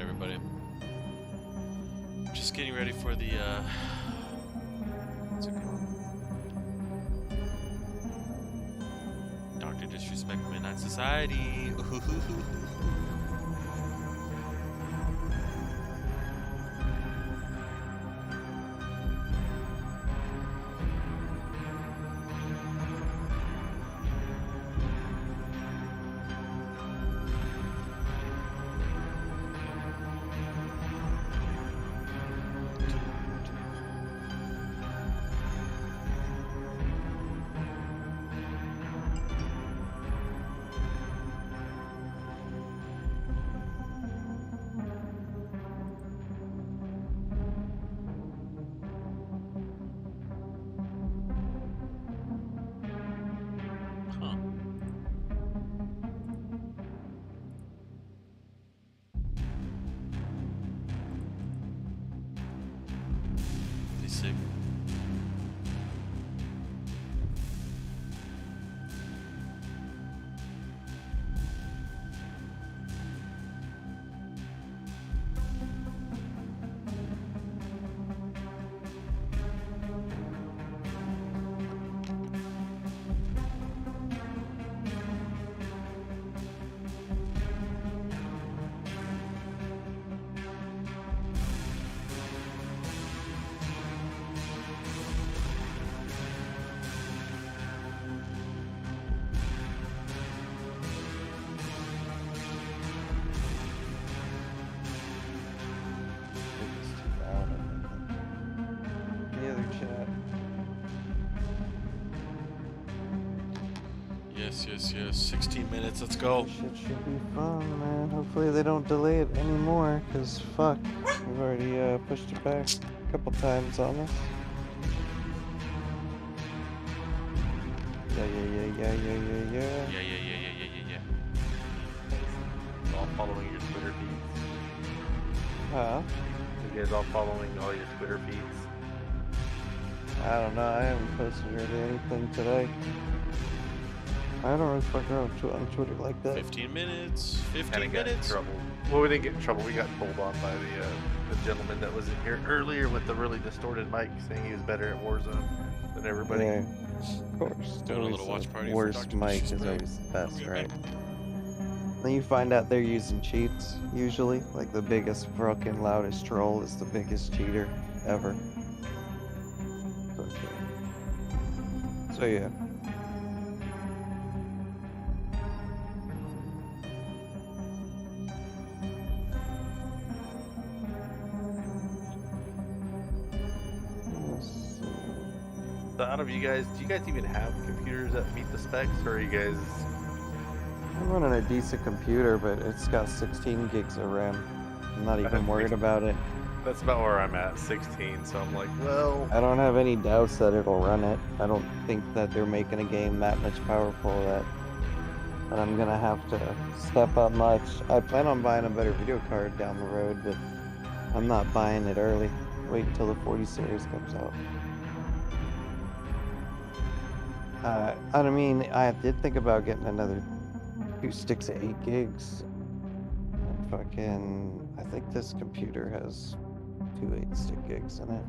everybody. Just getting ready for the, what's it called? Dr. Disrespect Midnight Society. Huh. Pretty sick. It's too loud, I think. The other chat. Yes. 16 minutes, let's go. Shit should be fun, man. Hopefully they don't delay it anymore, cause fuck, we've already pushed it back a couple times on us. Yeah. Yeah. All following your Twitter feeds. Huh? You guys all following all your Twitter feeds. I don't know, I haven't posted really anything today. I don't really fuck around on Twitter like that. 15 minutes. 15 Kinda got in minutes. trouble. Well, we didn't get in trouble. We got told on by the gentleman that was in here earlier with the really distorted mic, saying he was better at Warzone than everybody. Yeah, of course. Doing a Always little watch the party for worst Dr. mic is Disrespect. always the best, right? Then you find out they're using cheats, usually. Like the biggest, fucking loudest troll is the biggest cheater ever. So yeah. Let's see. So out of you guys, do you guys even have computers that meet the specs, or are you guys? I'm running a decent computer, but it's got 16 gigs of RAM. I'm not even worried about it. That's about where I'm at, 16. So I'm like, well, I don't have any doubts that it'll run it. I don't think that they're making a game that much powerful that I'm gonna have to step up much. I plan on buying a better video card down the road, but I'm not buying it early. Wait until the 40 series comes out. I mean, I did think about getting another 2 sticks of 8 gigs. And fucking, I think this computer has 2 8-stick gigs in it.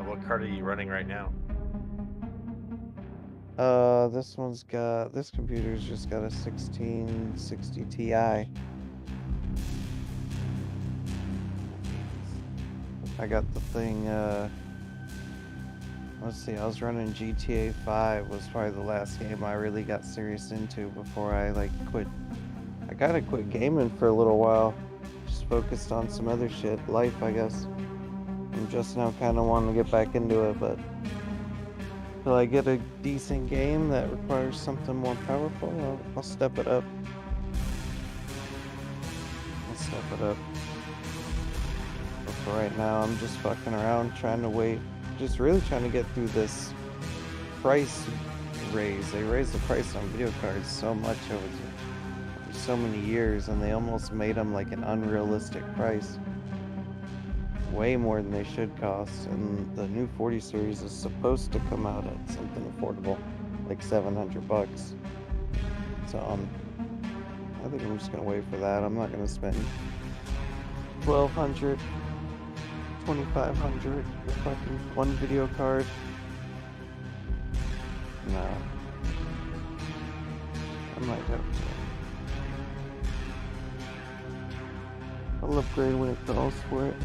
what card are you running right now? This computer's just got a 1660 Ti. I got the thing, let's see, I was running GTA 5 was probably the last game I really got serious into before I like quit. I kinda quit gaming for a little while. Just focused on some other shit, life I guess. I'm just now kinda wanting to get back into it, but till I get a decent game that requires something more powerful, I'll step it up. But for right now, I'm just fucking around trying to wait. Just really trying to get through this price raise. They raised the price on video cards so much over so many years, and they almost made them like an unrealistic price. Way more than they should cost, and the new 40 series is supposed to come out at something affordable, like $700. So I think I'm just gonna wait for that. I'm not gonna spend 1200, 2500, fucking one video card. No. I might have to. I'll upgrade when it calls for it.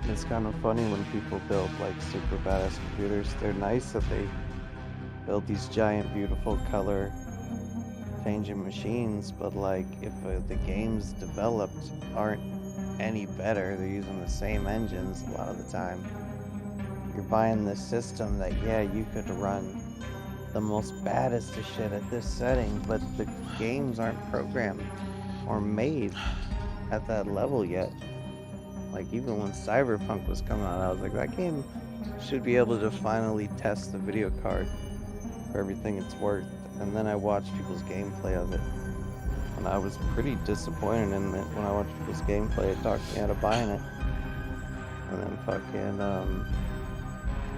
It's kind of funny when people build like super badass computers. They're nice that they build these giant, beautiful color changing machines, but like if the games developed aren't any better, they're using the same engines a lot of the time. You're buying this system that, yeah, you could run the most baddest of shit at this setting, but the games aren't programmed or made at that level yet. Like even when Cyberpunk was coming out, I was like, that game should be able to finally test the video card for everything it's worth. And then I watched people's gameplay of it, and I was pretty disappointed in it when I watched people's gameplay. It talked me out of buying it, and then fucking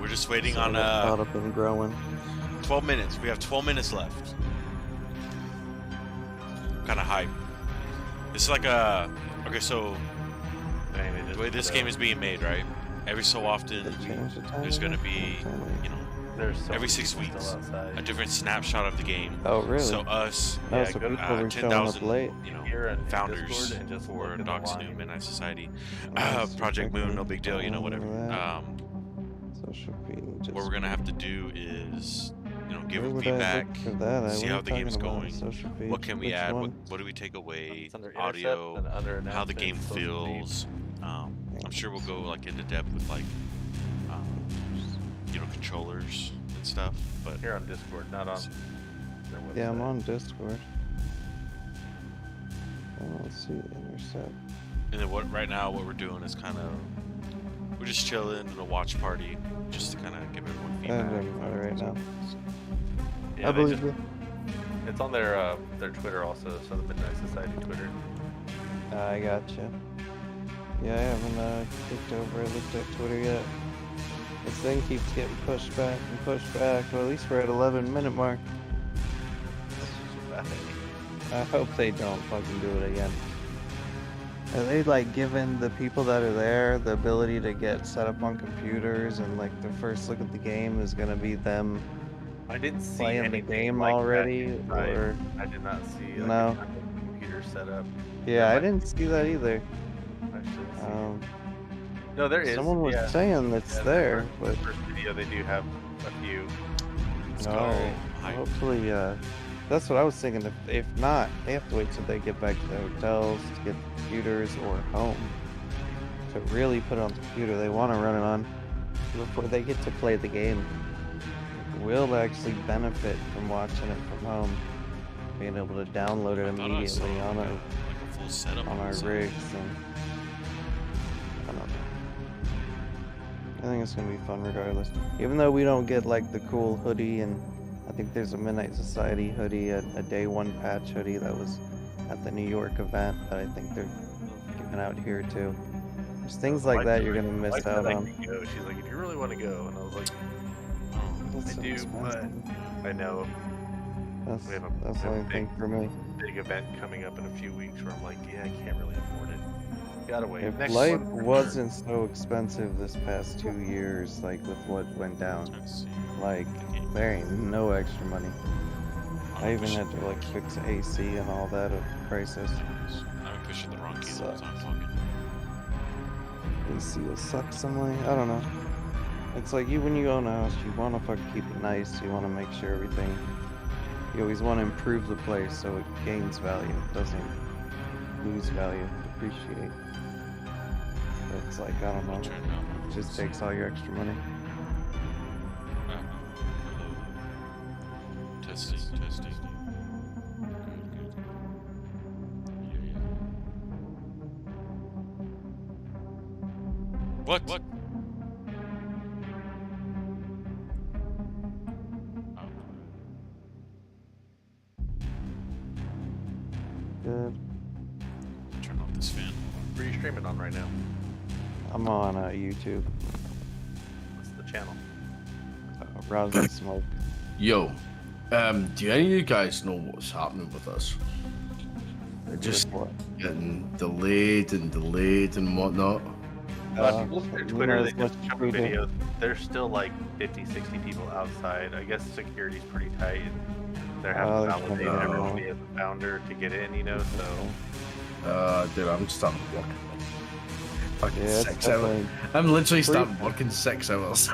We're just waiting so I on got caught up in growing. 12 minutes. We have 12 minutes left. Kind of hype. It's like a okay. So Dang, they the just way this put game a- is being made, right? Every so often, They changed the time there's again? gonna be, What time you know, There's so every many 6 people weeks, still outside. a different snapshot of the game. Oh really? So us, No, Yeah, so go to, people were showing 10,000, up late. you know, Here in founders Discord and just for look at the Docs line. New Midnight Society, Nice, Project Moon, exactly. no big deal, you know, whatever. That. Social feed. What we're gonna have to do is, you know, give Where would feedback, I look for that? see What are how you the game's talking about? going, Social feed? what can we Which add, one? what do we take away, It's under Intercept audio, and under how the game announcements, social feed. feels. I'm sure we'll go like into depth with like, you know, controllers and stuff. But Here on Discord, not on their website. Yeah, I'm on Discord. Let's see, Intercept. and then what right now what we're doing is kind of we're just chilling in a watch party just to kind of give everyone That feedback. doesn't matter right now. Yeah, I they believe just- you. It's on their Twitter also, so the Midnight Society Twitter. I gotcha. Yeah, I haven't clicked over or looked at Twitter yet. This thing keeps getting pushed back and pushed back. Well, at least we're at 11-minute mark. I hope they don't fucking do it again. Are they like giving the people that are there the ability to get set up on computers, and like the first look at the game is gonna be them I didn't see playing the anything game like that already, inside. or I did not see like, No. a computer setup. yeah, might I didn't see that either. I should see. No, there is. someone was yeah. saying it's Yeah, there, the but first video they do have a few. Let's go. alright. Hype. Hopefully, that's what I was thinking. If not, they have to wait till they get back to the hotels to get the computers or home to really put it on the computer they want to run it on before they get to play the game. We'll actually benefit from watching it from home, being able to download it I thought I saw immediately on like our a full setup on our site. rigs, and I don't know. I think it's gonna be fun regardless. Even though we don't get like the cool hoodie, and I think there's a Midnight Society hoodie, a day one patch hoodie that was at the New York event that I think they're giving out here too. There's things like that you're gonna miss out on. Go. She's like, if you really want to go, and I was like, Oh, That's I so do, expensive. I know That's we have a- that's we the have a only thing big- for me. big event coming up in a few weeks where I'm like, yeah, I can't really afford it. Gotta wait. If Next life one. wasn't so expensive this past 2 years, like with what went down, let's see. like The game. there ain't no extra money. I even pushing- had to like fix AC and all that of crisis. I'm pushing the wrong key the whole Sucks. time talking. AC will suck some way. I don't know. It's like when you own a house, you want to fucking keep it nice. You want to make sure everything. You always want to improve the place so it gains value, it doesn't lose value, depreciate. But it's like I don't know. Turn down my It just voice. takes all your extra money. Hello. Testing, testing. Good, good. Yeah, yeah. What? What? Oh. Good. Turn off this fan. Where are you streaming on right now? I'm on YouTube. What's the channel? Rosin Smoke. Yo, Do any of you guys know what's happening with us? They're just With what? getting delayed and whatnot. If you look at their you Twitter, know they as much just as showed we do. videos. There's still like 50, 60 people outside. I guess security's pretty tight. They're having Oh, to there's validate nothing everybody wrong. as a founder to get in, so Dude, I'm starting working like fucking Yeah, it's 6 hours. definitely. I'm literally Free- starting working 6 hours.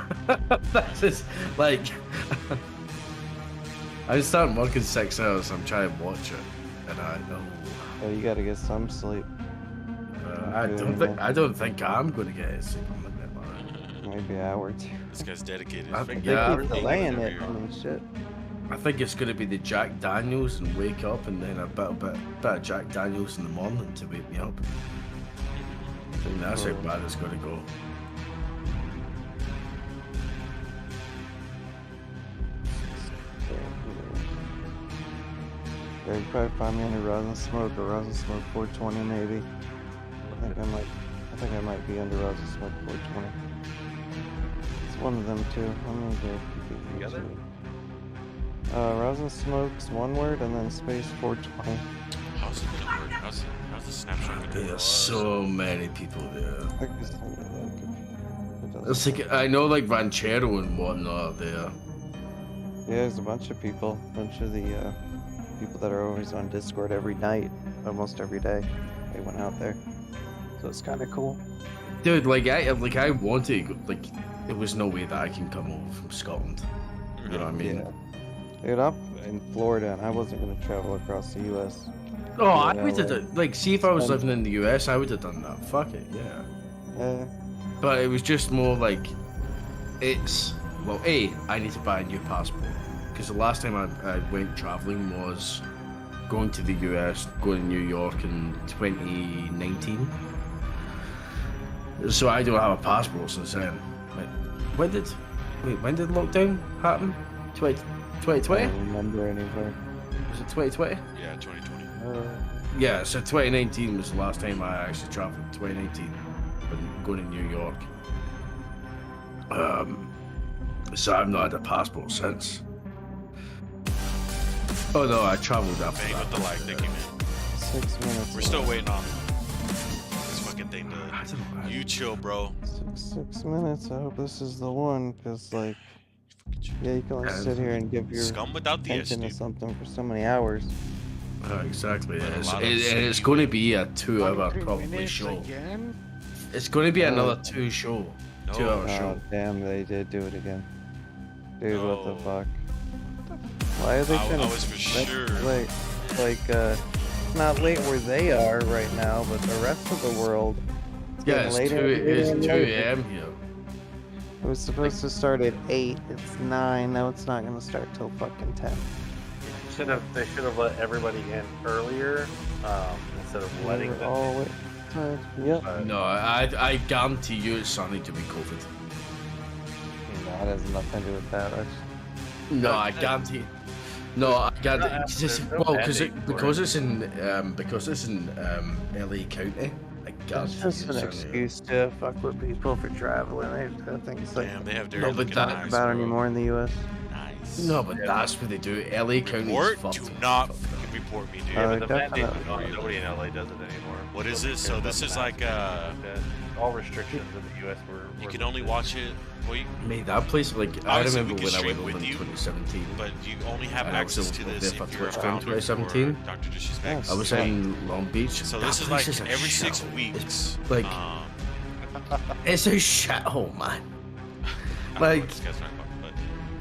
That's just like I'm starting working 6 hours. I'm trying to watch it, and I know. Oh, you gotta get some sleep. I don't think I'm gonna get it. Sleep. I'm not gonna lie. Maybe an hour or two. This guy's dedicated. I He's think- making yeah. They everything keep delaying over it. here. I mean, shit. I think it's gonna be the Jack Daniels and wake up, and then a bit of Jack Daniels in the morning to wake me up. I think that's how bad it's gonna go. Yeah, you probably find me under Rosin Smoke or Rosin Smoke 420 maybe. I think I might be under Rosin Smoke 420. It's one of them too. Let me go. Together? Rosin Smoke's one word and then space 420. How's it gonna work? How's the snapshot gonna work? There's so many people there. I can send you that if it doesn't It's like I know, like Ranchero and whatnot are there. Yeah, there's a bunch of people. A bunch of the people that are always on Discord every night, almost every day. They went out there. So it's kind of cool. Dude, I wanted to go, like, there was no way that I can come over from Scotland. You know what I mean? Yeah. Dude, I'm in Florida and I wasn't going to travel across the U.S. Oh, I Yeah, would have like- done, like, see if I was Um, living in the US, I would have done that. Fuck it, yeah. Yeah. But it was just more like, it's, well, I need to buy a new passport. Because the last time I went traveling was going to the US, going to New York in 2019. So I don't have a passport since then. Like, when did lockdown happen? 2020? I don't remember anywhere. Was it 2020? Yeah, 2020. Yeah, so 2019 was the last time I actually traveled. 2019, but going to New York. So I've not had a passport since. Oh no, I traveled after Bang that. with the light, thank you, man. 6 minutes. We're still waiting on this fucking thing I to. don't know. You chill, bro. 6 minutes. I hope this is the one, because, like, yeah, you can only Yeah, sit here and give your Scum without the S, attention to dude. something for so many hours. Exactly. But a It's, lot of and city it's going to be a 2 hour 23 probably minutes show. again? It's going to be Oh. another 2 show. No. 2 hour Oh, show. damn, they did do it again. Dude, what the No. fuck? Why are they I trying to was for that's sure. late? Like, it's not late where they are right now, but the rest of the world. It's Yeah, getting it's later 2 and later it's and 2 later. a.m. here. It was supposed to start at 8. It's 9. Now it's not gonna start till fucking 10. they should have let everybody in earlier instead of letting We're them. all wait. Yep. But No, I guarantee you it's something to be COVID. No, it has nothing to do with that. No, I guarantee. No, I guarantee. Not Cause it's, after- no well, mandate for because it's in LA County. I It's guarantee just you an it's excuse to fuck with people for traveling. I think it's like Damn, they have No, Derry but looking that- nice, about bro. anymore in the U.S. Nice. No, but that's what they do. LA County Report? is fucked Do up. not fucking report me, dude. Yeah, but Uh, the mandate, definitely. nobody in LA does it anymore. What is this? So this is like all restrictions in the U.S. you were can only watch it. Well, Mate, that place, like, I Obviously, remember we when can I went stream over with in you, 2017. but you only have And I was access to over this there if for you're a TwitchCon founder 2017. for Dr. Disrespect. I was Yeah. in Long Beach. So That this is place like a every 6 shithole. weeks. It's like um, it's a shithole, man. I don't know Like- what this guy's talking about, but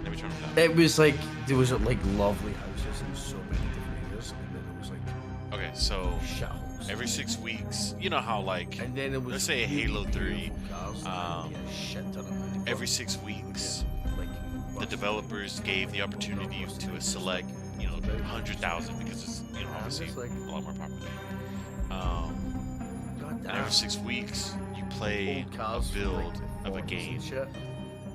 let me turn it down. It was like there was like lovely houses in so many different areas, and then it was like Okay, so shitholes. every 6 weeks, you know how like And then it was let's say a really Halo 3, beautiful cars, and um, yeah, shit ton of money for every it. 6 weeks, Like, the developers gave the opportunity to a select, 100,000 because it's, obviously like, a lot more popular. God And damn. every 6 weeks, you play Old a cars from, build like, the of a 40s game, and shit.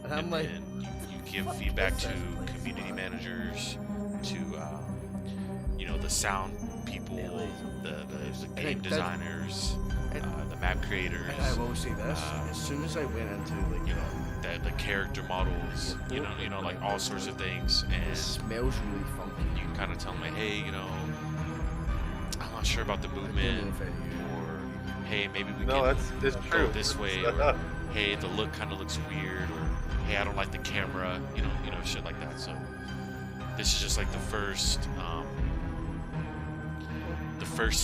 And I'm and like, then you give feedback to community managers, to the sound people, the game designers, and- the map creators. and I will say this: uh, as soon as I went into like the character models, you know, like all sorts of things, It and smells really funky. you can kind of tell them like, hey, you know, I'm not sure about the I don't know movement, if any of you- or hey, maybe we No, can it's go true. this way, or hey, the look kind of looks weird, or hey, I don't like the camera, you know, shit like that. So this is just like the first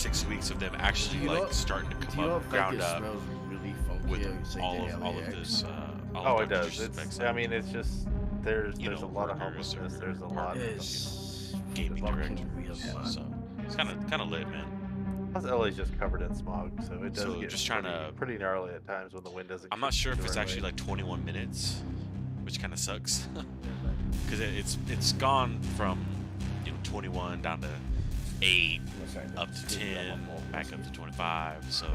6 weeks of them actually Do you like not- starting to Do come you not up think ground it up smells really funky with outside all the of LAX? this. All Oh, of it Dr. does. Disrespect's, I mean, it's just there's you a know, lot of workers homelessness. or There's a lot. It's gaming fucking directors. real, man. So it's kind of lit, man. Plus, LA's just covered in smog, so it does So get just trying pretty, to- pretty gnarly at times when the wind doesn't. I'm not kick sure if the it's right actually way. like 21 minutes, which kind of sucks, because it's gone from 21 down to 8, up to 10, back up to 25. So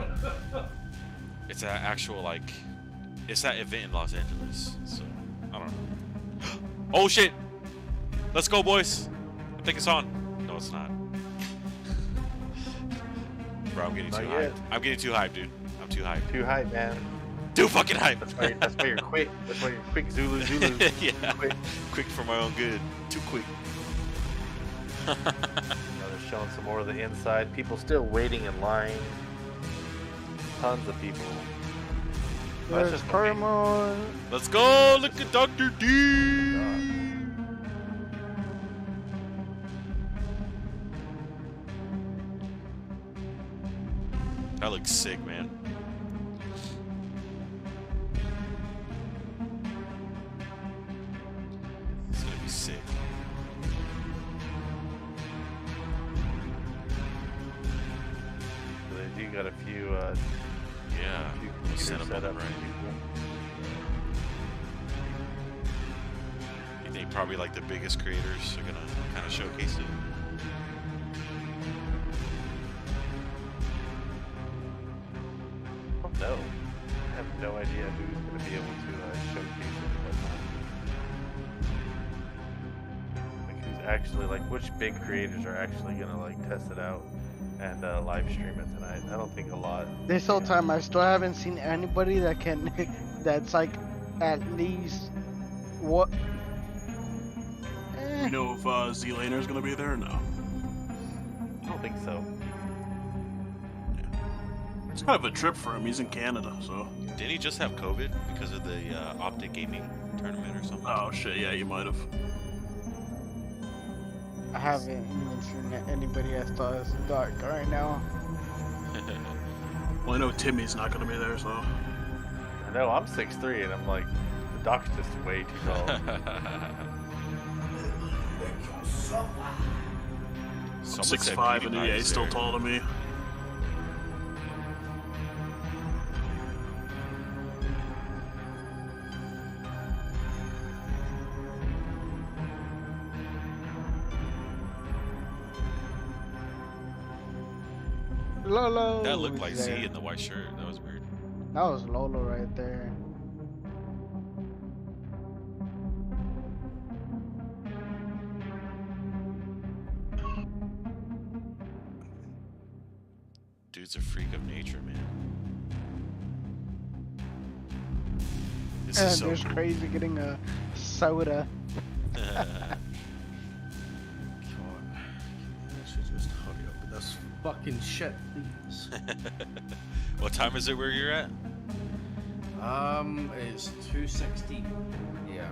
it's an actual like it's that event in Los Angeles. So I don't know. Oh shit! Let's go, boys. I think it's on. No, it's not. Bro, I'm getting Not too yet. hyped. I'm getting too hyped, dude. I'm too hyped. Too hype, man. Too fucking hyped. That's why you're quick. That's why you're quick, Zulu. Yeah. Quick. Quick for my own good. Too quick. You know, they're showing some more of the inside. People still waiting in line. Tons of people. That's There's just gonna be- Paramount. Let's go. Look at Dr. D. That looks sick, man. It's gonna be sick. So they do got a few, Yeah. few We'll set computers them set up up. right. You think probably like the biggest creators are gonna kind of showcase it? I don't know. I have no idea who's going to be able to showcase it and whatnot. Like who's actually like which big creators are actually going to like test it out and live stream it tonight. I don't think a lot. This whole Yeah. time, I still haven't seen anybody that can, that's like at least what. You know if Z-Laner's gonna be there or no? I don't think so. It's kind of a trip for him. He's in Canada, so. Didn't he just have COVID because of the Optic Gaming tournament or something? Oh shit, yeah, you might have. I haven't even seen anybody as tall as Dark right now. Well, I know Timmy's not gonna be there, so. I know I'm 6'3" and I'm like, the doc's just way too tall. Someone I'm said 6'5" and PewDiePie EA is still there. taller than me. Lolo. That looked is like there. Z in the white shirt. That was weird. That was Lolo right there. Dude's a freak of nature, man. This And is so there's cool. crazy getting a soda. God. I should just hurry up with this fucking shit, please. What time is it where you're at? It's 2:16. Yeah.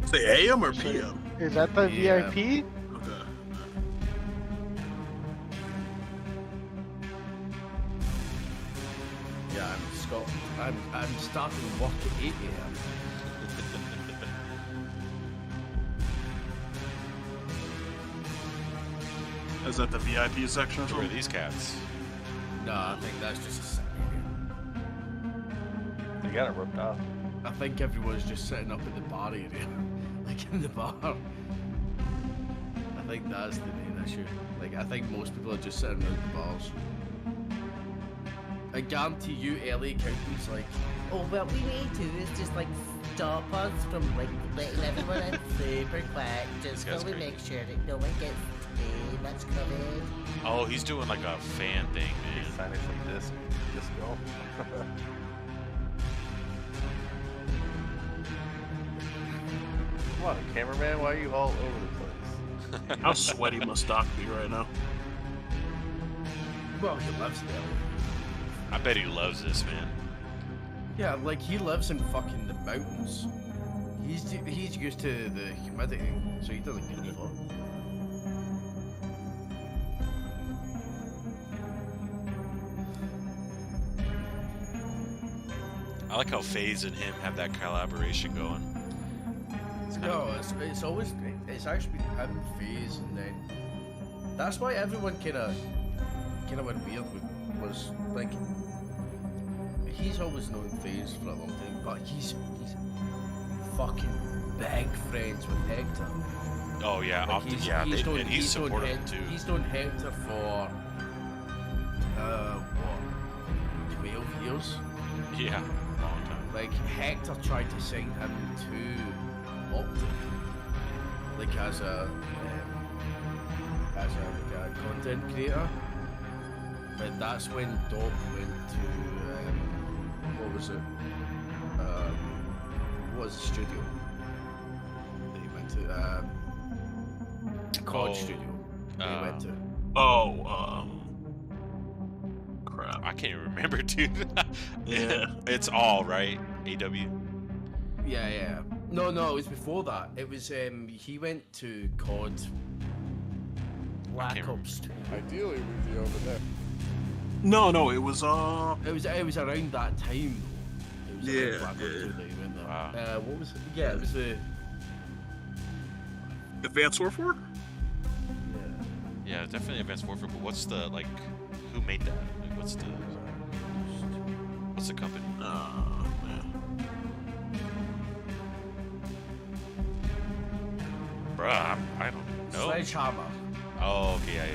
Say AM or PM? Is that the Yeah. VIP? Okay. Yeah, I'm Scott. I'm starting work at 8 a.m. Is that the VIP section or Who are something? these cats? No, I think that's just a sick area. They got it ripped off. I think everyone's just sitting up in the bar area, like in the bar. I think that's the main issue. Like, I think most people are just sitting around the bars. I guarantee you, LA County's like, Oh, what we need to is just like stop us from like letting everyone in super quick, just This guy's so we crazy. make sure that no one gets too much COVID. Oh, he's doing like a fan thing, He's man. signing some disco. Come on, cameraman, why are you all over the place? How sweaty must Doc be right now? Well, he lives there. I bet he loves this, man. Yeah, like he lives in fucking the mountains. He's used to the humidity, so he doesn't get it. I like how FaZe and him have that collaboration going. No, it's always it's actually been him, FaZe, and then that's why everyone kind of went weird with was like he's always known FaZe for a long time, but he's fucking big friends with Hector. Oh yeah, Like, and he's supportive too. He's known Hector for what, 12 years. Yeah, long time. Like Hector tried to sign him to Optic, like as a content creator. But that's when Doc went to what was it? What was the studio that he went to? COD studio that he went to. Oh, crap. I can't even remember, dude. Yeah. It's all right. AW. Yeah. No, it was before that. It was he went to COD Black can't Ops 2. Ideally, we'd be over there. No, it was It was around that time though. It was around Yeah, Black Ops 2 yeah. that he went there. Wow. What was it? Yeah, it was the Advanced Warfare. Yeah, definitely Advanced Warfare. But what's the like? Who made that? Like, what's the company? Man. Bruh, I don't know. Sledgehammer. Oh, okay, yeah.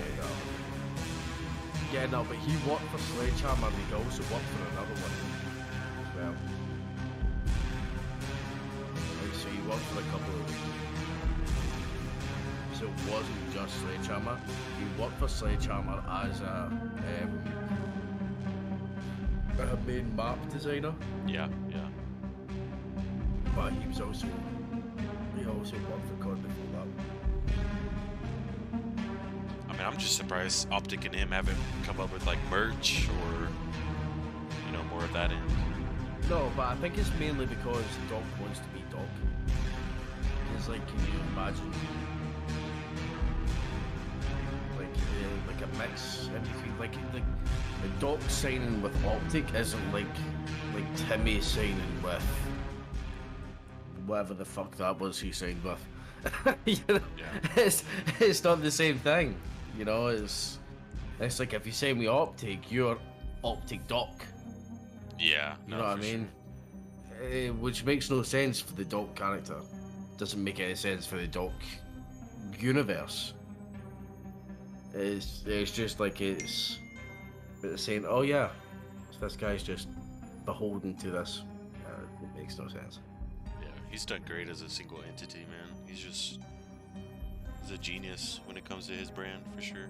Yeah, no, but he worked for Sledgehammer and he also worked for another one as well. Like, so he worked for a couple of... So it wasn't just Sledgehammer. He worked for Sledgehammer as a main map designer, Yeah. but he also worked for COD before that. I mean, I'm just surprised Optic and him haven't come up with like merch or, more of that end. No, but I think it's mainly because Doc wants to be Doc. It's like, can you imagine, like a mix in between, like the Doc signing with Optic isn't like Timmy signing with whatever the fuck that was he signed with. You know? Yeah. It's not the same thing. You know, it's like if you sign with Optic, you're Optic Doc. Yeah. You know what I mean? Which makes no sense for the Doc character. Doesn't make any sense for the Doc universe. It's just like it's saying, oh yeah, this guy's just beholden to this. It makes no sense. Yeah, he's done great as a single entity, man. He's a genius when it comes to his brand, for sure.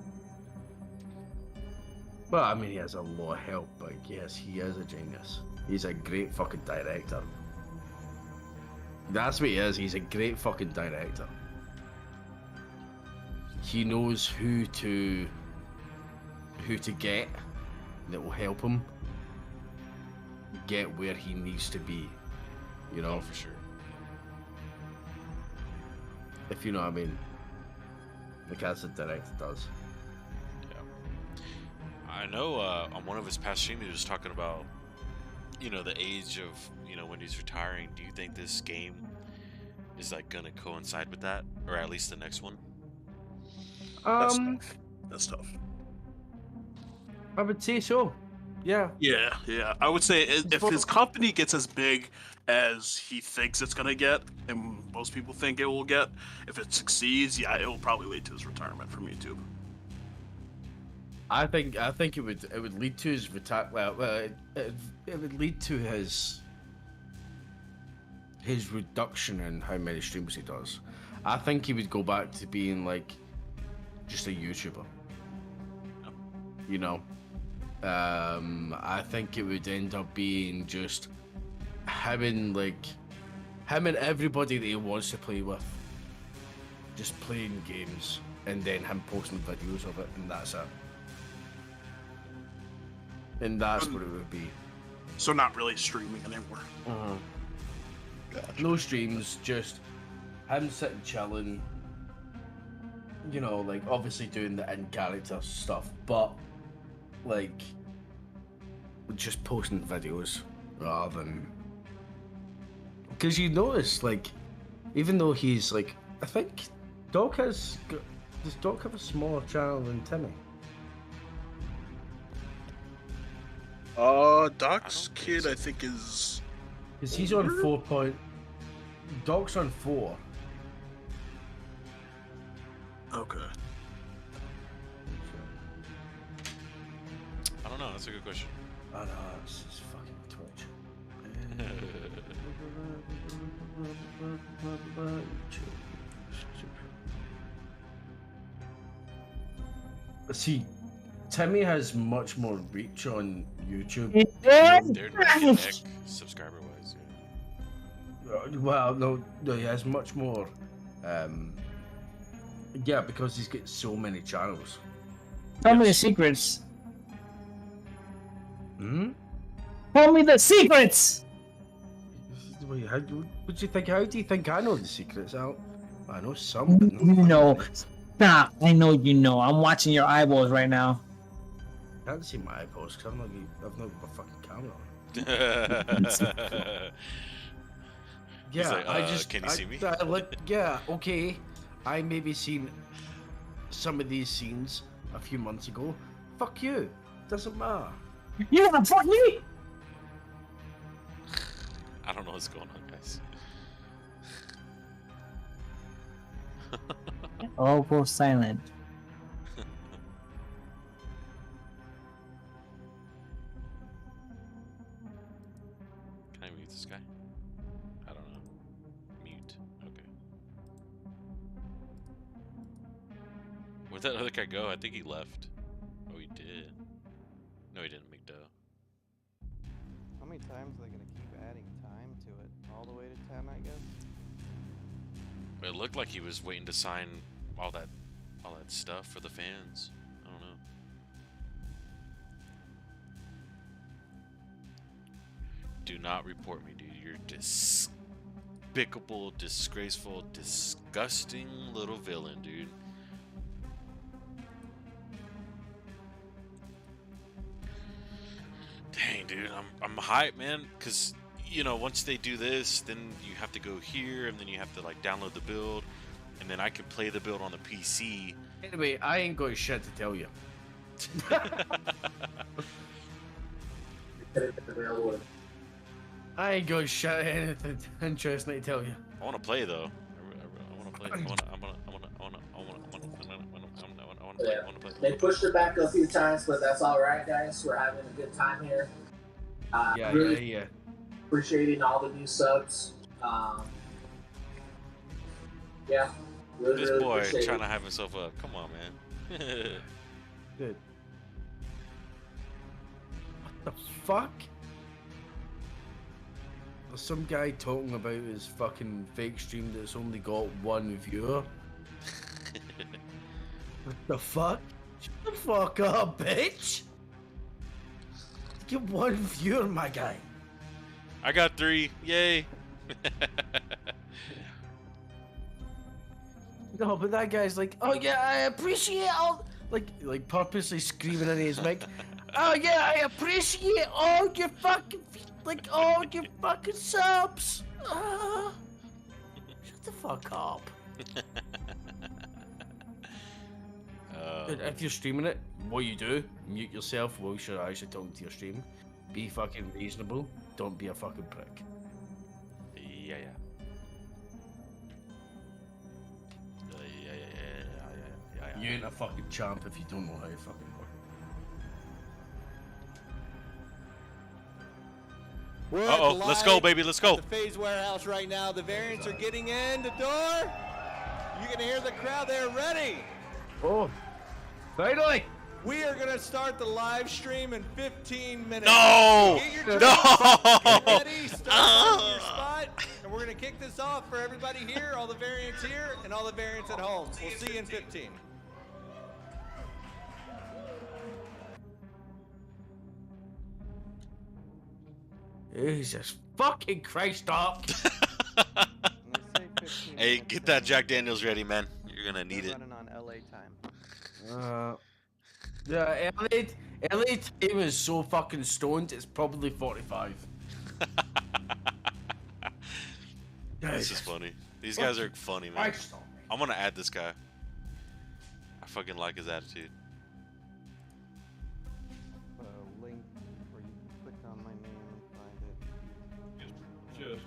Well, I mean, he has a lot of help, but yes, he is a genius. He's a great fucking director. That's what he is. He's a great fucking director. He knows who to get that will help him get where he needs to be. You know, Oh, for sure. if you know what I mean. Like as a director does. Yeah. I know on one of his past streams he was talking about, the age of, when he's retiring. Do you think this game is like gonna coincide with that, or at least the next one? That's tough. I would say so. Yeah. Yeah. I would say if his company gets as big as he thinks it's gonna get, and most people think it will get, if it succeeds, yeah, it will probably lead to his retirement from YouTube. I think it would lead to his it would lead to his reduction in how many streams he does. I think he would go back to being like just a YouTuber. You know, I think it would end up being just him him and everybody that he wants to play with, just playing games, and then him posting videos of it, and that's it. And that's what it would be. So not really streaming anymore. No streams, just him sitting chilling. You know, like obviously doing the in-character stuff, but like just posting videos rather than. Because you notice, like, even though he's like, I think Doc does Doc have a smaller channel than Timmy? Doc's kid, I think, is. Because he's on 4 point. Doc's on 4. Okay. I don't know. That's a good question. I know, it's just fucking Twitch. See, Timmy has much more reach on YouTube. They're neck and neck subscriber wise. Well, no, he has much more. Yeah, because he's got so many channels. Tell me the secrets. Hmm? Tell me the secrets! Wait, what do you think? How do you think I know the secrets? I know some, but You know. Stop. I know you know. I'm watching your eyeballs right now. I can't see my eyeballs because I've not got my fucking camera on. Yeah, like, I just. can you see me? Yeah, okay. I maybe seen some of these scenes a few months ago. Fuck you. Doesn't matter. You wanna fuck me? I don't know what's going on, guys. All go silent. Can I mute this guy? I don't know. Mute. Okay. Where'd that other guy go? I think he left. Oh, he did. No, he didn't. McDo. How many times are they gonna keep adding time to it? All the way to 10, I guess? It looked like he was waiting to sign all that stuff for the fans. I don't know. Do not report me, dude. You're despicable, disgraceful, disgusting little villain, dude. Dang, dude, I'm hyped, man, because you know, once they do this, then you have to go here, and then you have to like download the build, and then I can play the build on the PC. Anyway, I ain't got shit to tell you. I ain't got shit anything interesting to tell you. I want to play though. I want to play. I want to play. They pushed it back a few times, but that's all right, guys. We're having a good time here. Really appreciating all the new subs. Yeah. Really, This boy appreciate trying it. to have himself up. Come on, man. Dude. What the fuck? There's some guy talking about his fucking fake stream that's only got 1 viewer. What the fuck? Shut the fuck up, bitch! Get 1 viewer, my guy. I got 3. Yay. No, but that guy's like, oh yeah, I appreciate all, like purposely screaming into his mic. Oh yeah, I appreciate all your fucking, all your fucking subs. Shut the fuck up. If you're streaming it, what you do, mute yourself while you're actually talking to your stream. Be fucking reasonable. Don't be a fucking prick. Yeah. You ain't a fucking champ if you don't know how to fucking work. Uh-oh, let's go, baby, let's go. The Phase Warehouse right now. The variants are getting in the door. You can hear the crowd. They're ready. Oh, finally! We are gonna start the live stream in 15 minutes. No! Get your No! drinks, get ready, start on your spot, and we're we're gonna kick this off for everybody here, all the variants here, and all the variants at home. We'll see you in 15. Jesus fucking Christ, Doc. Hey, get that Jack Daniels ready, man. You're gonna need it. Running on LA time. Yeah, LA time is so fucking stoned, it's probably 45. This is funny. These guys are funny, man. I'm gonna add this guy. I fucking like his attitude. Link where you click on my name and find it. Just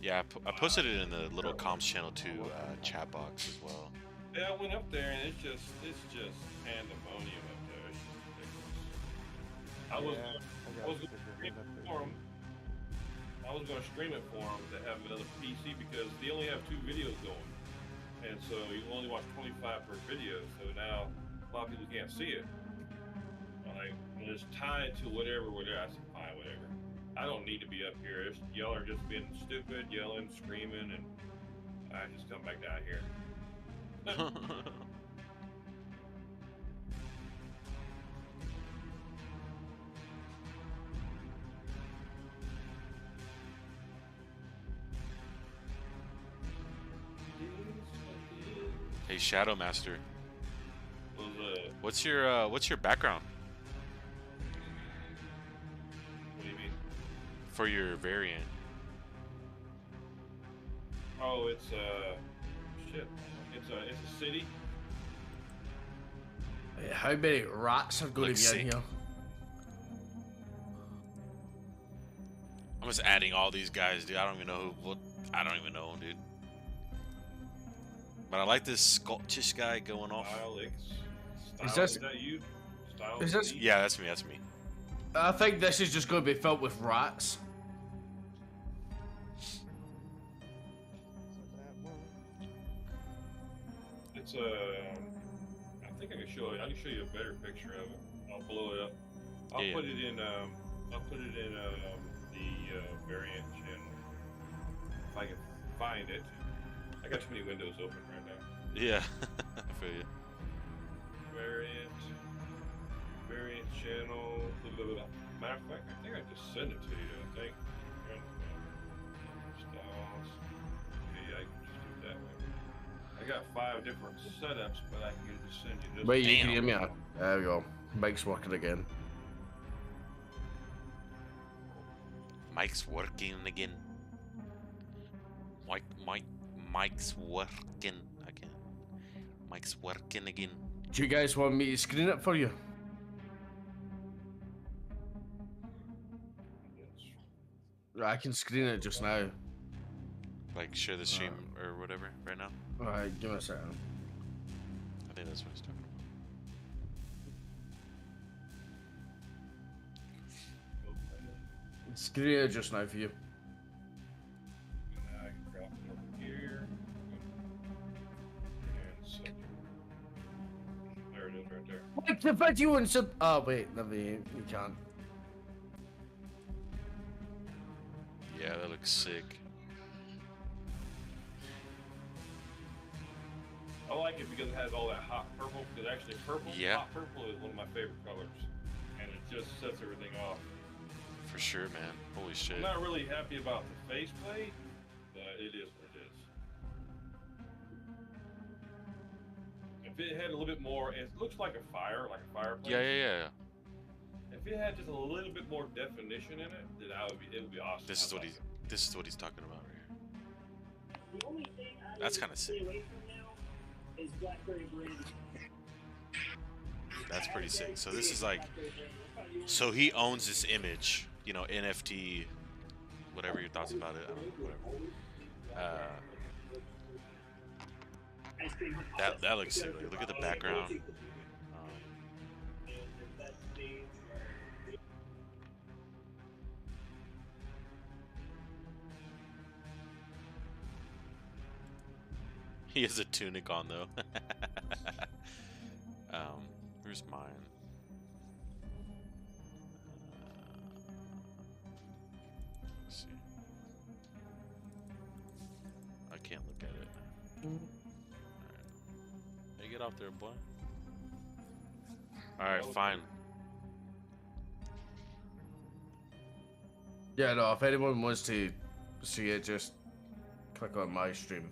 Yeah, I posted it in the little comms channel too, chat box as well. Yeah, I went up there and it's just pandemonium up there. It's just ridiculous. I was gonna stream it for them. I was gonna stream it for them to have another PC because they only have 2 videos going, and so you only watch 25 per video. So now a lot of people can't see it. Like, when it's tied to whatever, I said, fine, whatever. I don't need to be up here. Y'all are just being stupid, yelling, screaming, and I just come back down here. Hey, Shadow Master. What's your background? What do you mean? For your variant. Oh, it's shit. It's a city. How many rats are going to be in here? I'm just adding all these guys, dude. I don't even know I don't even know, dude. But I like this Scottish guy going off. Is that you? Is this? Yeah, that's me. That's me. I think this is just going to be filled with rats. It's I think I can show you. I can show you a better picture of it. I'll blow it up. I'll put it in. The variant channel if I can find it. I got too many windows open right now. Yeah, I feel you. Variant channel. Blah, blah, blah. Matter of fact, I think I just sent it to you. I think. Styles. Yeah, I can just do it that way. I got 5 different setups, but I can just send you this. Wait, you can hear me? There we go. Mike's working again. Mike's working again. Mike's working again. Mike's working again. Do you guys want me to screen it for you? I can screen it just now. Like share the stream or whatever right now? Alright, give me a second. I think that's what he's talking about. Screen it just now for you. I can drop it over here. And so there it is right there. Like the video and sub. Oh wait, never you can't. Yeah, that looks sick. I like it because it has all that hot purple. Because actually, hot purple is one of my favorite colors, and it just sets everything off. For sure, man. Holy shit. I'm not really happy about the faceplate, but it is what it is. If it had a little bit more, it looks like a fireplace. Yeah. If it had just a little bit more definition in it, then it would be awesome. This is what he's talking about right here. That's kind of sick. That's pretty sick. So this is like, so he owns this image, you know, NFT, whatever your thoughts about it, I don't know, whatever. That looks sick. Look at the background. He has a tunic on though. Where's mine? Hey, get out there, boy. Alright, fine. Yeah, no, if anyone wants to see it, just click on my stream.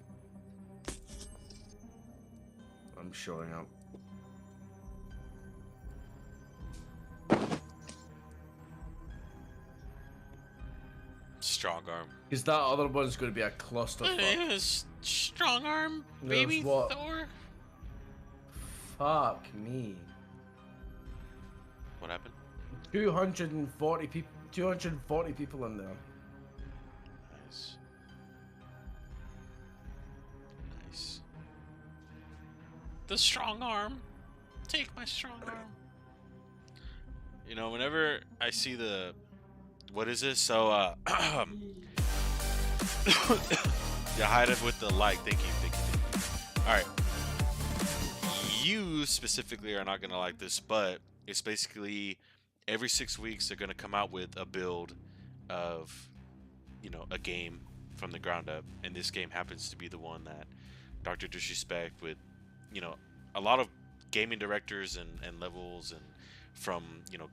I'm showing up. Strong arm. Because that other one's going to be a clusterfuck. Strong arm, baby what? Thor. Fuck me. What happened? 240 people. 240 people in there. Nice. Nice. The strong arm. Take my strong arm. You know, whenever I see the... What is this? So, yeah, hide it with the like. Thank you, thank you, thank you. Alright. You specifically are not going to like this, but it's basically every 6 weeks they're going to come out with a build of, you know, a game from the ground up. And this game happens to be the one that Dr. Disrespect with, you know, a lot of gaming directors and levels and from, you know,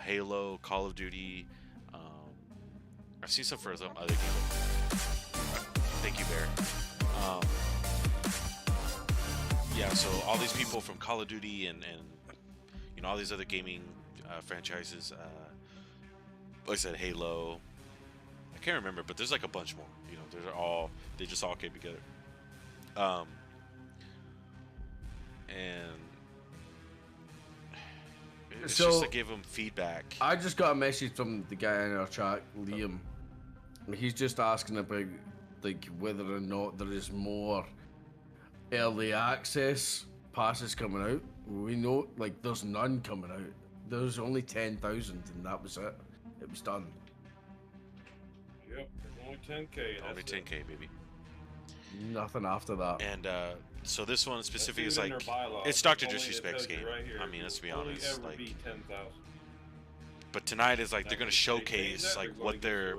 Halo, Call of Duty. I've seen some for some other games. Thank you, Bear. Yeah, so all these people from Call of Duty and you know all these other gaming franchises. Like I said, Halo. I can't remember, but there's like a bunch more. You know, they just all came together. And it's just to give them feedback. I just got a message from the guy in our chat, Liam. He's just asking about like whether or not there is more early access passes coming out. We know like there's none coming out. There's only 10,000 and that was it. It was done. Yep, only 10K. Only 10K, baby. Nothing after that. And so this one specifically is like it's Dr. Disrespect's game. Right here, I mean, let's be honest. Like, but tonight is like they're gonna showcase like what their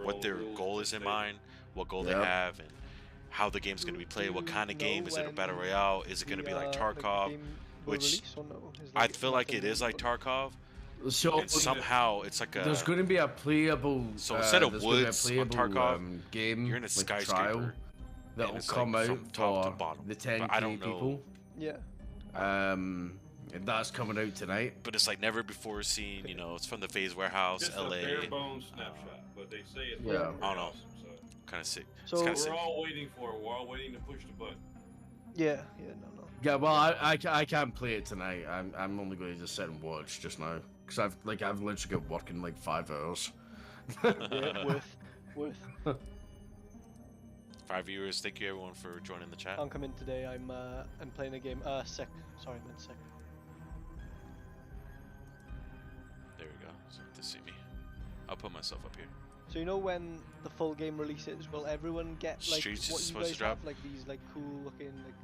goal is in mind, what goal they have, and how the game's gonna be played. What kind of game is it? A battle royale? Is it gonna be like Tarkov? Which I feel like it is like Tarkov. So and somehow it's like a. There's going to be a playable. So instead of woods on Tarkov, game, you're in a skyscraper. That will come out for the 10K people. Yeah. And that's coming out tonight. But it's like never before seen. You know, it's from the FaZe warehouse, just LA. A bare bones snapshot, but they say it's I don't know. Awesome, so. Kind of sick. So we're all waiting for it. We're all waiting to push the button. Yeah. No. Yeah, well, I can't play it tonight. I'm only going to just sit and watch just now because I've literally got work in like 5 hours. Yeah, with 5 viewers. Thank you everyone for joining the chat. I'm coming today. I'm playing a game. Sec. Sorry, I meant sec. There we go. So to see me, I'll put myself up here. So you know when the full game releases, will everyone get like Streets what is you supposed guys to drop? have, like these like cool looking like?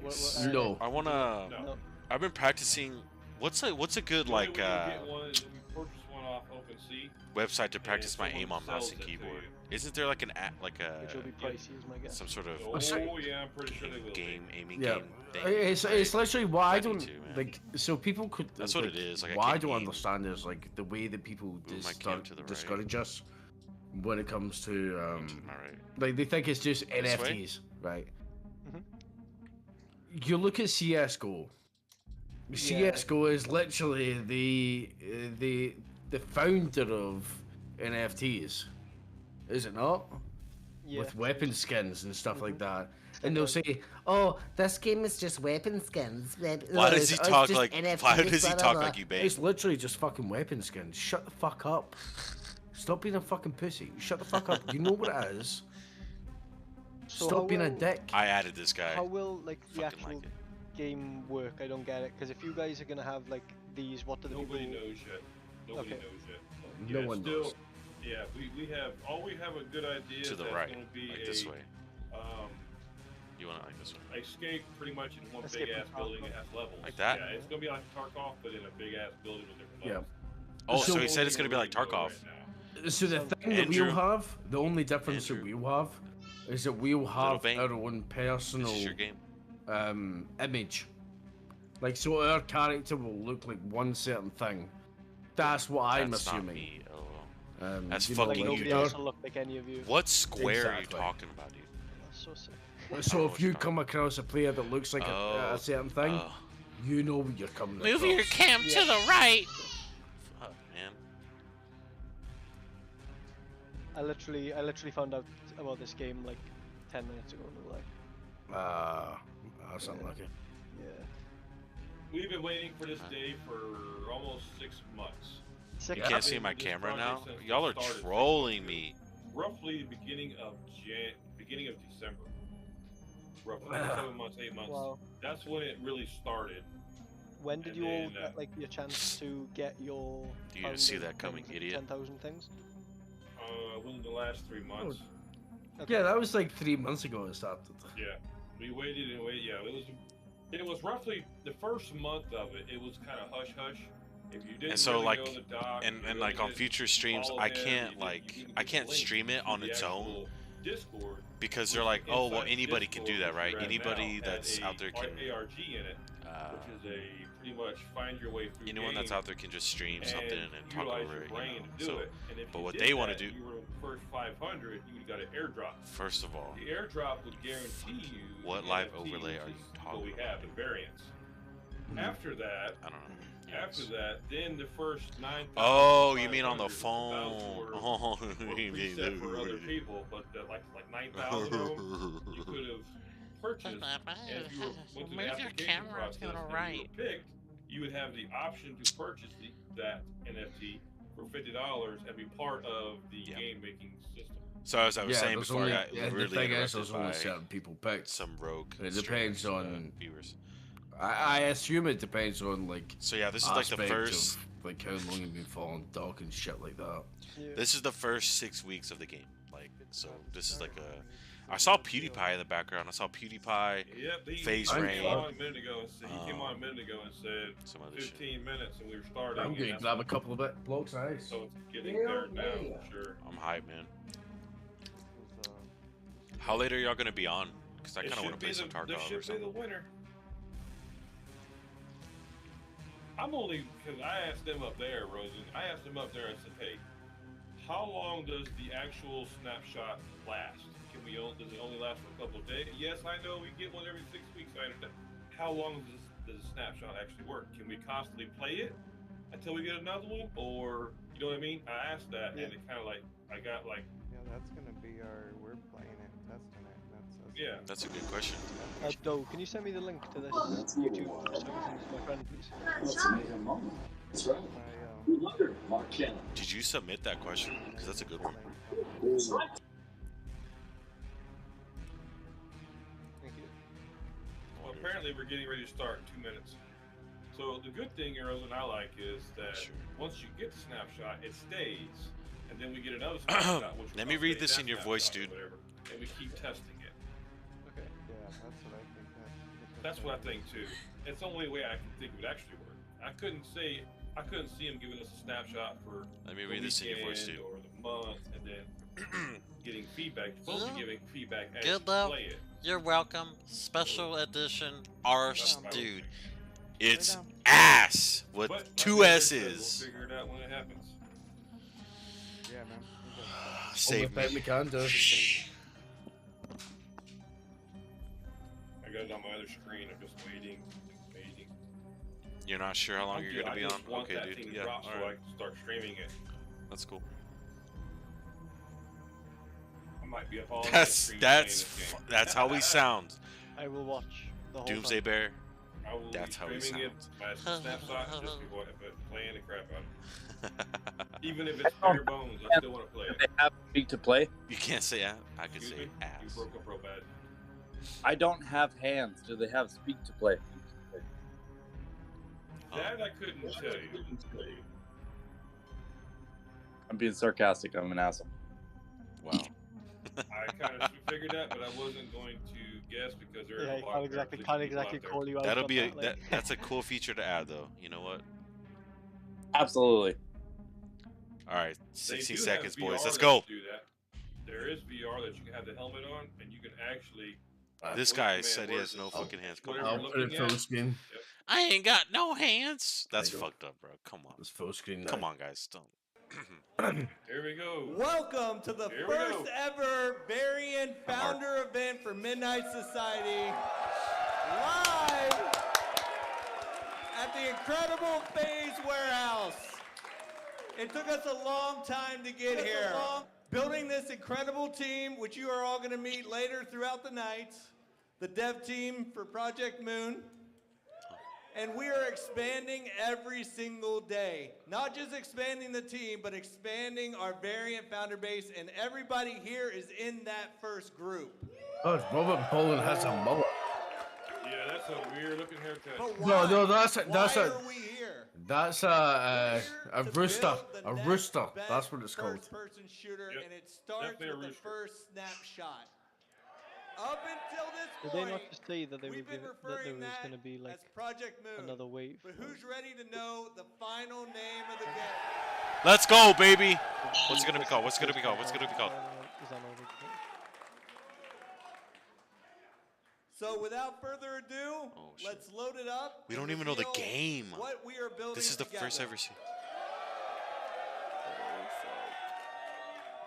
Nice. What No. I wanna. No. I've been practicing. What's a good like get one, if you purchase one off OpenSea, website to practice my someone aim on mouse sells and it to keyboard? you. Isn't there like an like a Which will be pricey, is my guess. some sort of Oh yeah, I'm pretty sure they will. game aiming Yeah, game thing? it's literally why I I need don't to, man. like. So people could. That's what like, it is, like, I what I can't don't aim. understand is like the way that people Move my cam to the right. discourage us when it comes to All right. like they think it's just This way? NFTs, right? Mhm. You look at CS:GO. CS:GO is literally the founder of NFTs, is it not? Yeah. With weapon skins and stuff like that. And they'll say, "Oh, this game is just weapon skins." Why does he talk like? Why does he blah, talk blah, like blah." you, babe? It's literally just fucking weapon skins. Shut the fuck up. Stop being a fucking pussy. Shut the fuck up. You know what it is. So Stop how being a will- dick. I added this guy. How will like the Fucking actual like it. game work? I don't get it. Because if you guys are gonna have like these, what do the Nobody people? knows yet. Nobody Okay. knows yet. No Yeah, one still, knows. Yeah, we have a good idea. To the that's right, gonna be like a, this way. Um, You want it like this way? escape pretty much in one Escape big ass from building. It Tarkov. has levels. Like that? Yeah, it's gonna be like Tarkov, but in a big ass building with different Yeah. levels. Oh, so So- he said it's gonna be like Right Tarkov. now. So the So- thing that Andrew. we'll have, the only difference that Andrew. we'll have, is that we'll have Vane, our own personal this is your game. image. Like, so our character will look like one certain thing. That's what I'm That's assuming. Not me. Oh. That's you know, fucking Like nobody you. else will look like any of you. What square are you Exactly. talking about, dude? That's so sick. So if you come across a player that looks like a certain thing, you know what you're coming across. Move your cam to the right. Fuck, man. I literally found out about this game like 10 minutes ago. Like, that's unlucky. Yeah. We've been waiting for this day for almost 6 months. You can't see my camera now? Y'all are trolling me. Roughly the beginning of December. Roughly 7 months, 8 months. Wow. That's when it really started. When did you all get like your chance to get your? You didn't see that coming, idiot. 10,000 things. Within the last 3 months. Yeah, that was like 3 months ago it started. Yeah, we waited and waited. Yeah, it was roughly the first month of it. It was kind of hush hush. If you didn't And so really like, know the doc, and like on future streams, I can't stream it on its own. Discord, because they're like, oh well, anybody can do that, right? Anybody that's out there can. ARG in it, which is a pretty much find your way through. Anyone that's out there can just stream something and talk over it. You know? But what you they did want to that, do. You were first 500, you would got an airdrop. First of all, the airdrop would guarantee you. What live overlay are you talking about? We have the variants. After that, I don't know. After that, then the first 9,000. Oh, you mean on the phone? Oh, you mean that for other people, but like 9,000 of them, you could have purchased. And if you went through the application process and you were picked, you would have the option to purchase that NFT for $50 and be part of the game making system. So as I was saying before, only, I got really the thing is, interrupted there's only by certain people picked. Some rogue. It depends streamers, on viewers. I assume it depends on like. So yeah, this is like the first, like how long you've been following Doc and shit like that. Yeah. This is the first 6 weeks of the game. Like, so this is like a. I saw PewDiePie in the background. I saw PewDiePie. Yep, Phase he Rain. came on a minute ago and said, he came on a minute ago and said some other 15 minutes and we were starting. I'm gonna grab a couple of blocks of ice. So it's getting there now, for sure. I'm hyped, man. How late are y'all gonna be on? Because I kind of want to play some Tarkov or This should something. be the winner. I'm only because I asked them up there, Rosen. I asked them up there and said, "Hey, how long does the actual snapshot last? Can we? Does it only last for a couple of days? Yes, I know we get one every 6 weeks. I understand. How long does the snapshot actually work? Can we constantly play it until we get another one, or you know what I mean? I asked that, and it kind of like I got like. Yeah, that's gonna be we're playing it, testing it. Yeah. That's a good question. Doe, can you send me the link to this YouTube so I can send it to my friend, please? That's an amazing moment. That's right. We wondered, Mark Channel. Did you submit that question? Because that's a good one. Thank you. Well, apparently we're getting ready to start in 2 minutes. So the good thing, Rosen, I like is that once you get the snapshot, it stays, and then we get another snapshot. Which Let me read this in your voice, dude. Whatever, and we keep testing it. Okay. Yeah, that's what I think. That's what I think too. It's the only way I can think it would actually work. I couldn't see him giving us a snapshot for. Let me read this in your voice, weekend dude. Or the month, and then getting feedback. You're supposed to be giving feedback as Good you luck. play it. You're welcome. Special edition Arse Dude. It's ass with But, like 2 I said, S's. We'll figure it out when it happens. Yeah, man. Save me. We can do. I got it on my other screen. I'm just waiting. You're not sure how long you're gonna be I on? just want Okay, that dude. thing to Yeah, drop so I alright. can start streaming it. That's cool. I might be up all night That's streaming that's this game. that's how he sounds. I will watch the whole Doomsday time. Bear. I will That's be how he streaming sounds. it by snapshot, just be playing the crap out of it. Even if it's bare bones, I still want to play it. They have speak to play. You can't say that. I could Excuse say me? You ass. broke up real bad. I don't have hands. Do they have speak to play? That I couldn't tell you. I'm being sarcastic. I'm an asshole. Wow. I kind of figured that, but I wasn't going to guess because there are Yeah, a lot of can't exactly call you out. That'll on be that, like. that's a cool feature to add, though. You know what? Absolutely. All right, They 60 do seconds, have boys. VR Let's that go. do that. there is VR that you can have the helmet on, and you can actually. This guy said he has no fucking hands. Come I'll on. put it full screen. I ain't got no hands. That's fucked up, bro. Come on. It's full screen now. Come on, guys. Don't. Here we go. Welcome to the Here we first go. ever Variant Founder event for Midnight Society. Live at the incredible FaZe Warehouse. It took us a long time to get here. Building this incredible team, which you are all going to meet later throughout the night. The dev team for Project Moon. And we are expanding every single day. Not just expanding the team, but expanding our Variant founder base, and everybody here is in that first group. Oh, Robert Bolin has a mullet. Yeah, that's a weird looking haircut. No, that's Why are we here? That's a rooster. A rooster. Best That's what it's called. First-person shooter, Yep, and it starts definitely a with the rooster. first snapshot. Up until this Did point, they not just say that they were we've been that there referring was that going to be like as Project Moon. another wave? But who's ready to know the final name of the game? Let's go, baby. What's it gonna be called? What's it gonna be called? What's it gonna be called? Is that over? So without further ado, let's load it up. We don't and even know the reveal game. What we are building This is the first together. ever scene.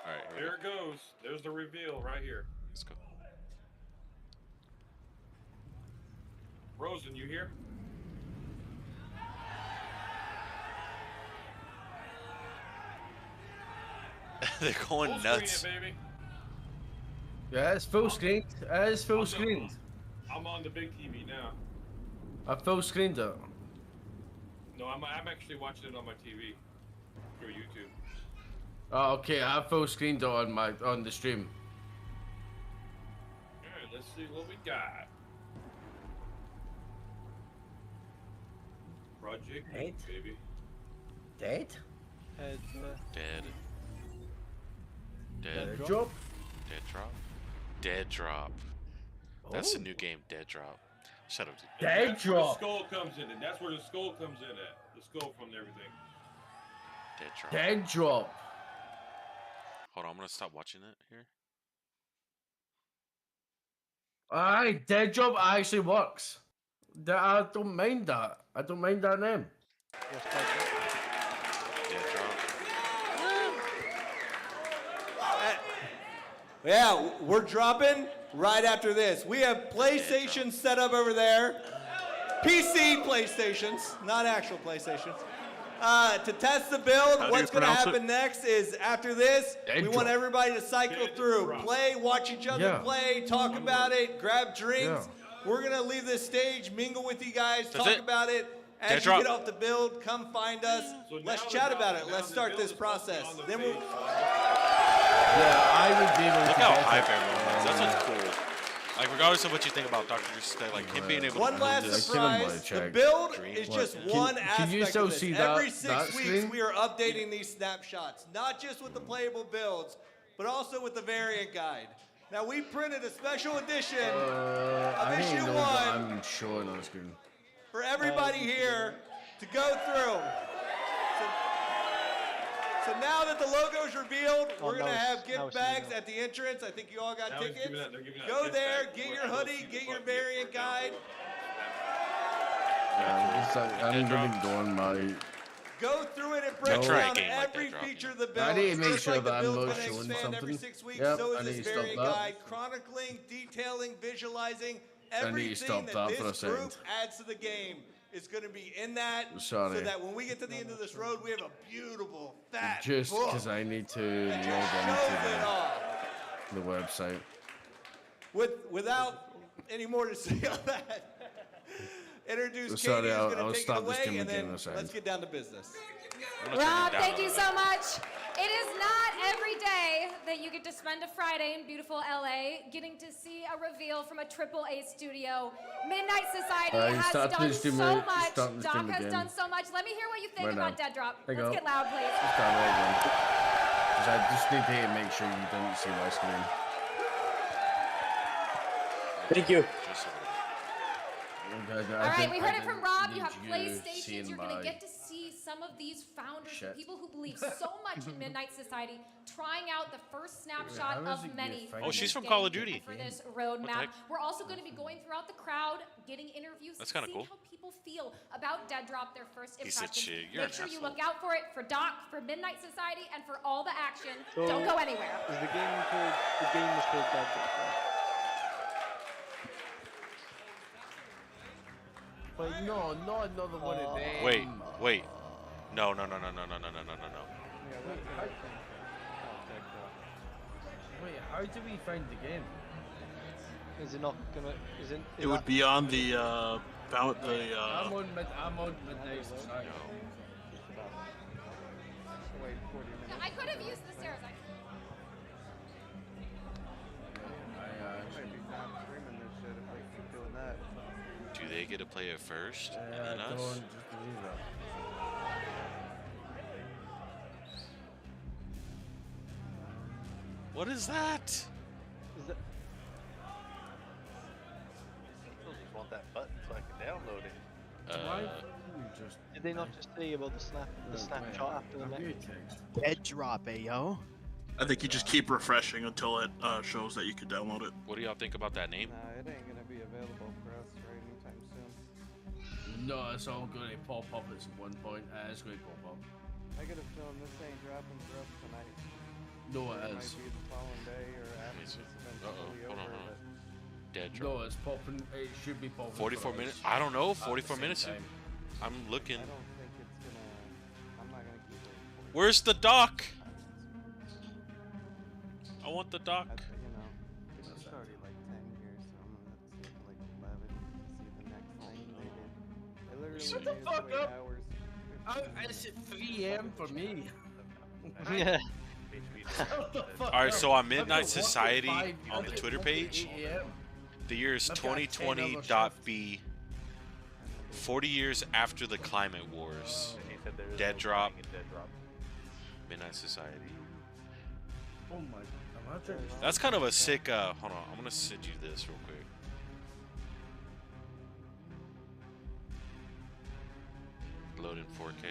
All right, here There it goes. There's the reveal right here. Let's go. Rosen, you here? They're going Full nuts. screen it, baby. Yeah, it's full screen. It is full screen. I'm on the big TV now. I full screened it. No, I'm actually watching it on my TV through YouTube. Oh, okay, I full screened it on the stream. All right, let's see what we got. Project Right. baby. Dead? Head, Dead. Dead Dead. drop? Dead drop. Dead drop. That's the new game, Dead Drop. Shut up, dude. Dead That's where the drop. skull comes in, and that's where the skull comes in at. The skull from everything. Dead drop. Dead drop. Hold on, I'm gonna stop watching it here. Aye, dead drop actually works. I don't mind that. I don't mind that name. Dead drop. Yeah, we're dropping right after this. We have PlayStations set up over there. PC PlayStations, not actual PlayStations. To test the build, How do what's you going to pronounce happen next is after this, Dead we want drop. everybody to cycle Dead through, drop. play, watch each other Yeah. play, talk about it, grab drinks. Yeah. We're going to leave this stage, mingle with you guys, That's talk it. about it. As Dead you drop. get off the build, come find us. So Let's now chat the about drop- it. now Let's the start build this is supposed to be process. on the Then we'll... page. Yeah, I would be able to Look how get hype it. everyone is. That's what's cool. Like, regardless of what you think about Dr. Disrespect, like him being able to One build last this. surprise, check. the build Dream. is What? just Can- one can aspect you still of this. see that- Every 6 that weeks screen? we are updating these snapshots, not just with the playable builds, but also with the variant guide. Now we printed a special edition I issue didn't know 1 that I'm showing on screen. for everybody here to go through. So now that the logo's revealed, Oh, we're gonna now have it's gift in bags now. at the entrance. I think you all got Now it's tickets. giving out- they're giving out Go gift there, bags get where your I don't hoodie, see the get your button variant for download. guide. Yeah, it's like, I'm Dead gonna drop. go on my. Go through it and break try a down game like every Dead Drop, feature yeah. of the build. I need to make Just sure like the that I'm build's not gonna showing expand every something. 6 weeks, Yep, so I is need this to stop variant that. guide, chronicling, detailing, visualizing I need to everything stop that that for a this group second. adds to the game. Is going to be in that, Sorry. so that when we get to the end of this road, we have a beautiful, fat Just book because I need to that log just shows it all. into the website. Without any more to say on that, introduce Katie, Sorry, who's I'll going to take it stop the away, stream and again in then a second. let's get down to business. I'm gonna turn Rob, it down thank a you little so bit. much. It is not every day that you get to spend a Friday in beautiful LA getting to see a reveal from a AAA studio. Midnight Society has start done the stream so again. much. Start the Doc stream has again. done so much. Let me hear what you think Right about now. Dead Drop. There you Let's go. get loud, please. Start it again. 'Cause I just need to make sure you didn't see my screen. Thank you. Just a little bit. All right, we heard it from Rob. You have PlayStations. You're going to get to see some some of these founders, Shit. people who believe so much in Midnight Society, trying out the first snapshot how is of it many. you're Oh, she's for from this Call of game Duty. and For this What the roadmap, heck? we're also going to be going throughout the crowd, getting interviews, That's kinda seeing cool. how people feel about Dead Drop, their first He said, impressions. "Shit, you're Make an sure you asshole." look out for it for Doc, for Midnight Society, and for all the action. So, Don't go anywhere. Is the game called? The game is called Dead Drop, right? But no, not another one of them. Wait. No. Wait, how do we find the game? Is it not gonna? Is it? It would be on the I'm on Midnight Society. Wait 40 minutes. I could have used the stairs. I might be not streaming this shit if I keep doing that. Do they get to play it first? and Yeah, then us? don't just believe that. What is that? Is that? I still just want that button so I can download it. Did they not just say about the snapshot after the next? Dead Drop, yo. I think you just keep refreshing until it shows that you can download it. What do y'all think about that name? Nah, it ain't gonna be available for us right anytime soon. No, it's all going to pop up at one point. It's going to pop up. I get a feeling this ain't dropping for us tonight. No, it It is. might be the following day or after this event's fully Hold over. on. Dead Drop. No, it's popping. It should be popping. 44 for minutes? us I don't know. at the 44 same minutes? time. I'm looking. I don't think it's gonna. I'm not gonna keep it. Where's the dock? I want the dock. You know, it's already like 10 here, so I'm gonna skip like 11 to see the next thing they did. They literally Shut the used fuck wait up! hours. It's at 3 AM for me. Yeah. Shut the fuck Alright, up. so on I've got Midnight work at Society 5, on I've the got Twitter work at page, 8 AM. the year is I've got 10 other 2020.b. 40 years after the Climate Wars. He said there is Dead no Drop. playing in Dead Drop. Midnight Society. Oh my. Imagine. That's kind of a sick. Hold on, I'm gonna send you this real quick. Load in 4K.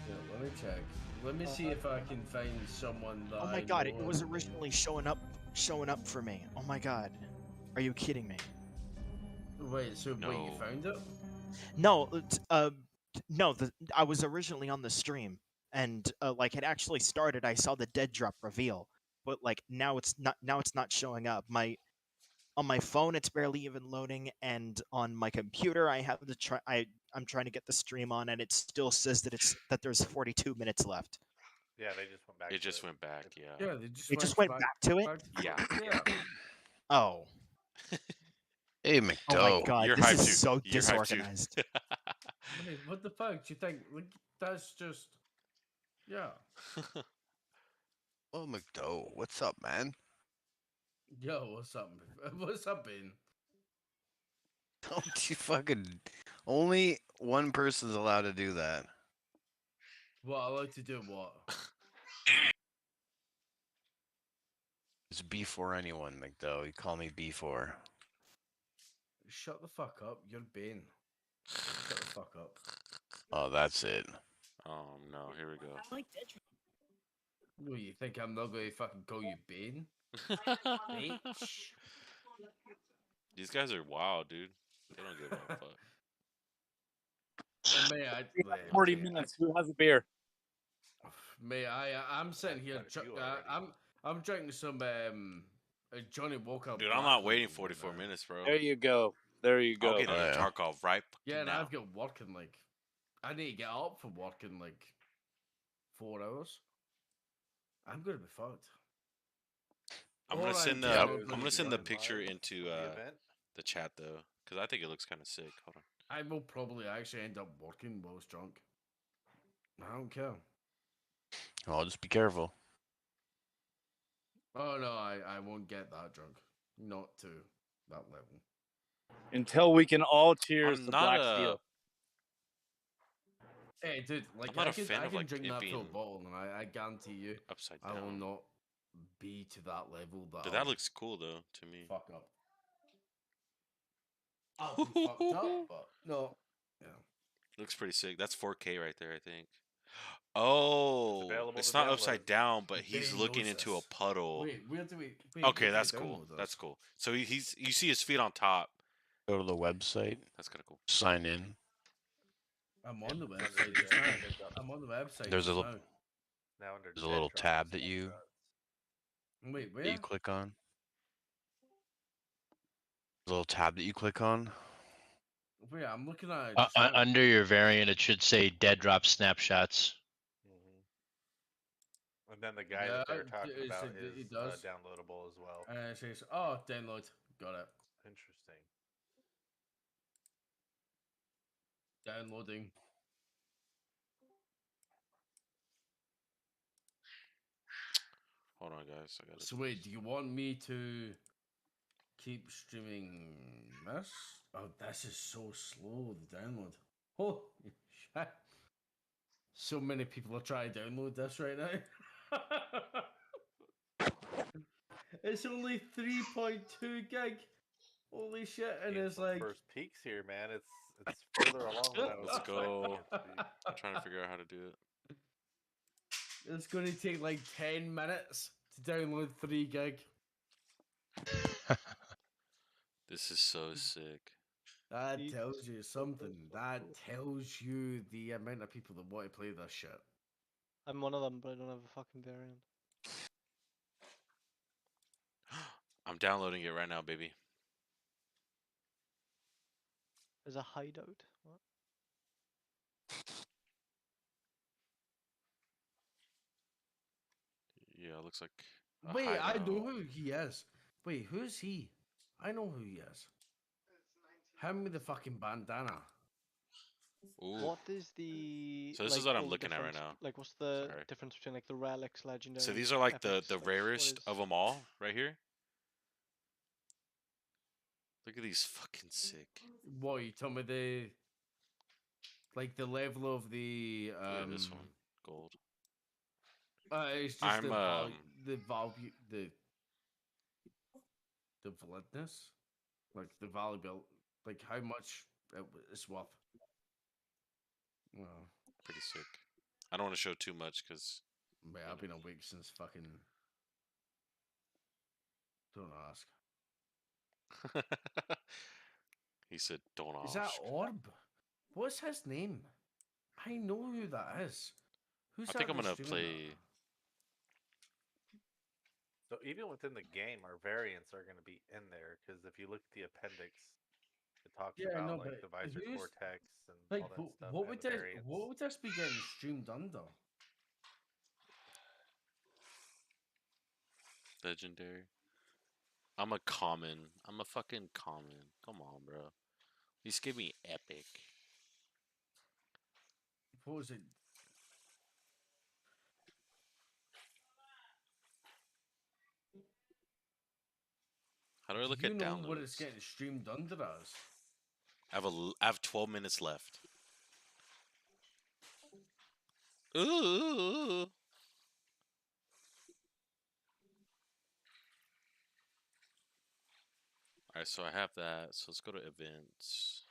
Yeah, let me check. Let me see if I can find someone that. Oh my god, it was originally showing up for me. Oh my god. Are you kidding me? Wait, so wait, you found it? No, no, I was originally on the stream and like it actually started. I saw the Dead Drop reveal, but like now it's not showing up. On my phone it's barely even loading, and on my computer I have to try I'm trying to get the stream on and it still says that there's 42 minutes left. Yeah, they just went back. It just went back, yeah. Yeah, they just It just went back to it? Yeah. Oh. Hey, Oh my McDowell. god, You're this hyped is too. so You're hyped too. disorganized. Wait, what the fuck? Do you think? Like, that's just. Yeah. Oh, McDowell, what's up, man? Yo, what's up? What's up, Ben? Don't you fucking. Only one person's allowed to do that. What I like to do? What? It's B4 anyone, McDowell. You call me B4. Shut the fuck up. You're Ben. Shut the fuck up. Oh, that's it. Oh no, here we go. What, you think I'm not going to fucking call you Ben? Bitch. These guys are wild, dude. They don't give a fuck. Mate, 40 minutes. Who has a beer? Mate, I'm sitting here. I'm drinking some Johnny Walker. Dude, I'm not waiting 44 minutes, bro. There you go. There you go. I'll get a Tarkov right Yeah, and now. I've got work in like. I need to get up for work in like 4 hours. I'm gonna be fucked. I'm gonna send the picture into event? the chat though, because I think it looks kind of sick. Hold on. I will probably actually end up working while I was drunk. I don't care. Well, just be careful. Oh no, I won't get that drunk. Not to that level. Until we can all cheers I'm the not Black a- Steel. Hey, dude, like I'm not I a can, fan I of, can like, drink it that full being bottle, and I guarantee you, upside I will down. not be to that level. Dude, that looks cool though to me. Fuck up. I'll be fucked up, but no. Yeah. Looks pretty sick. That's 4K right there, I think. Oh, available it's to not download. upside down, but he's Ben looking knows into a this. puddle. Wait, where do we? Wait, Okay, where do that's we cool. download this? That's cool. So he's you see his feet on top. Go to the website. That's kind of cool. Sign in. I'm on the website just now. I'm on the website There's a just little, now. Now under there's a little Dead Drop tab and that you Wait, that you where? click on. There's a little tab that you click on. Wait, I'm looking at it just now. Under your variant, it should say Dead Drop Snapshots. And then the guy Yeah, that they're talking it about said it is does. downloadable as well. And it says, "Oh, download." Got it. Interesting. Downloading. Hold on, guys. I got So wait, do you want me to keep streaming this? Oh, this is so slow, the download. Oh, shit. So many people are trying to download this right now. It's only 3.2 gig. Holy shit, and it's like... First peaks here, man. It's further along than I was Let's go. expecting it to be. I'm trying to figure out how to do it. It's going to take like 10 minutes to download 3 gig. This is so sick. That tells you something. That tells you the amount of people that want to play this shit. I'm one of them, but I don't have a fucking variant. I'm downloading it right now, baby. There's a hideout. What? Yeah, it looks like. a Wait, I hideout. know who he is. Wait, who's he? I know who he is. Him with the fucking bandana. Ooh. What is the? So this like, is what I'm all the looking at right difference- now. Like, what's the Sorry. difference between like the relics, legendary? So these are like epics? the Like, rarest what is- of them all, right here. Look at these fucking sick. What, you talking about the... Like the level of the... Yeah, this one, gold. It's just I'm, the value... The validness? Like the valuable... Like how much it's worth. Well, Pretty sick. I don't want to show too much because. mate, I've been awake since fucking... Don't ask. He said, "Don't ask." Is that Orb? What's his name? I know who that is. Who's I think that I'm gonna streaming play. So even within the game, our variants are going to be in there because if you look at the appendix, it talks Yeah, about no, like but the visor who's- cortex and Like, all that stuff. what and would the this? variants. What would this be getting streamed under? Legendary. I'm a common. I'm a fucking common. Come on, bro. Just give me epic. What was it? How do I look you at know downloads? what it's getting streamed under as? I have 12 minutes left. Ooh. Alright, so I have that. So let's go to events.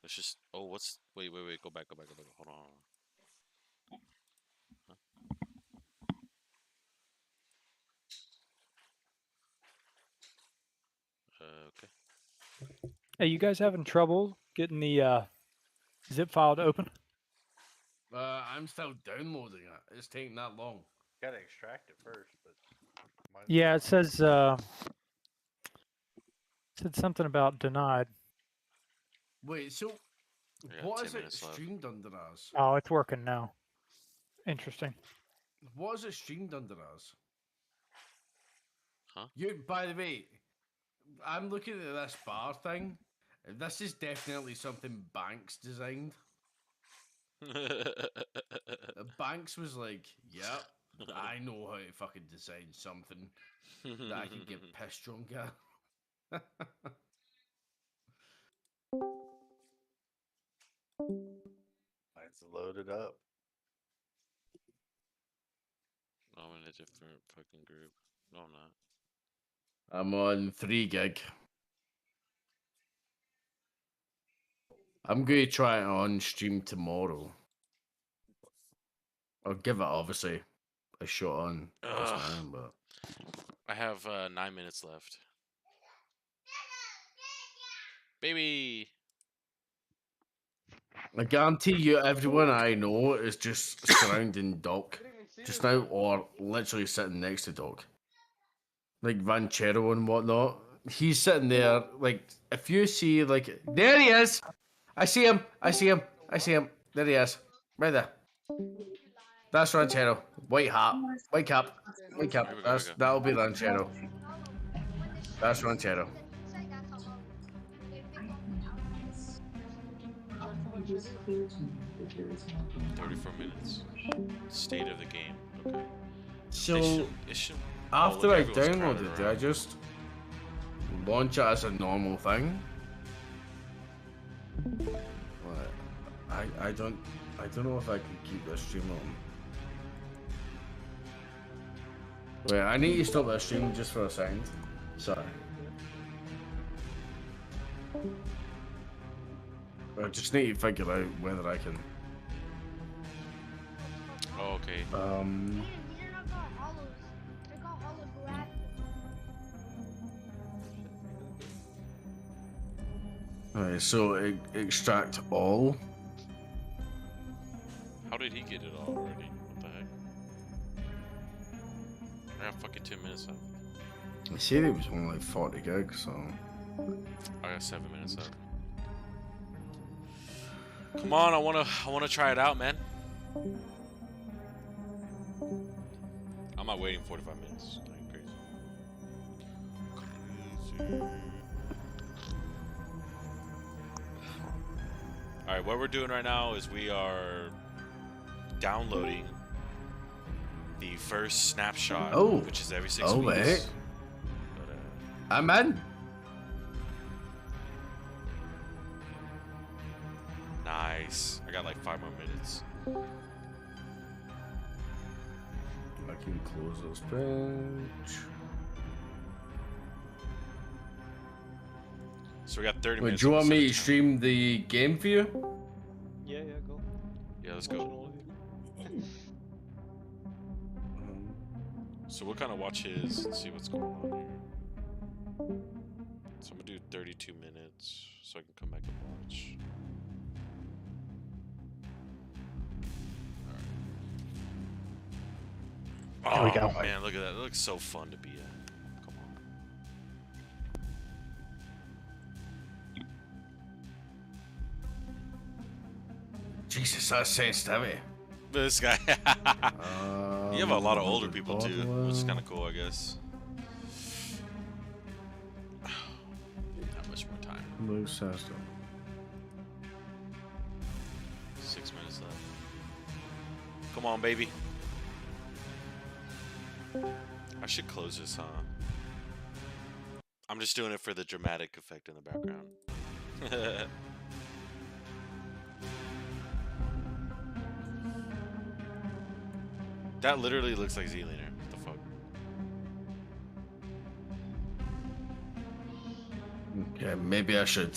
Let's just. Oh, what's. Wait. Go back. Hold on. Huh? Okay. Hey, you guys having trouble getting the zip file to open? I'm still downloading it. It's taking that long. Got to extract it first, but. Yeah, it says said something about denied. Wait, so Yeah, what 10 is it minutes left. streamed under as? Oh, it's working now. Interesting. What is it streamed under as? Huh? You, by the way, I'm looking at this bar thing. This is definitely something Banks designed. Banks was like, "Yep, I know how to fucking design something that I can get pissed drunk at." It's loaded up. I'm in a different fucking group. No, I'm not. I'm on 3 gig. I'm going to try it on stream tomorrow. I'll give it obviously a shot on this Ugh. now, but I have 9 minutes left. Baby. I guarantee you, everyone I know is just surrounding Doc just now, or literally sitting next to Doc. Like Ranchero and whatnot. He's sitting there, like, if you see, like, there he is! I see him! I see him! I see him! There he is. Right there. That's Ranchero. White hat. White cap. White cap. That'll be Ranchero. That's Ranchero. 34 minutes. State of the game. Okay. So, Oh, after look, I everyone's crowded downloaded it, I around. just launch it as a normal thing. What? I don't know if I can keep this stream on. Wait, I need to stop this stream just for a second. Sorry. I just need to figure out whether I can. Oh, okay. Alright, so extract all. How did he get it all already? What the heck? I have fucking 10 minutes left. I said it was only like 40 gigs, so. I got 7 minutes left. Come on, I wanna try it out, man. I'm not waiting 45 minutes. That ain't crazy. Alright, what we're doing right now is we are downloading the first snapshot, which is every 6 weeks. Wait. I'm in. Nice. I got like 5 more minutes. I can close this page. So we got 30 Wait, minutes. do you on want the me to second stream the game for you? Yeah, go. Yeah, let's go. So we'll kind of watch his and see what's going on here. So I'm gonna do 32 minutes so I can come back and watch. There we go. Oh man, look at that. It looks so fun to be at. Come on. Jesus, that's sensitivity. This guy. You have a lot of older people too, which is kind of cool, I guess. Not much more time. Blue system. 6 minutes left. Come on, baby. I should close this, huh? I'm just doing it for the dramatic effect in the background. That literally looks like Z-Laner. What the fuck? Okay, maybe I should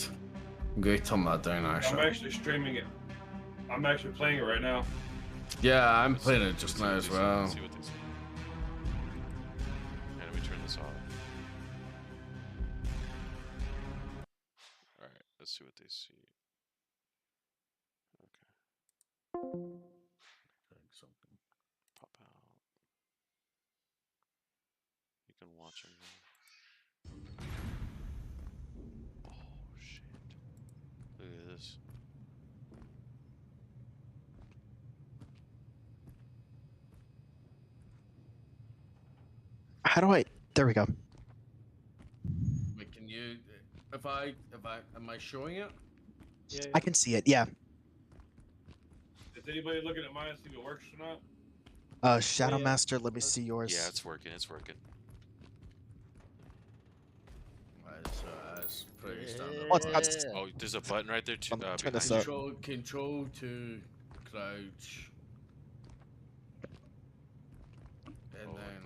go turn that down actually. I'm actually streaming it. I'm actually playing it right now. Yeah, I'm playing it just now as well. Let's see what they say. Okay, let me turn this off. Alright, let's see what they see. Okay. Something. Pop out. You can watch them now. Oh shit. Look at this. How do I? There we go. Wait, can you? Am I showing it? Yeah, I can see it. Yeah. Is anybody looking at mine to see if it works or not? Shadow Master. Let me see yours. Yeah, it's working. It's working. It's pretty standard. Oh, there's a button right there too. Turn this behind up. you. Control to crouch. And then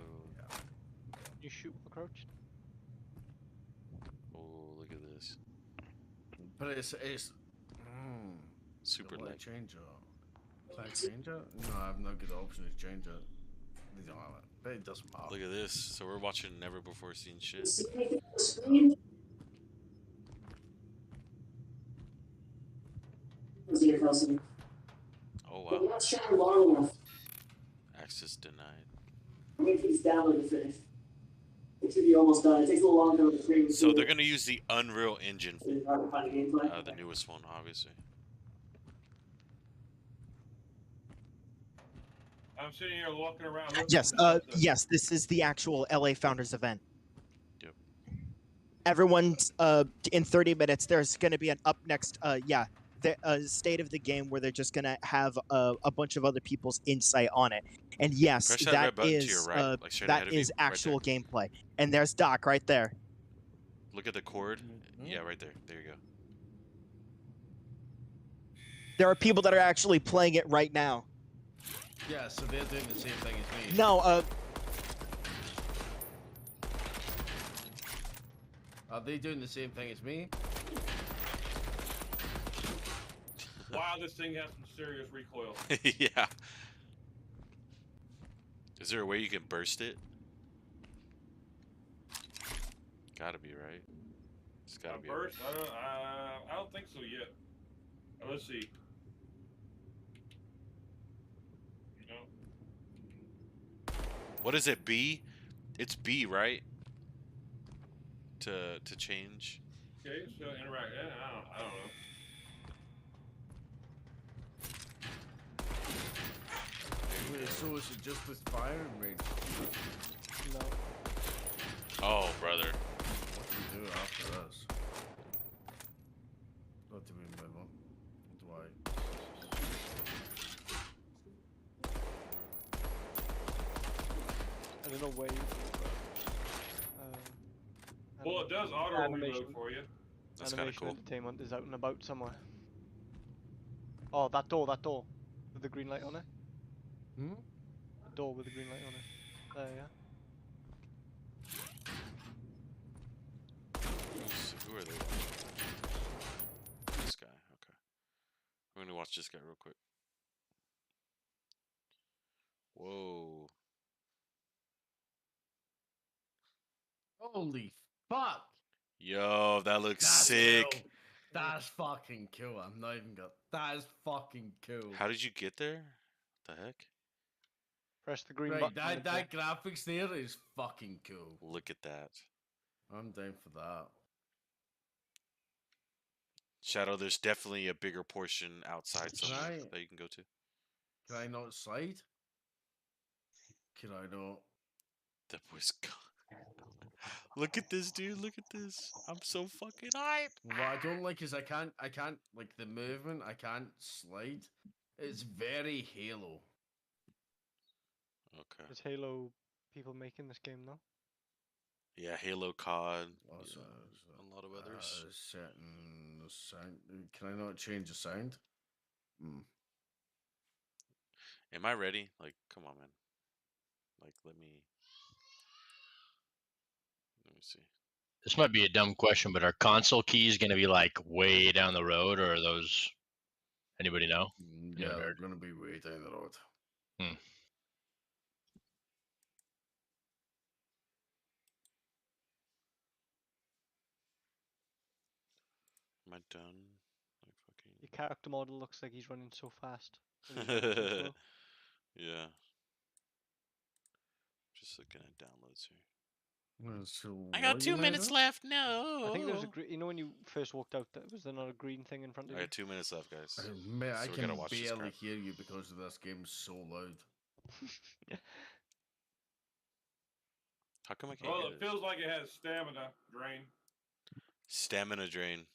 You shoot crouched. Oh, look at this. But it's Super light light. change Can I change it? No, I have no good option to change it. They don't have it, but it doesn't matter. Look at this. So we're watching never before seen shit. Oh wow. Access denied. It should be almost done. It takes a little longer than the previous. So they're gonna use the Unreal Engine, the newest one, obviously. I'm sitting here walking around. Yes, yes, this is the actual LA Founders event. Yep. Everyone's in 30 minutes. There's going to be an up next, the state of the game where they're just going to have a bunch of other people's insight on it. And yes, Press that that red button to is your right, like straight ahead that of is you, right actual there. gameplay. And there's Doc right there. Look at the cord. Yeah, right there. There you go. There are people that are actually playing it right now. Yeah, so they're doing the same thing as me. No, Are they doing the same thing as me? Wow, this thing has some serious recoil. Yeah. Is there a way you can burst it? Gotta be, right? It's gotta be. Burst? I don't think so yet. Let's see. What is it, B? It's B, right? To change. Okay, so interact. Yeah, I don't know. Wait, so is it just with fire range? No. Oh, brother. What do you do after this? What do we move on? What do I don't know where you. Well, it does auto reload for you. That's kind of Animation cool. Entertainment is out and about somewhere. Oh, that door with the green light on it. Hmm? The door with the green light on it. There, yeah. Who are they? This guy. Okay. I'm gonna watch this guy real quick. Whoa. Holy fuck! Yo, that looks That's sick. cool. That's fucking cool. I'm not even got. That is fucking cool. How did you get there? What the heck? Press the green Right, button. that graphics there is fucking cool. Look at that. I'm down for that. Shadow, there's definitely a bigger portion outside somewhere that you can go to. Can I not slide? Can I not? That boy's gone. Look at this, dude. Look at this. I'm so fucking hyped. What I don't like is I can't like the movement. I can't slide. It's very Halo. Okay. Is Halo people making this game now? Yeah, Halo COD. Also, a lot of others. Setting the sound. Can I not change the sound? Am I ready? Like, come on, man. Like, let me see. This might be a dumb question, but are console keys going to be like way down the road, or are those? Anybody know? Yeah, they're gonna be way down the road. Am I done? Like fucking. Your character model looks like he's running so fast. Yeah. Just looking at downloads here. So I got 2 minutes left. No. I think there was a green. You know when you first walked out, was there not a green thing in front of I you? got 2 minutes left, guys. Man, I So we can gotta watch this barely crap. hear you because of this game is so loud. How come I can't Well, hear it this? feels like it has stamina drain. Stamina drain.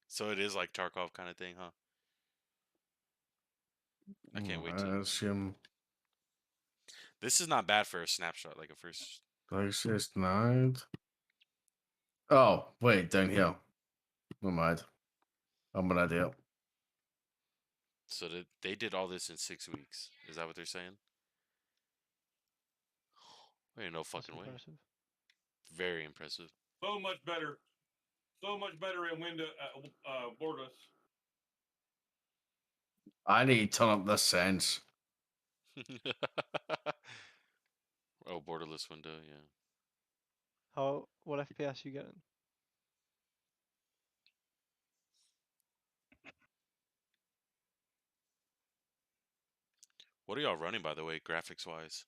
So it is like Tarkov kind of thing, huh? I can't wait to. Assume This is not bad for a snapshot, like a first. Access denied. Oh, wait, down here. Never mind. I'm an idiot. So they did all this in 6 weeks. Is that what they're saying? There ain't no fucking way. Impressive. Very impressive. So much better. So much better in Windows Borderless. I need to turn up the sense. Oh, borderless window, yeah. What FPS you getting? What are y'all running, by the way, graphics wise?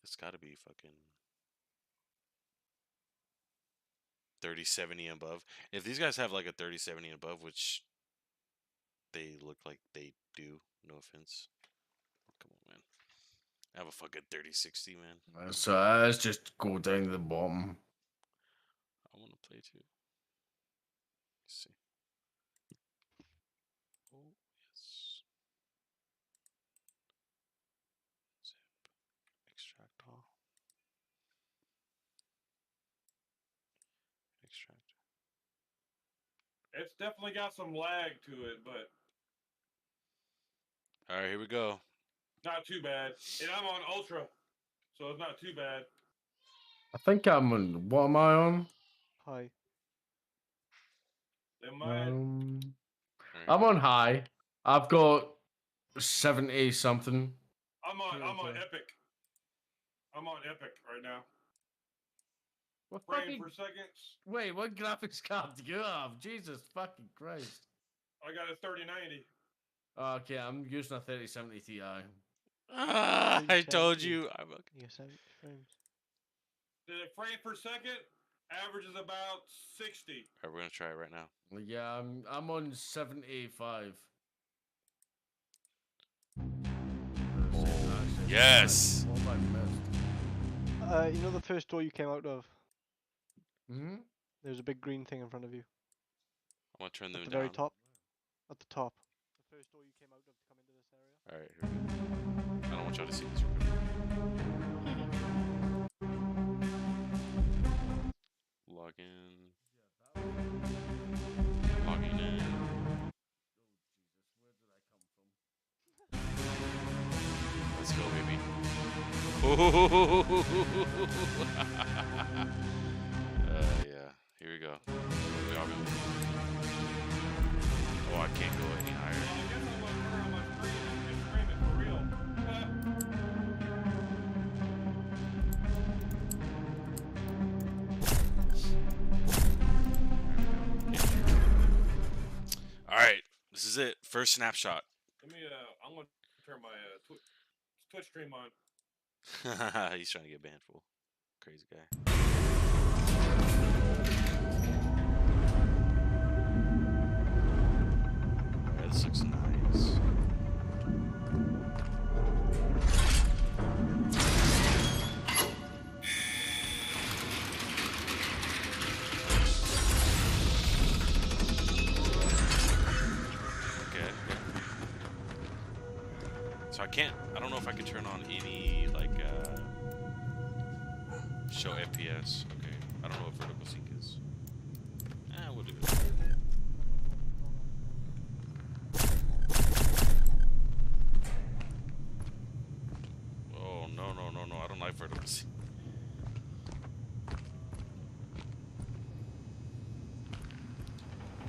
It's got to be fucking 3070 and above. If these guys have like a 3070 and above, which they look like they do, no offense. Come on, man. I have a fucking 3060, man. So let's just go down to the bottom. I want to play too. Let's see. Oh, yes. Zip. Extract all. Extract. It's definitely got some lag to it, but All right, here we go. not too bad. And I'm on ultra, so it's not too bad. I think I'm on. What am I on? High. Am I? I'm on high. I've got 70 something. I'm on epic. I'm on epic right now. What Frame fucking- per second. Wait, what graphics card do you have? Jesus fucking Christ. I got a 3090. Okay, I'm using a 3070 Ti. I told you. I'm okay. You 70 frames. The frame per second average is about 60. All right, we're gonna try it right now. Yeah, I'm on 75. Yes. What have I missed? You know the first door you came out of? Hmm? There's a big green thing in front of you. I'm gonna turn them At the down. very top. At the top. The first door you came out of to come into this area. All right, here we go. I don't want y'all to see this. Log in. Logging in. Let's go, baby. Yeah. Here we go. We all gonna... Oh, I can't go any higher. All right, this is it. First snapshot. Let me. I'm gonna turn my Twitch stream on. He's trying to get banned, fool. Crazy guy. Alright, this looks nice. Okay. So I don't know if I can turn on any, like, show FPS. Okay. I don't know what vertical sync is. We'll do it. Oh, no. I don't like vertical sync.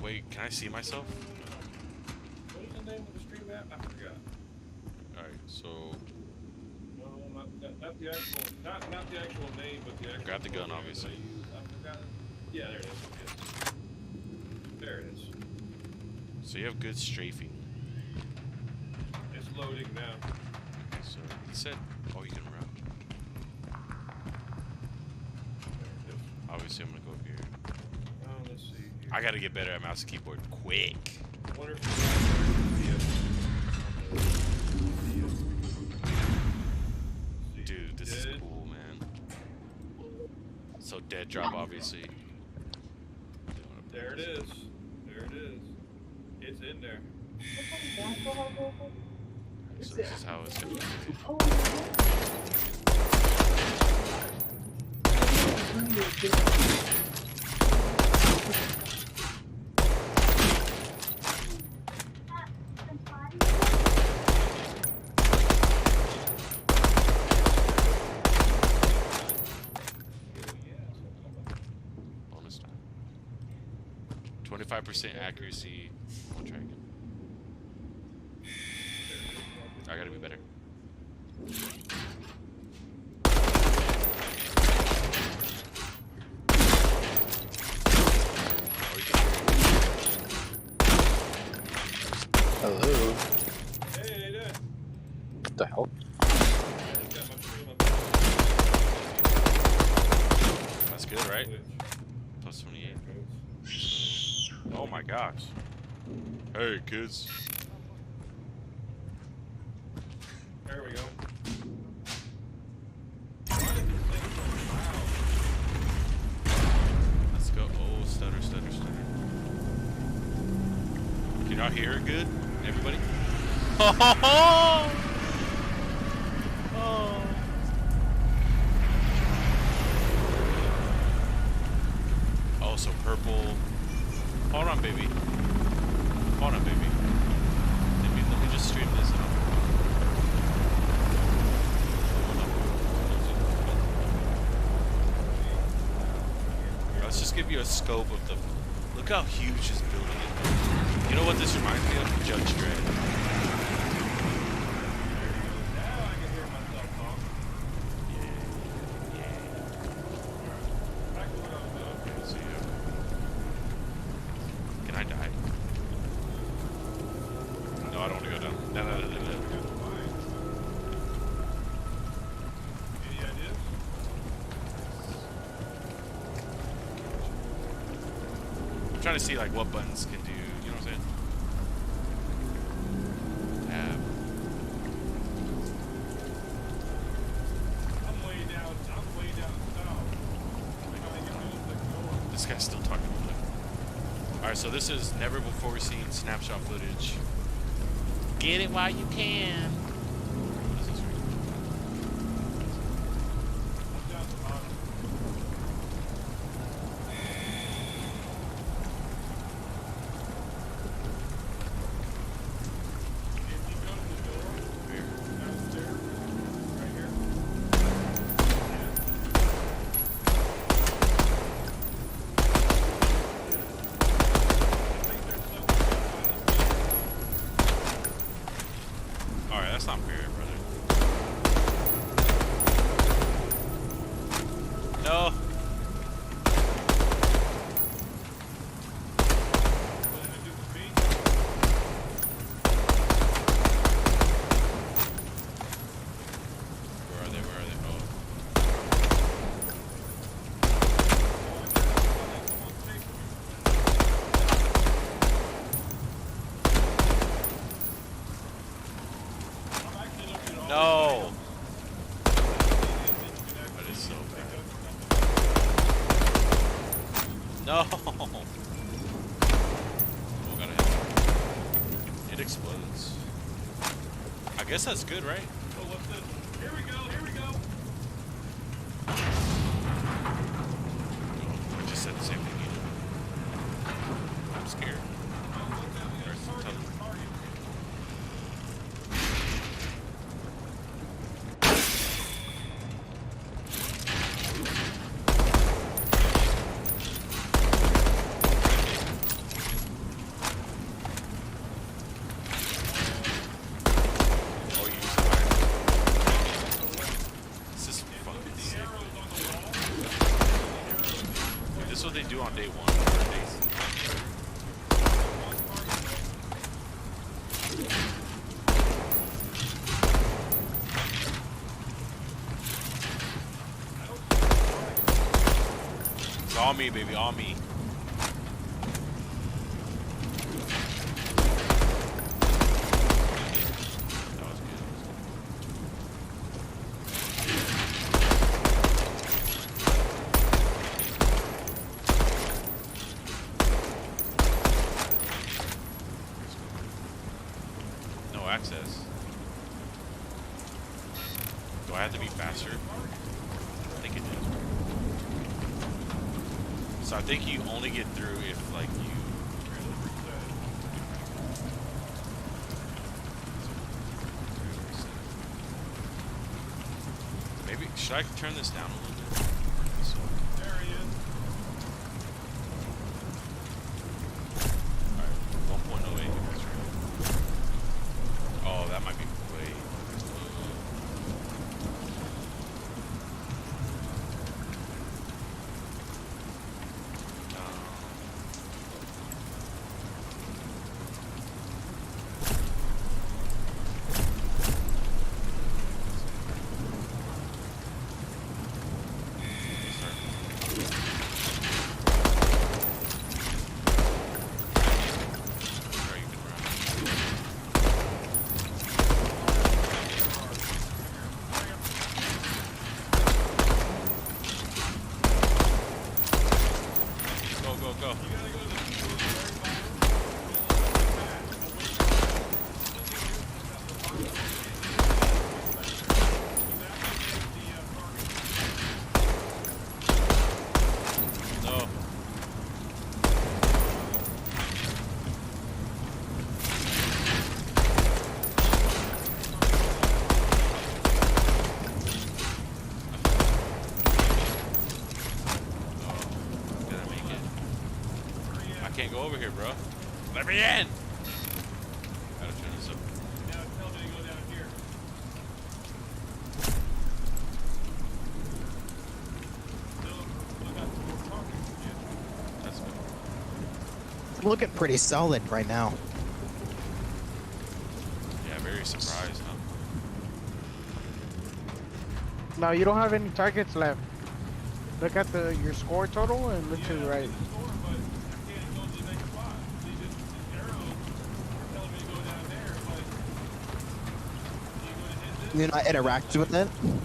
Wait, can I see myself? What is the name of the stream app? I forgot. Alright, so... No, not the actual, not the actual name, but the actual. Grab the gun, obviously. I forgot it. Yeah, there it is. Yes. There it is. So you have good strafing. It's loading now. Okay, so he said, oh, you can run. Obviously, I'm gonna go here. Oh, let's see. Here. I gotta get better at mouse and keyboard quick. Wonder if Dude, this is cool, man. So dead drop, obviously. There it is. There it is. It's in there. So this is how it's gonna be. Bonus time. 25% 45% accuracy. I'll try again. I gotta be better. Hello. Hey, how you doing? What the hell? That's good, right? Plus 28. Oh my gosh. Hey, kids. There we go. Let's go. Oh, stutter, stutter, stutter. Can y'all hear it good? Everybody? Oh! Oh, so purple. Hold on, baby. Hold on, baby. Let me just stream this out. Let's just give you a scope of the. Look how huge this building is. You know what this reminds me of? Judge Dredd. Now I can hear myself talk. Back to what I was doing. Okay, so yeah. Can I die? No, I don't want to go down. No, no, no, no, no. Any ideas? I'm trying to see like what buttons can do. You know what I'm saying? Tab. I'm way down south. This guy's still talking about it. Alright, so this is never before seen snapshot footage. Get it while you can. What is this right Alright, that's not fair, brother. No. Where are they? Where are they? Oh. No. That is so bad. No. Oh, gotta hit it. It explodes. I guess that's good, right? So what's this? Here we go. Here we go. I just said the same thing you did. I'm scared. This is what they do on day one. It's all me, baby, all me. Access. Do I have to be faster? I think it does. So I think you only get through if like you. Maybe should I turn this down a little bit? So. There he is. 108. That's right. Oh, that might be way. Can't go over here, bro. Let me in! Gotta turn this up. Now tell me to go down here. That's good. It's looking pretty solid right now. Yeah, very surprised, huh? No, you don't have any targets left. Look at your score total and look to the right. You're not interacting with it? Oh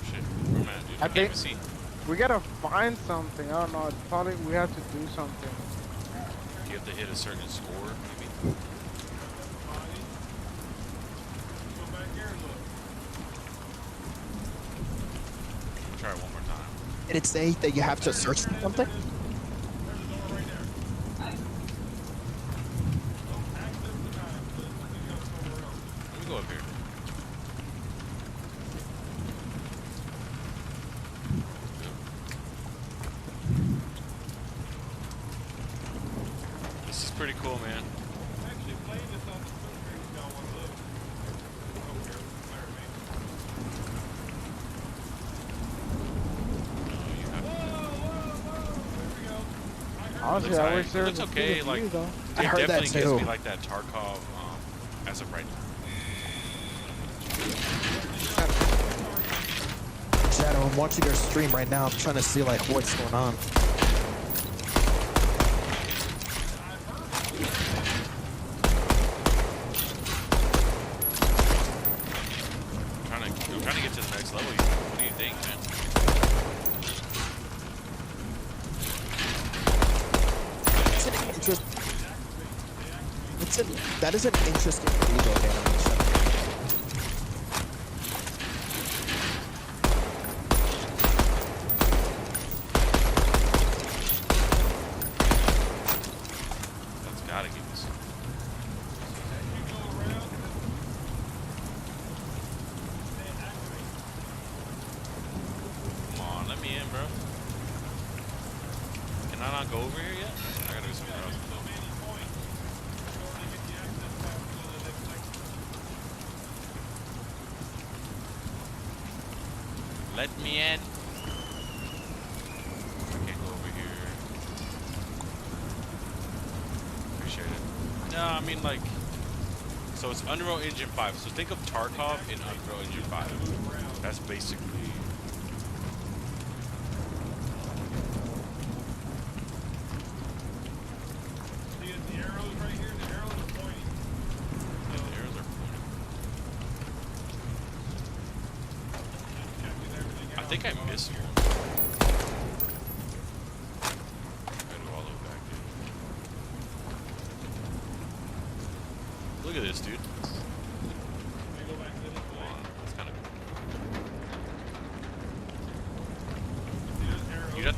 shit. Where am I, dude? I can't even see. We gotta find something. I don't know. It's probably we have to do something. You have to hit a certain score, maybe? Try it one more time. Did it say that you have to search something? Let me go up here. This is pretty cool, man. Honestly, I wish there was looks a okay. good like view, though. it I heard that definitely gives too. me like that Tarkov as of right now. Shadow, I'm watching your stream right now. I'm trying to see like what's going on. I'm trying to get to the next level. What do you think, man? That is an interesting reload animation. That's gotta give us. Come on, let me in, bro. Can I not go over here yet? I gotta do something else. Let me in. I can't go over here. Appreciate it. No, I mean like, so it's Unreal Engine 5. So think of Tarkov in Unreal Engine 5. That's basically. The arrows right here, the arrows are pointing. Yeah, the arrows are pointing. I think I missed one. Gotta go all the way back, dude. Look at this, dude. Come on, that's kind of cool. You have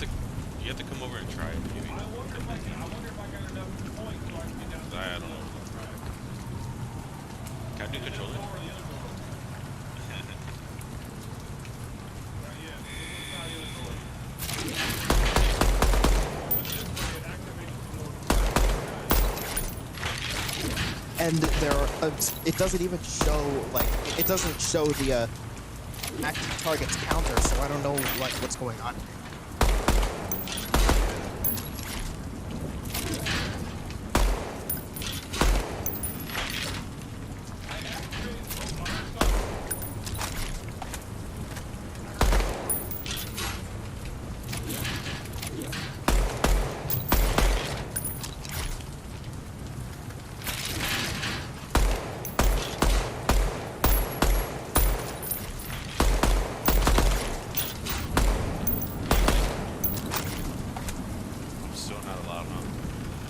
to come over and try it, maybe. I wonder if I got enough points so I can get down I don't know. Can I do controller? and it doesn't even show it doesn't show the active targets counter, so I don't know what's going on.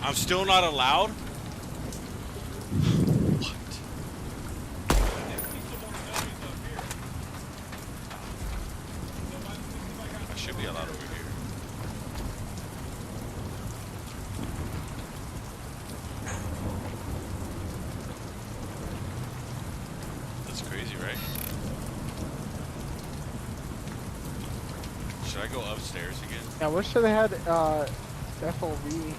I'm still not allowed? What? I should be allowed over here. That's crazy, right? Should I go upstairs again? Yeah, I wish they had FOV.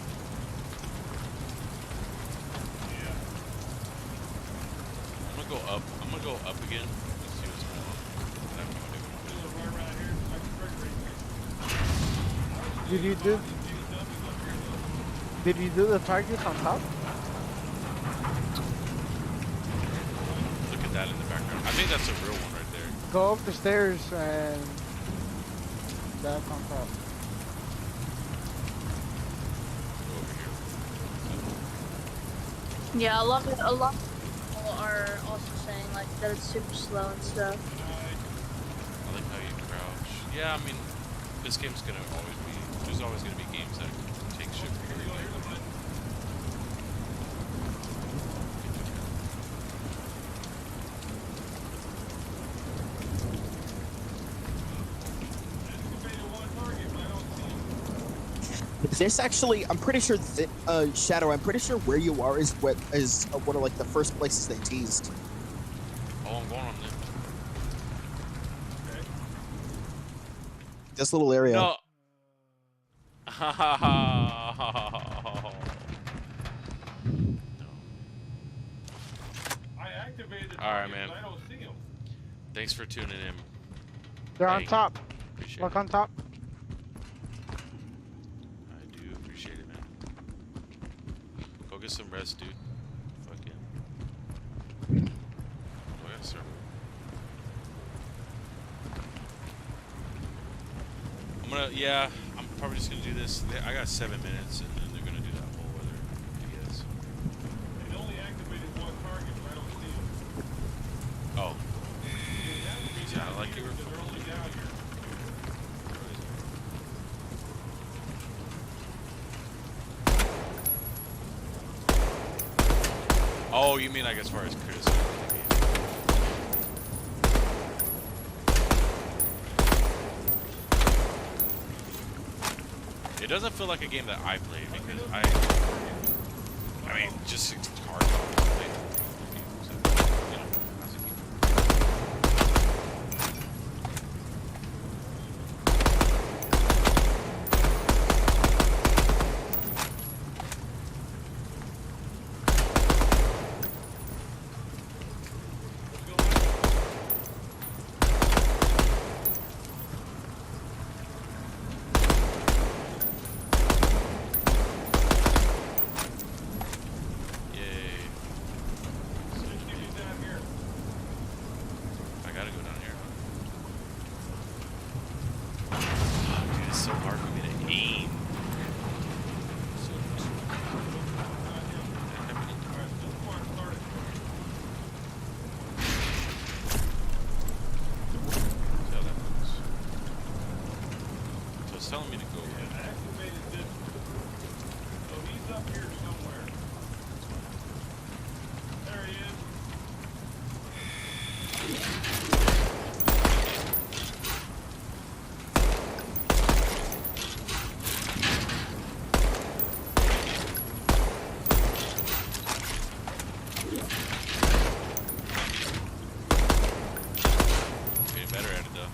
I'm gonna go up again. Let's see what's going on. Did you do the targets on top? Look at that in the background. I think that's a real one right there. Go up the stairs and that's on top. Go over here. Yeah, a lot of people are also saying like that it's super slow and stuff. I like how you crouch. Yeah, I mean, this game's gonna always be. There's always gonna be games that take shit from you. This actually, I'm pretty sure Shadow, I'm pretty sure where you are is one of like the first places they teased. Oh, I'm going on there. Okay. This little area. No. Alright, man. Thanks for tuning in. They're on top. Appreciate Look it. on top. I do appreciate it, man. Go get some rest, dude. Fucking. Oh, yeah, sir. Yeah, I'm probably just gonna do this. I got 7 minutes, and then they're gonna do that whole other BS. It only activated one target, but I don't see him. Oh. Yeah, I like you. They're only down here. Oh, you mean like as far as criticism? It doesn't feel like a game that I played because I mean, just it's hard to play. So, you know, as a telling me to go. Yeah, I activated this. So he's up here somewhere. There he is. Getting better at it though.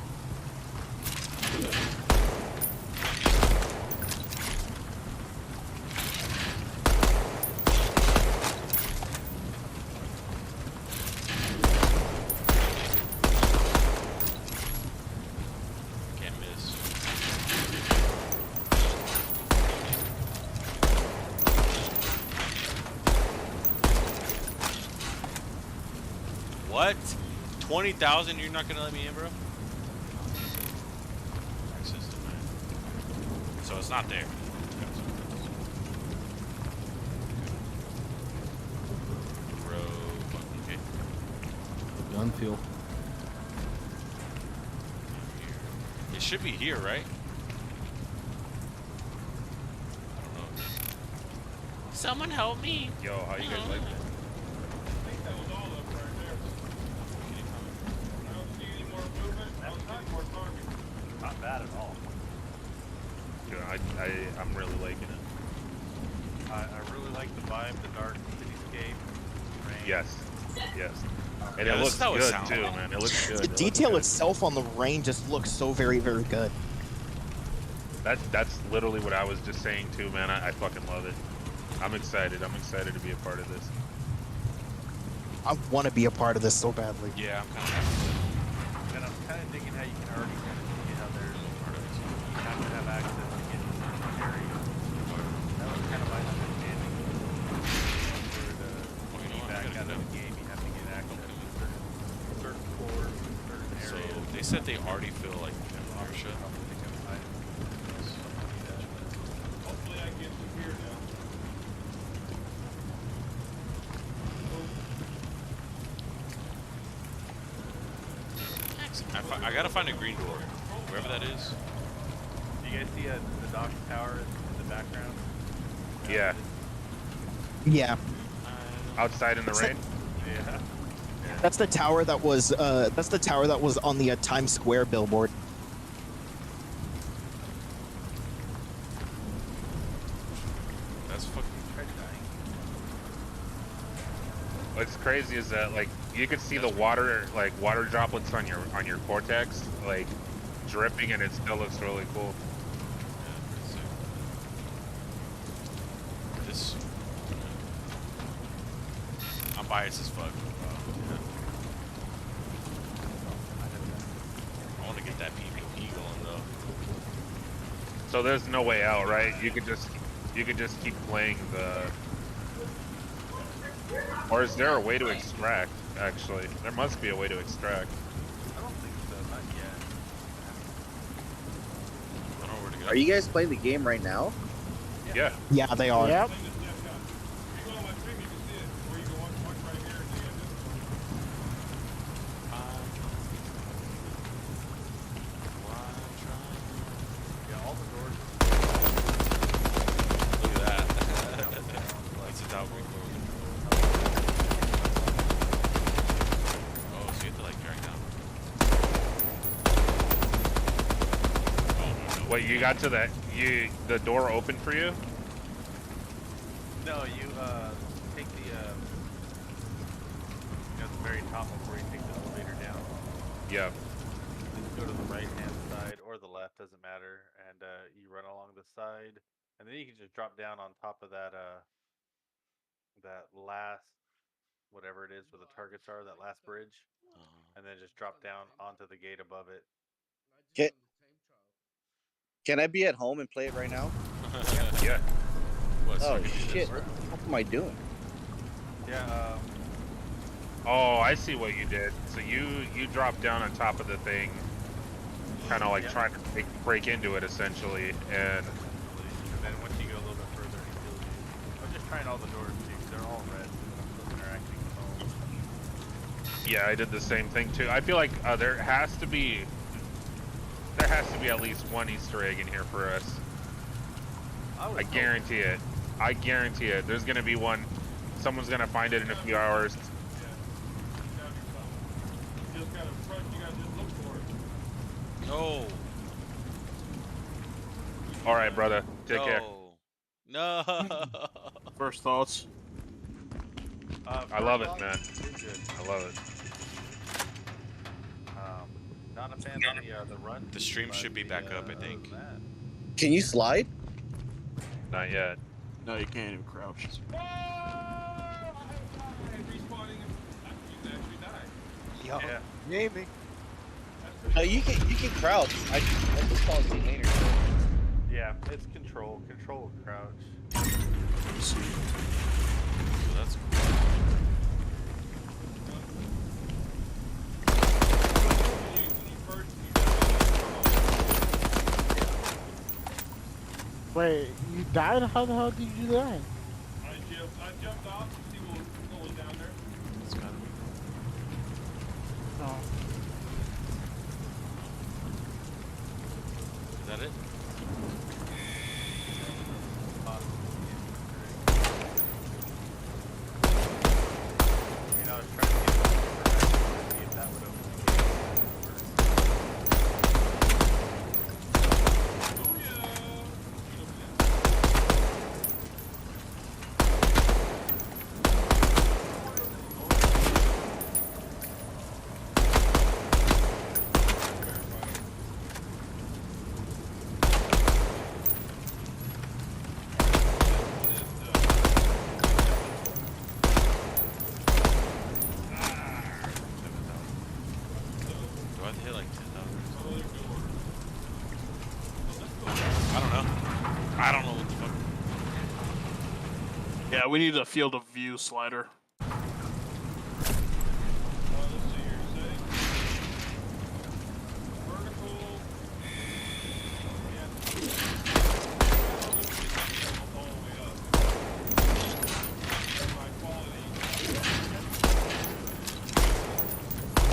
What? 20,000? You're not gonna let me in, bro? So it's not there. Okay. Gun fuel. It should be here, right? I don't know. Someone help me. Yo, how you guys like that? Not bad at all. You know, I'm really liking it. I really like the vibe, the dark cityscape. Rain. Yes. Yes. And Yeah, it this looks is how it good sounds. too, man. It looks good. The It looks detail good. itself on the rain just looks so very, very good. That's literally what I was just saying too, man. I fucking love it. I'm excited. I'm excited to be a part of this. I want to be a part of this so badly. Yeah, I'm kind of. And I'm kind of digging how you can already kind of see how there's you have to have access to get to certain areas. That was kind of my understanding. For the back out of the game, you have to get access to certain floors, certain So areas. they said they already feel like inertia. Hopefully I get to here now. I gotta find a green door, wherever that is. Do you guys see the dock tower in the background? Yeah. Yeah. Outside in the rain. Yeah. That's the tower that was on the Times Square billboard. That's fucking What's crazy is that like you could see the water droplets on your cortex like dripping, and it still looks really cool. This. I'm biased as fuck. I want to get that PvP going though. So there's no way out, right? You could just keep playing the. Or is there a way to extract? Actually, there must be a way to extract. I don't think so, not yet. I don't know where to go. Are you guys playing the game right now? Yeah. Yeah, they are. Yep. Yeah, all the doors. Look at that. Lights it out real quick. Oh, so you have to like drag down. Wait, you got to the door open for you? No, you take the at the very top before you take the elevator down. Yeah. Just go to the right hand side or the left, doesn't matter, and you run along the side, and then you can just drop down on top of that that last whatever it is where the targets are, that last bridge, and then just drop down onto the gate above it. Can I be at home and play it right now? Yeah. Oh shit! What the fuck am I doing? Yeah. Oh, I see what you did. So you dropped down on top of the thing, kind of like trying to break into it essentially, and. And then once you go a little bit further, he kills you. I'm just trying all the doors too. They're all red. I'm still interacting with all. Yeah, I did the same thing too. I feel like there has to be at least one Easter egg in here for us. I guarantee it. I guarantee it. There's gonna be one. Someone's gonna find it in a few hours. No. All right, brother. Take care. No. First thoughts. I love it, man. I love it. Not a fan of the run. The stream should be back up, I think. Can you slide? Not yet. No, you can't even crouch. Yeah. Maybe. No, you can crouch. I just call it later. Yeah, it's control crouch. So that's cool. Wait, you died? How the hell did you die? I jumped off to see what was down there. It's gotta be. Oh. Is that it? You know, I was trying to get it see if that would open. Do I have to hit like 10,000? I don't know. I don't know what the fuck. Yeah, we need a field of view slider.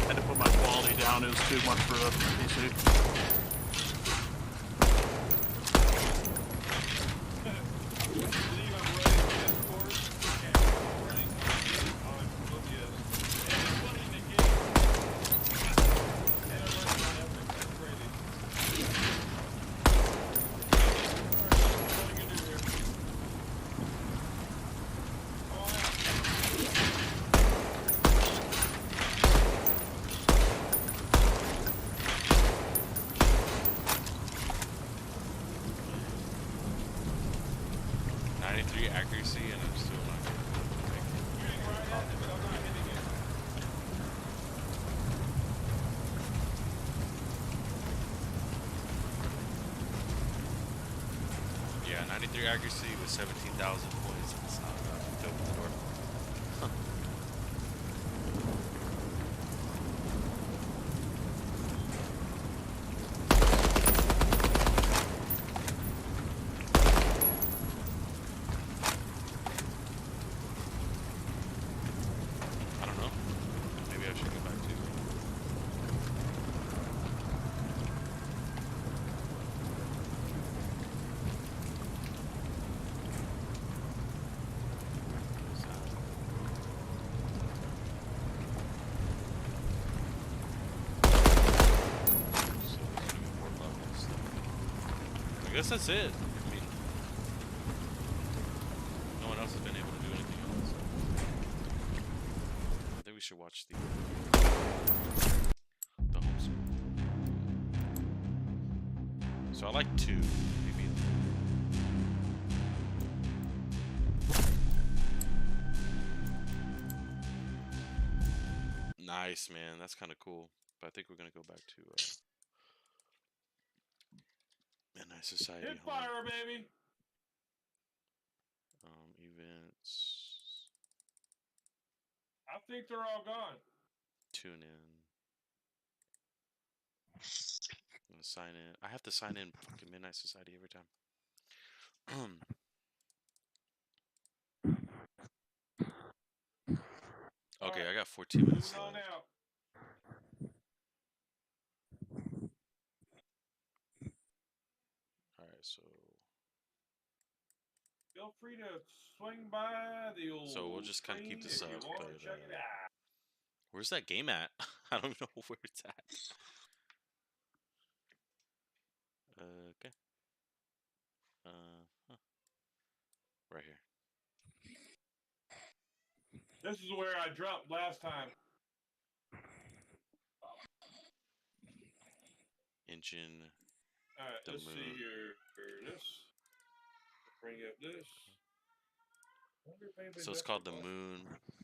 Had to put my quality down. It was too much for the PC. Accuracy, and I'm still not yeah, 93 accuracy with 17,000 points. It's not enough to open the door. Huh. I guess that's it. I mean, no one else has been able to do anything else. I think we should watch the home screen. So I like 2, maybe. Nice, man. That's kind of cool. But I think we're gonna go back to Midnight Society. Hit fire, baby. Events. I think they're all gone. Tune in. I'm gonna sign in. I have to sign in fucking Midnight Society every time. Okay, I got 14 minutes left. Alright, so feel free to swing by the old. So we'll just kind of keep this up. But, check it out. where's that game at? I don't know where it's at. Okay. Huh. Right here. This is where I dropped last time. Engine. Alright, let's moon. see here. For this. Bring up this. So it's called the Moon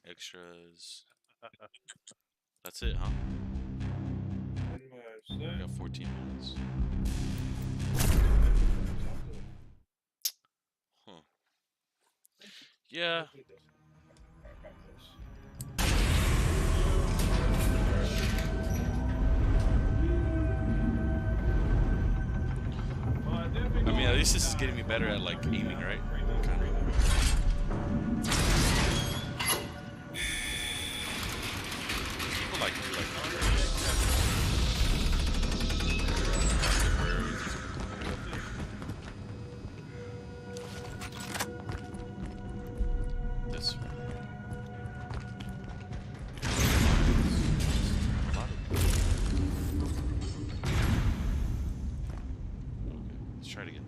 Extras. That's it, huh? I got 14 minutes. Huh. Yeah. I mean, at least this is getting me better at like aiming, right? Kind of. People like this. Let's try it again.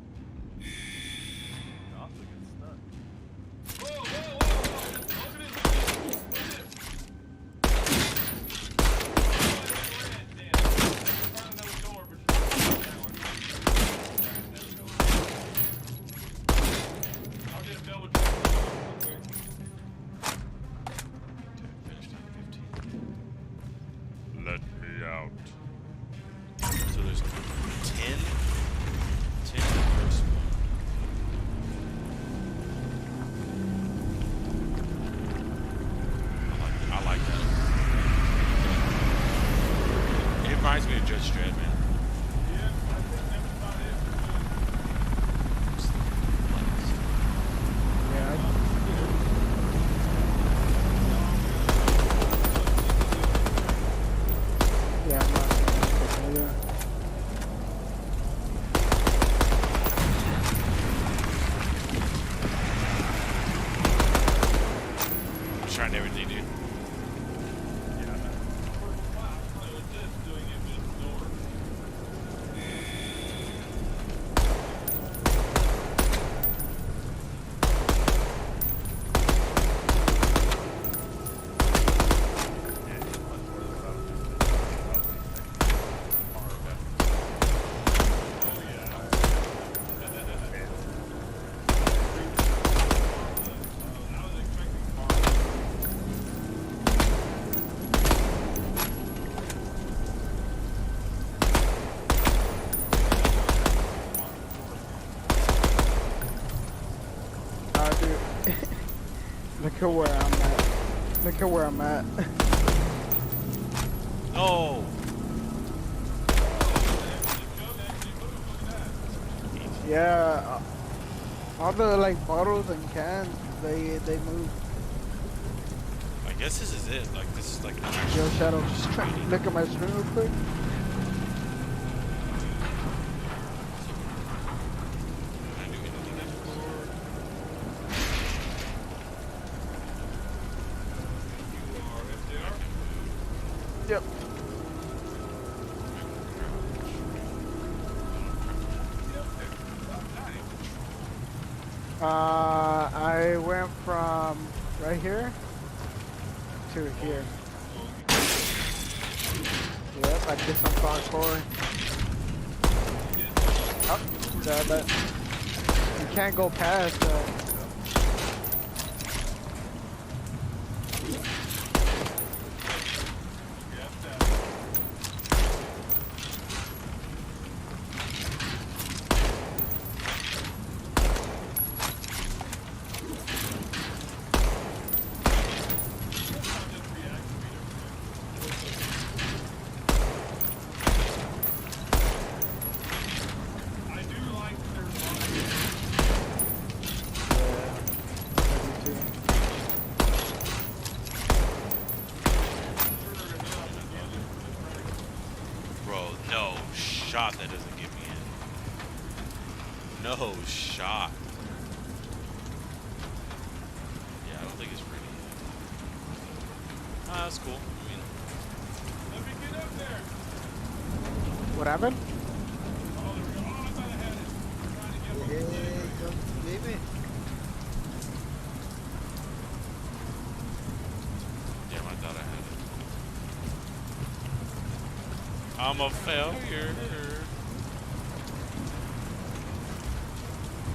Let me out. So there's 10 in the first one. I like that. It reminds me of Judge Dredd, man. Yeah, I'm not familiar. I'm trying everything, dude. Dude. Look at where I'm at. Look at where I'm at. Oh! Yeah, all the like bottles and cans, they move. I guess this is it. Like, this is like an Yo, actual Shadow, just try to look at my screen real quick. Yep. I went from right here to here. Yep, I did some parkour. Oh, but you can't go past. Bro, no shot that doesn't get me in. No shot. Yeah, I don't think it's pretty. Ah, that's cool. I mean, let me get up there. What happened? Damn, I thought I had it. I'm a failure.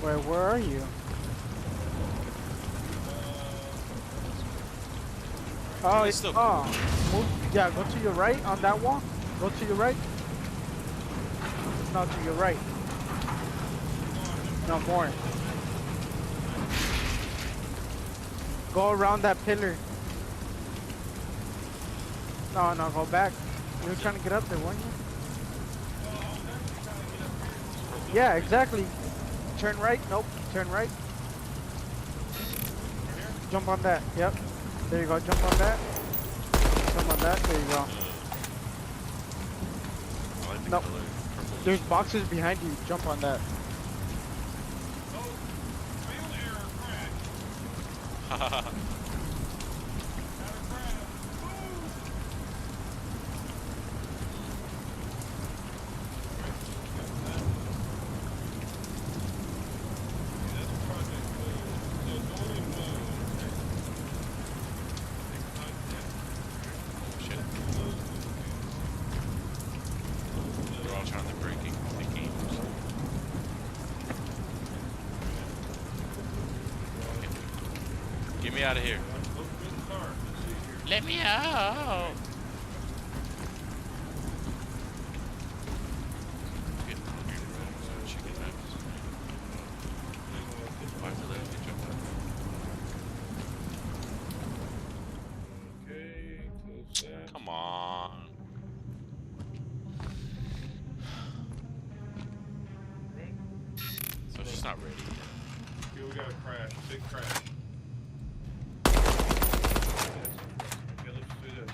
Where are you? Oh, it's still move. Yeah, go to your right on that wall. Go to your right. No, to your right. No more. Go around that pillar. No, go back. You were trying to get up there, weren't you? Yeah, exactly. turn right. Nope. Turn right. Jump on that. Yep. There you go. Jump on that. Jump on that. There you go. I like the Nope. color. There's boxes behind you. Jump on that. Shit. They're all trying to break the games. Get me out of here. Let me out. Chicken nuggets. Why is it letting me jump out? Okay, close that. Come on. So she's not ready. Okay, we got a crash. Big crash. Okay, let's do this.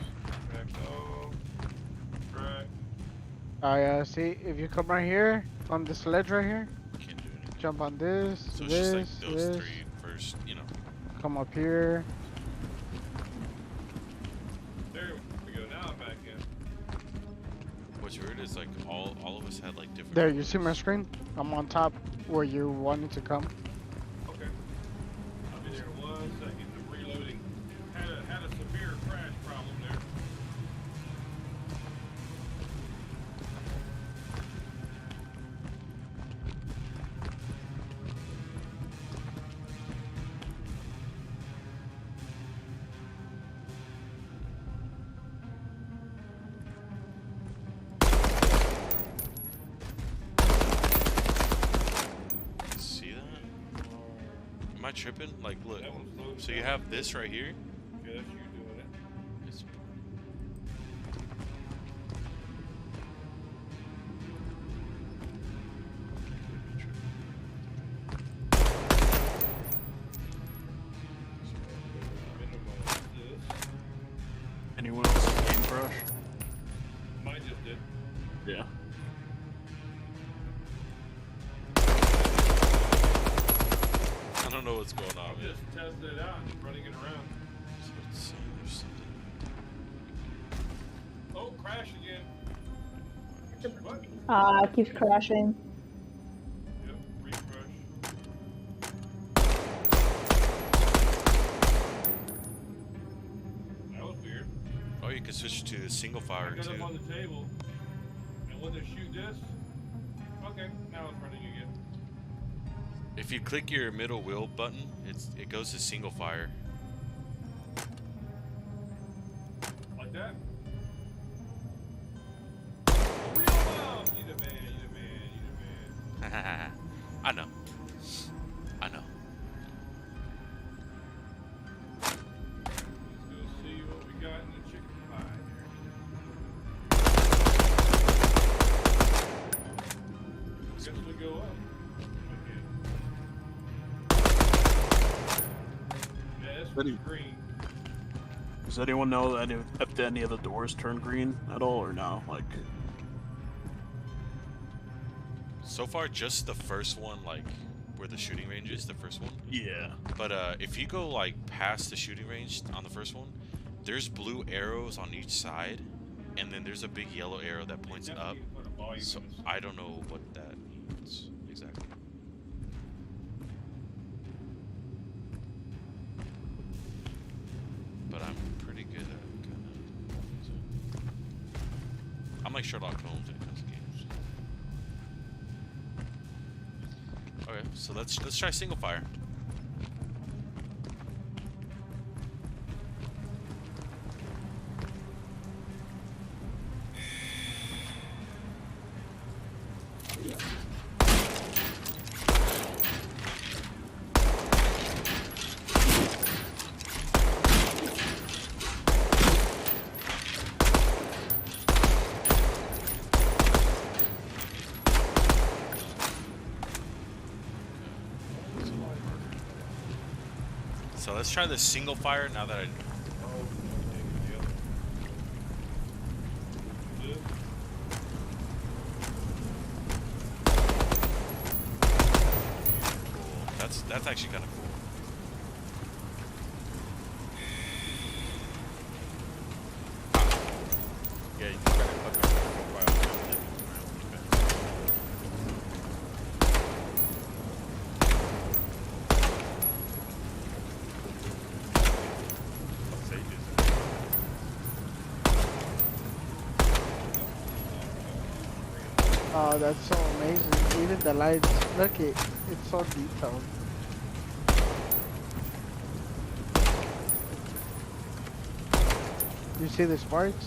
Back off. Track. See, if you come right here on this ledge right here, Can't do anything. jump on this, So it's this, just like those this. three first, you know. Come up here. There we go. Now I'm back in. What's weird is like all of us had like different. There, you see my screen? I'm on top where you wanted to come. Okay. I'll be there in 1 second. I'm reloading. Had a severe crash problem there. See that? Am I tripping? Like, look. That one's loaded So you down. have this right here. Okay, that's you doing it. It's Minimize this. Anyone else in Game Crush? Mine just did. Yeah. I don't know what's going on, I'm man. just testing it out and running it around. So it's saying there's something. Oh, crash again. It keeps crashing. Yep, refresh. That was weird. Oh, you can switch to the single fire I got too. up on the table, and when they shoot this, okay, now it's running again. If you click your middle wheel button, it goes to single fire. Like that. Wheel mouse! You the man, you the man, you the man. I know. I know. Let's go see what we got in the chicken pie here. Guess we go up. Yeah, this one's green. Does anyone know if any of the doors turn green at all, or no? Like, So far, just the first one, like where the shooting range is, the first one. yeah. But if you go like past the shooting range on the first one, there's blue arrows on each side, and then there's a big yellow arrow that points up. So I don't know what that means exactly. But I'm pretty good at kind of. I'm like Sherlock Holmes when it comes to games. Okay, so let's try single fire. So let's try the single fire now that I. That's actually kind of cool. Yeah, you can try to click on the profile. Oh, that's so amazing. Even the lights, look it, it's so detailed. You see the sparks?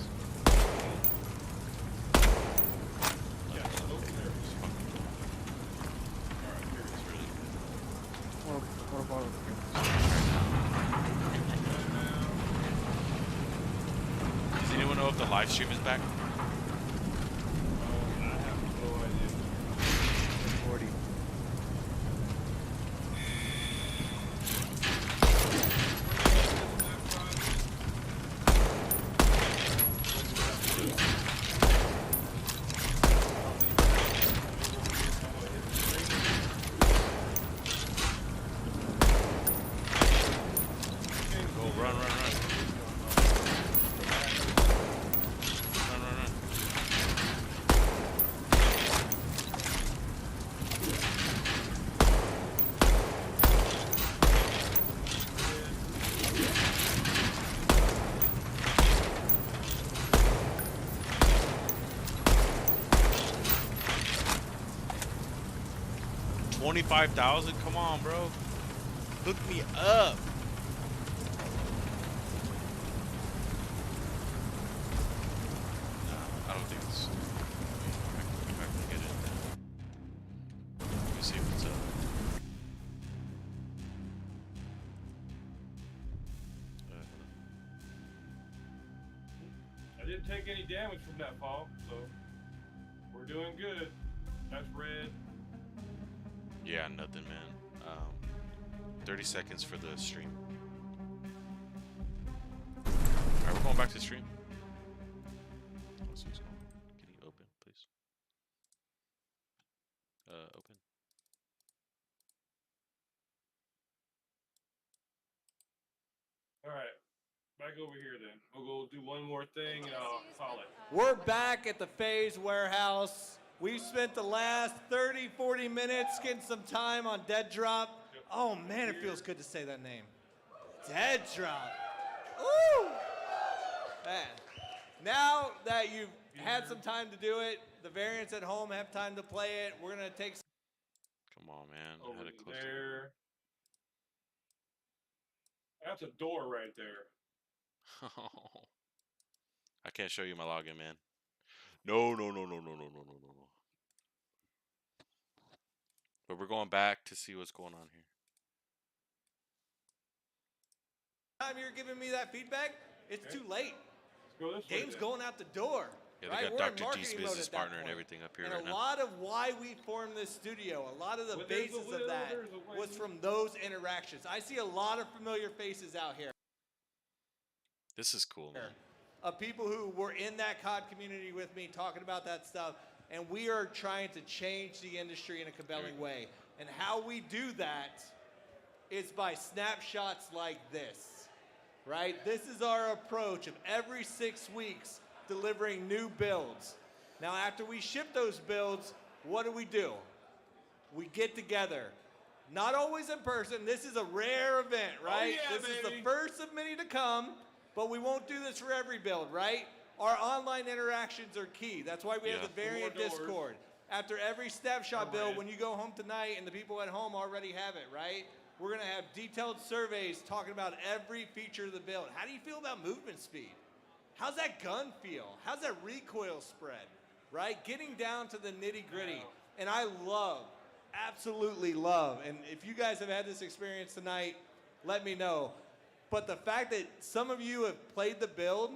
What about Does anyone know if the live stream is back? $25,000? Come on, bro. Hook me up. I don't think it's. If I can get it. Let me see what's up. I didn't take any damage from that fall, so we're doing good. That's red. Yeah, nothing, man. 30 seconds for the stream. Alright, we're going back to the stream. Let's see what's going on. Can you open, please? Open. Alright, back over here then. We'll go do one more thing and I'll call it. We're back at the FaZe warehouse. We've spent the last 30-40 minutes getting some time on Dead Drop. Oh man, it feels good to say that name. Dead Drop. Woo! Man. Now that you've had some time to do it, the variants at home have time to play it. We're gonna take. Come on, man. Over Had it close there. That's a door right there. I can't show you my login, man. No. But we're going back to see what's going on here. Time you're giving me that feedback, it's too late. Go this Game's way, going out the door. Yeah, right? they We're got in Dr. G's marketing mode business at that partner and point. everything up here And right a now. lot of why we formed this studio, a lot of the But there's a basis will, of that there's a way. was from those interactions. I see a lot of familiar faces out here. This is cool, man. Of people who were in that COD community with me talking about that stuff, and we are trying to change the industry in a compelling way. And how we do that is by snapshots like this, right? This is our approach of every 6 weeks delivering new builds. Now, after we ship those builds, what do? We get together. Not always in person. This is a rare event, right? Oh, yeah, this is baby. the first of many to come, but we won't do this for every build, right? Our online interactions are key. That's why we have the variant More doors. Discord. After every snapshot More build, red. when you go home tonight and the people at home already have it, right? We're gonna have detailed surveys talking about every feature of the build. How do you feel about movement speed? How's that gun feel? How's that recoil spread? Right? Getting down to the nitty gritty. And I love, absolutely love, and if you guys have had this experience tonight, let me know. But the fact that some of you have played the build,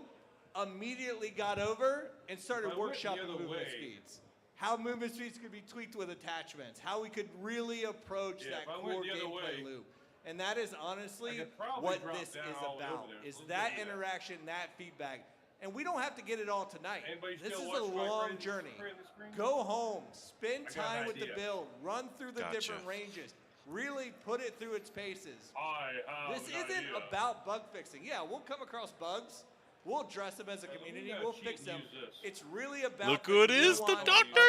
immediately got over and started If I went the workshopping other movement way- speeds. How movement speeds could be tweaked with attachments. How we could really approach Yeah, that if I went core the other gameplay way- loop. And that is honestly what this is about, is that interaction, that feedback. And we don't have to get it all tonight. This is a long journey. Go home, spend time with the build, run through the different ranges, really put it through its paces. This isn't about bug fixing. Yeah, we'll come across bugs. We'll address them as a community. We'll fix them. It's really about Look who it is, the Dr.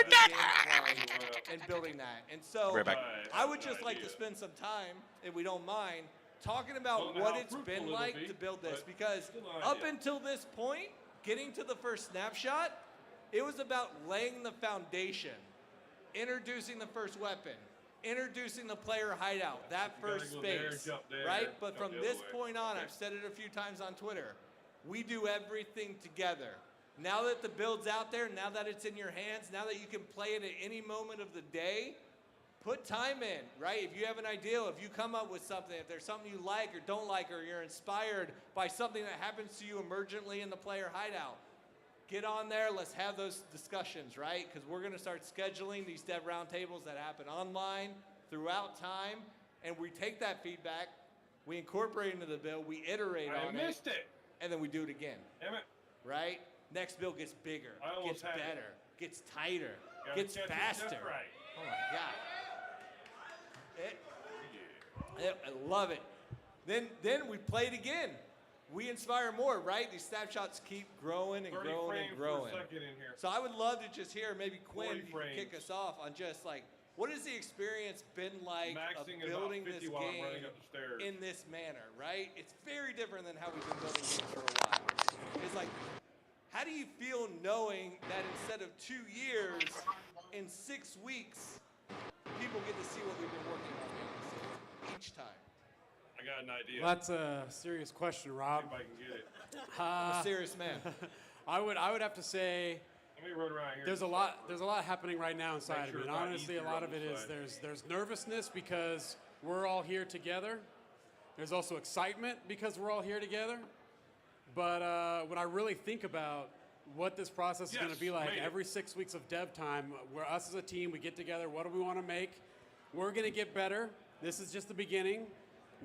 and building that. And so Right back. I would just like to spend some time, if we don't mind, talking about what it's been like to build this. Because up until this point, getting to the first snapshot, it was about laying the foundation, introducing the first weapon, introducing the player hideout, that first space, right? But from this point on, I've said it a few times on Twitter, we do everything together. Now that the build's out there, now that it's in your hands, now that you can play it at any moment of the day, put time in, right? If you have an idea, if you come up with something, if there's something you like or don't like, or you're inspired by something that happens to you emergently in the player hideout, get on there, let's have those discussions, right? Because we're gonna start scheduling these dev roundtables that happen online throughout time, and we take that feedback, we incorporate it into the build, we iterate on it. And then we do it again. Damn it. Right? Next build gets bigger, gets had it. better, gets tighter, Gotta gets catch it faster. just right. Oh my God. I love it. Then we play it again. We inspire more, right? These snapshots keep growing and 30 growing frames and per growing. second in here. So I would love to just hear maybe Quinn, 40 if you can frames. kick us off on just like, what has the experience been like of Maxing at about building 50 this while I'm game running up the stairs. in this manner, right? It's very different than how we've been building games for a while. It's like, how do you feel knowing that instead of 2 years, in 6 weeks, people get to see what we've been working on each time? I got an idea. Well, that's a serious question, Rob. See if I can get it. I'm a serious man. I would have to say Let me run around here. there's a lot happening right now inside sure of me. it's And not honestly, a easier lot on of it this is side. there's nervousness because we're all here together. There's also excitement because we're all here together. But when I really think about what this process is going to be like, made it. every 6 weeks of dev time, where us as a team, we get together, what do we want to make? We're going to get better. This is just the beginning.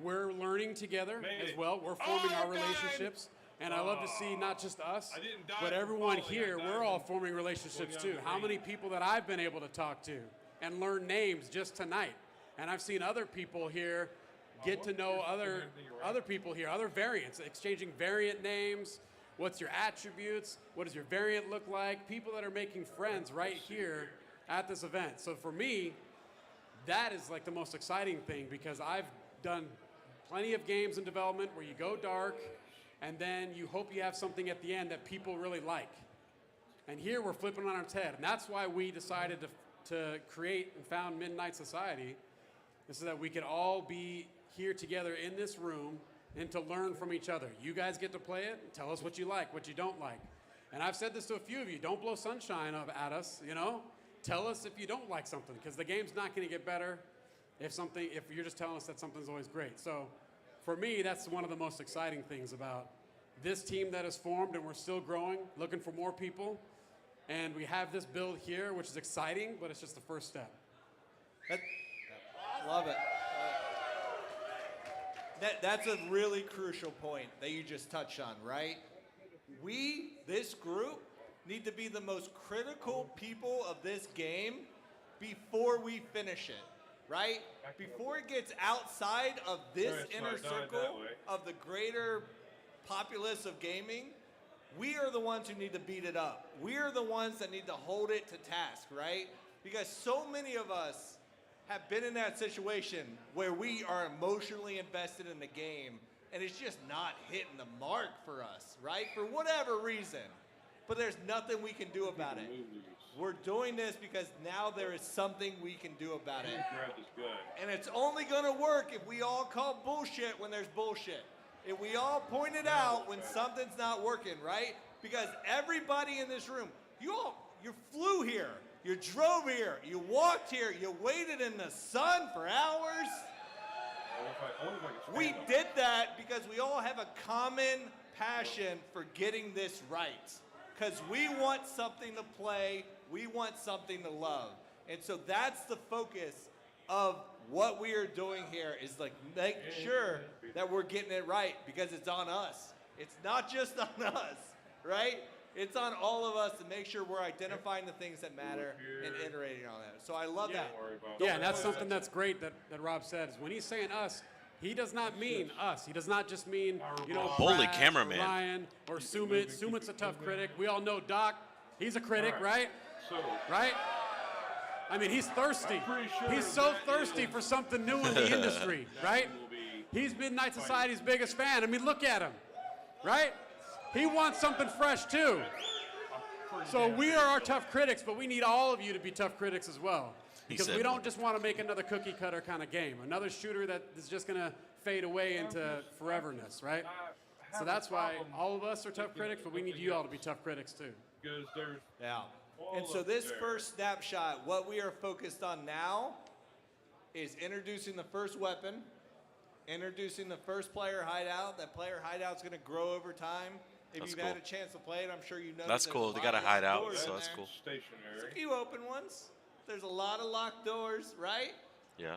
We're learning together Made as it. well. We're forming Oh, our I died. relationships. And I love to see not just us, I didn't die but from everyone falling, I here, died we're all from forming relationships going too. on How the many people that I've been able to talk to and learn names just tonight. And I've seen other people here get to know other people here, other variants, exchanging variant names. What's your attributes? What does your variant look like? People that are making friends right here at this event. So for me, that is like the most exciting thing because I've done plenty of games in development where you go dark and then you hope you have something at the end that people really like. And here we're flipping on its head. And that's why we decided to create and found Midnight Society, is so that we could all be here together in this room and to learn from each other. You guys get to play it, and tell us what you like, what you don't like. And I've said this to a few of you, don't blow sunshine at us, you know? Tell us if you don't like something, because the game's not gonna get better if you're just telling us that something's always great. So for me, that's one of the most exciting things about this team that is formed, and we're still growing, looking for more people. And we have this build here, which is exciting, but it's just the first step. Love it. That's a really crucial point that you just touched on, right? We, this group, need to be the most critical people of this game before we finish it, right? Before it gets outside of this inner circle of the greater populace of gaming, we are the ones who need to beat it up. We are the ones that need to hold it to task, right? Because so many of us have been in that situation where we are emotionally invested in the game and it's just not hitting the mark for us, right? For whatever reason. But there's nothing we can do about it. We're doing this because now there is something we can do about it. And it's only gonna work if we all call bullshit when there's bullshit. If we all point it out when something's not working, right? Because everybody in this room, you flew here. You drove here, you walked here, you waited in the sun for hours. We did that because we all have a common passion for getting this right. Because we want something to play, we want something to love. And so that's the focus of what we are doing here is like make sure that we're getting it right because it's on us. It's not just on us, right? It's on all of us to make sure we're identifying the things that matter and iterating on that. So I love that. Yeah, and that's something that's great that Rob said is when he's saying us, he does not mean us. He does not just mean, you know, Holy Brad cameraman. or Ryan or Sumit. Sumit's a tough critic. We all know Doc. He's a critic, right? Right? I mean, he's thirsty. He's so thirsty for something new in the industry, right? He's Midnight Society's biggest fan. I mean, look at him, right? He wants something fresh too. So we are our tough critics, but we need all of you to be tough critics as well. Because we don't just want to make another cookie cutter kind of game, another shooter that is just going to fade away into foreverness, right? So that's why all of us are tough critics, but we need you all to be tough critics too. Yeah. And so this first snapshot, what we are focused on now is introducing the first weapon, introducing the first player hideout. That player hideout's going to grow over time. If you've had a chance to play it, I'm sure you know. That's cool. They got a hideout, so that's cool. There's a few open ones. There's a lot of locked doors, right? Yeah.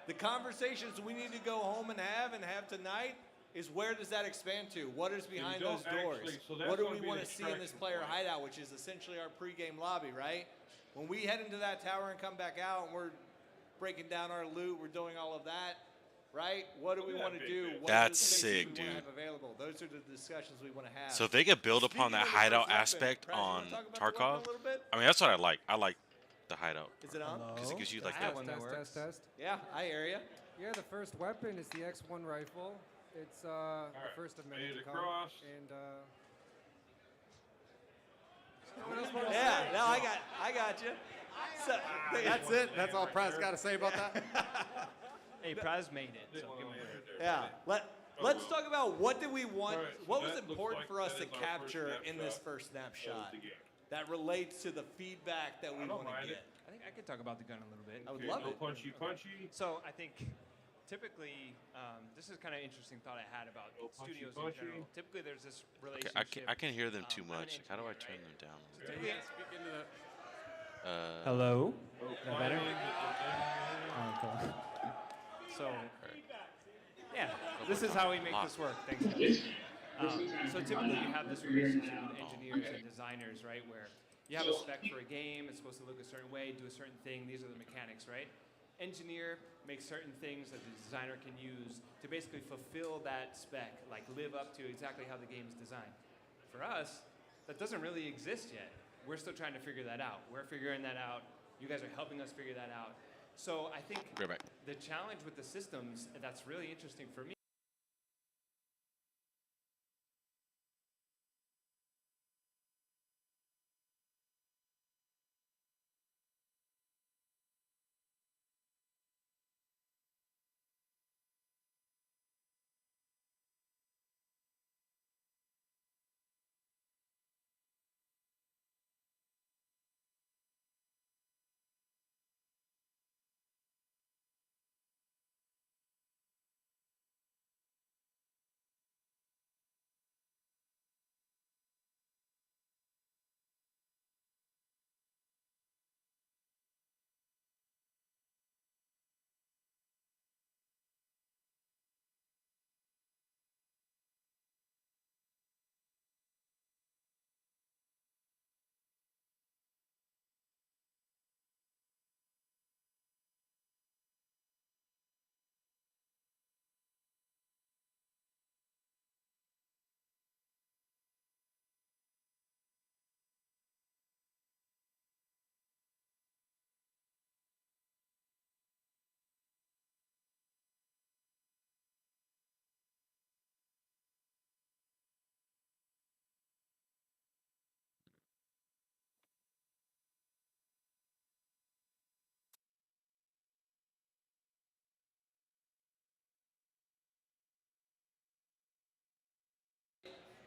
The conversations we need to go home and have tonight is where does that expand to? What is behind those doors? What do we want to see in this player hideout, which is essentially our pregame lobby, right? When we head into that tower and come back out and we're breaking down our loot, we're doing all of that, right? What do we want to do? What That's are the spaces sick, we dude. want to have available? Those are the discussions we want to have. So if they could build upon that Speaking of the hideout first weapon, aspect Brad, you on wanna talk about the weapon Tarkov, a little bit? I mean, that's what I like. I like the hideout. Is it on? Because it gives you like I have that. one that works. Test. Yeah, I hear ya. Yeah, the first weapon is the X1 rifle. It's the first of many to come. And Yeah, no, I got you. So, That's it. That's all Praz got to say about that. Hey, Praz made it. So give him credit. Yeah. Let's talk about what did we want, what was important for us to capture in this first snapshot that relates to the feedback that we want to get. I think I could talk about the gun a little bit. I would love it. Punchy. So I think typically, this is kind of interesting thought I had about studios in general. Typically, there's this relationship. I can hear them too much. How do I turn them down? Speak into the. Hello? Oh, Is that better? Oh, cool. So, yeah, this is how we make this work. Thanks, guys. So typically you have this relationship with engineers and designers, right, where you have a spec for a game, it's supposed to look a certain way, do a certain thing, these are the mechanics, right? Engineer makes certain things that the designer can use to basically fulfill that spec, like live up to exactly how the game is designed. For us, that doesn't really exist yet. We're still trying to figure that out. We're figuring that out. You guys are helping us figure that out. So I think Right back. the challenge with the systems that's really interesting for me.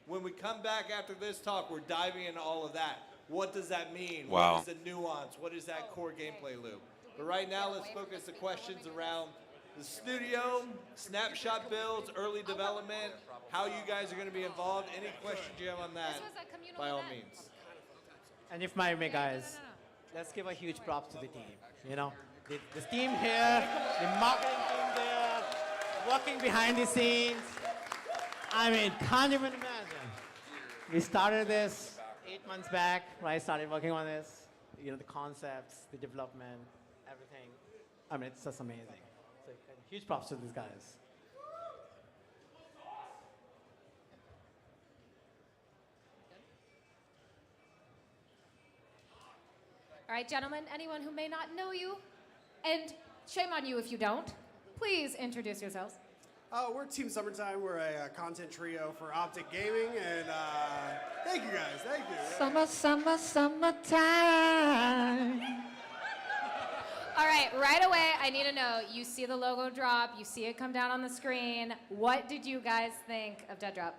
When we come back after this talk, we're diving into all of that. What does that mean? Wow. What is the nuance? What is that core gameplay loop? But right now, let's focus the questions around the studio, snapshot builds, early development, how you guys are going to be involved. Any questions you have on that, by all means. And if I may, guys, let's give a huge props to the team. You know, the team here, the marketing team there, working behind the scenes. I mean, can't even imagine. We started this 8 months back, right? Started working on this. You know, the concepts, the development, everything. I mean, it's just amazing. So huge props to these guys. All right, gentlemen, anyone who may not know you, and shame on you if you don't, please introduce yourselves. We're Team Summertime. We're a content trio for Optic Gaming, and thank you guys. Thank you. Summertime. All right away, I need to know, you see the logo drop, you see it come down on the screen. What did you guys think of Dead Drop?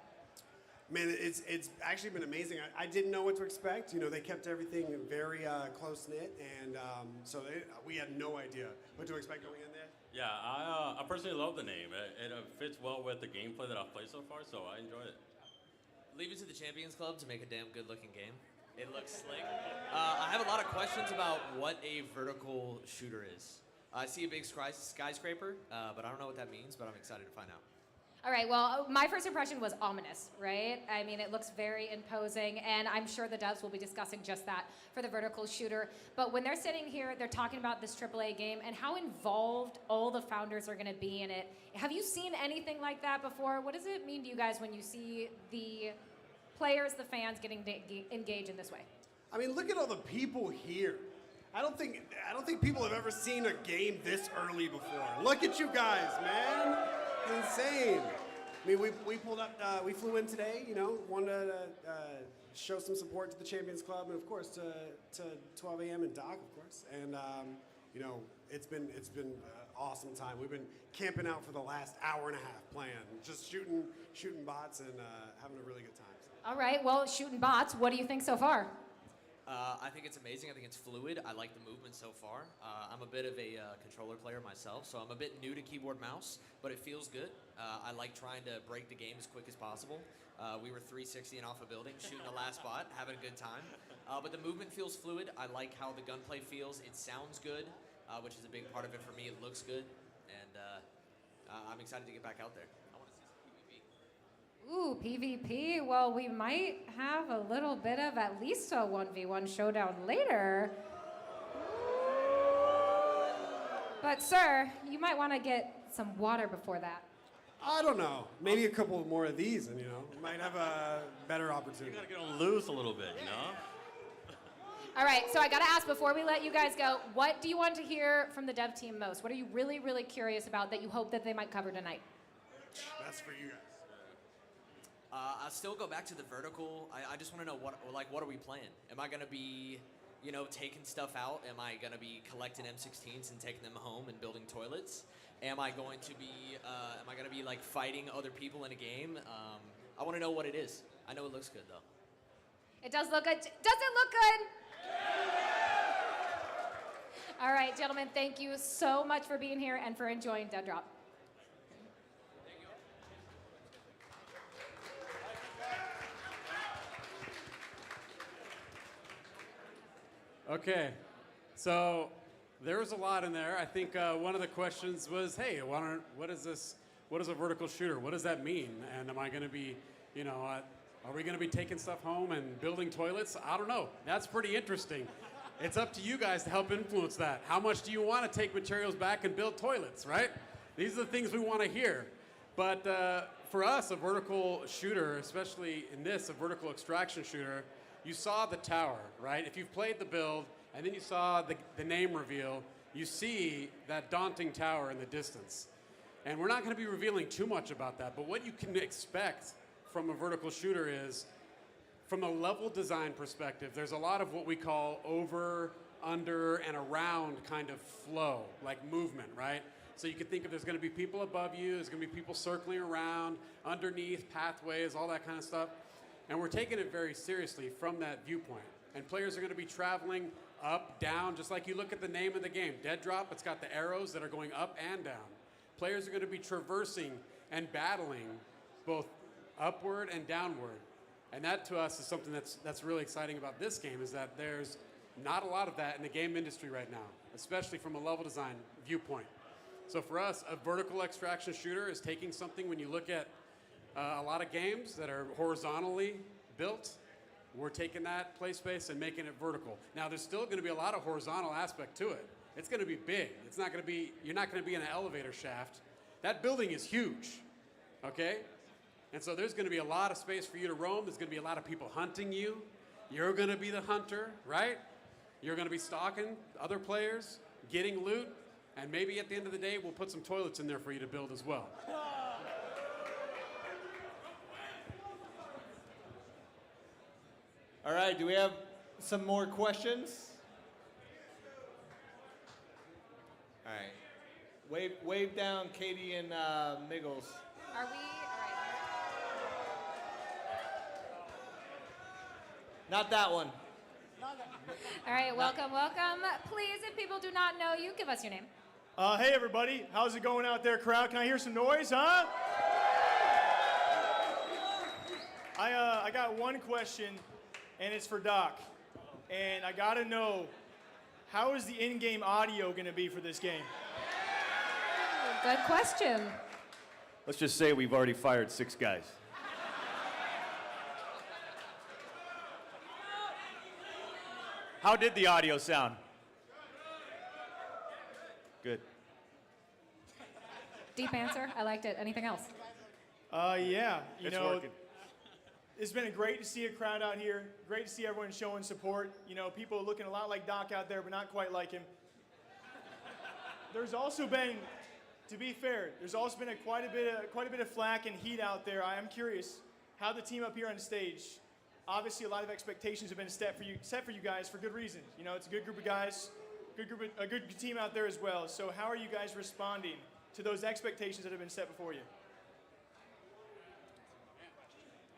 Man, it's actually been amazing. I didn't know what to expect. You know, they kept everything very close-knit, and we had no idea what to expect going in there. Yeah, I personally love the name. It fits well with the gameplay that I've played so far, so I enjoyed it. Leave it to the Champions Club to make a damn good-looking game. It looks slick. I have a lot of questions about what a vertical shooter is. I see a big skyscraper, but I don't know what that means, but I'm excited to find out. All right, well, my first impression was ominous, right? I mean, it looks very imposing, and I'm sure the devs will be discussing just that for the vertical shooter. But when they're sitting here, they're talking about this AAA game and how involved all the founders are gonna be in it. Have you seen anything like that before? What does it mean to you guys when you see the players, the fans getting engaged in this way? I mean, look at all the people here. I don't think people have ever seen a game this early before. Look at you guys, man. It's insane. I mean, we pulled up, we flew in today, you know, wanted to show some support to the Champions Club and, of course, to 12 a.m. and Doc, of course. And, you know, it's been an awesome time. We've been camping out for the last hour and a half playing, just shooting bots and having a really good time. All right, well, shooting bots, what do you think so far? I think it's amazing. I think it's fluid. I like the movement so far. I'm a bit of a controller player myself, so I'm a bit new to keyboard mouse, but it feels good. I like trying to break the game as quick as possible. We were 360 off a building, shooting the last bot, having a good time. But the movement feels fluid. I like how the gunplay feels. It sounds good, which is a big part of it for me. It looks good, and I'm excited to get back out there. Ooh, PvP. Well, we might have a little bit of at least a 1v1 showdown later. But, sir, you might want to get some water before that. I don't know. Maybe a couple more of these, and, you know, we might have a better opportunity. You gotta get on loose a little bit, you know? All right, so I got to ask before we let you guys go, what do you want to hear from the dev team most? What are you really, really curious about that you hope that they might cover tonight? That's for you guys. I'll still go back to the vertical. I just want to know what are we playing? Am I gonna be, you know, taking stuff out? Am I gonna be collecting M16s and taking them home and building toilets? Am I going to be like fighting other people in a game? I want to know what it is. I know it looks good though. It does look good. Does it look good? All right, gentlemen, thank you so much for being here and for enjoying Dead Drop. Okay, so there was a lot in there. I think one of the questions was, hey, what is this? What is a vertical shooter? What does that mean? And am I going to be, you know, are we going to be taking stuff home and building toilets? I don't know. That's pretty interesting. It's up to you guys to help influence that. How much do you want to take materials back and build toilets, right? These are the things we want to hear. But for us, a vertical shooter, especially in this, a vertical extraction shooter, you saw the tower, right? If you've played the build and then you saw the name reveal, you see that daunting tower in the distance. And we're not going to be revealing too much about that, but what you can expect from a vertical shooter is, from a level design perspective, there's a lot of what we call over, under, and around kind of flow, like movement, right? So you can think of there's going to be people above you, there's going to be people circling around, underneath, pathways, all that kind of stuff. And we're taking it very seriously from that viewpoint. And players are going to be traveling up, down, just like you look at the name of the game. Dead Drop, it's got the arrows that are going up and down. Players are going to be traversing and battling both upward and downward. And that, to us, is something that's really exciting about this game, is that there's Not a lot of that in the game industry right now, especially from a level design viewpoint. So for us, a vertical extraction shooter is taking something when you look at a lot of games that are horizontally built, we're taking that play space and making it vertical. Now, there's still going to be a lot of horizontal aspect to it. It's going to be big. It's not going to be, you're not going to be in an elevator shaft. That building is huge, okay? And so there's going to be a lot of space for you to roam. There's going to be a lot of people hunting you. You're going to be the hunter, right? You're going to be stalking other players, getting loot, and maybe at the end of the day, we'll put some toilets in there for you to build as well. All right, do we have some more questions? All right. Wave down Katie and Miggles. Are we? Not that one. All right, welcome. Please, if people do not know you, give us your name. Hey everybody, how's it going out there, crowd? Can I hear some noise, huh? I got one question, and it's for Doc. And I gotta know, how is the in-game audio gonna be for this game? Good question. Let's just say we've already fired 6 guys. How did the audio sound? Good. Deep answer. I liked it. Anything else? Yeah, you It's know, working. it's been great to see a crowd out here. Great to see everyone showing support. You know, people looking a lot like Doc out there, but not quite like him. There's also been, to be fair, there's also been quite a bit of flack and heat out there. I am curious how the team up here on stage. Obviously, a lot of expectations have been set for you guys for good reason. You know, it's a good group of guys, a good team out there as well. So, how are you guys responding to those expectations that have been set before you?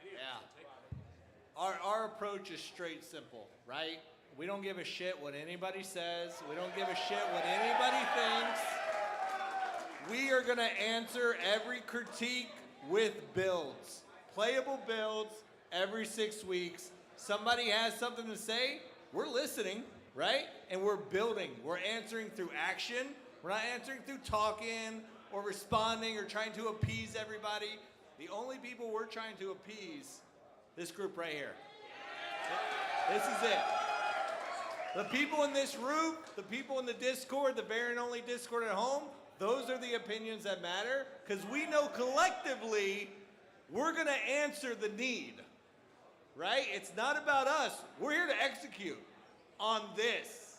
Yeah. Our approach is straight simple, right? We don't give a shit what anybody says. We don't give a shit what anybody thinks. We are going to answer every critique with builds, playable builds. Every 6 weeks, somebody has something to say, we're listening, right? And we're building. We're answering through action. We're not answering through talking or responding or trying to appease everybody. The only people we're trying to appease, this group right here. This is it. The people in this room, the people in the Discord, the Variant Only Discord at home, those are the opinions that matter, because we know collectively we're going to answer the need. Right? It's not about us. We're here to execute on this.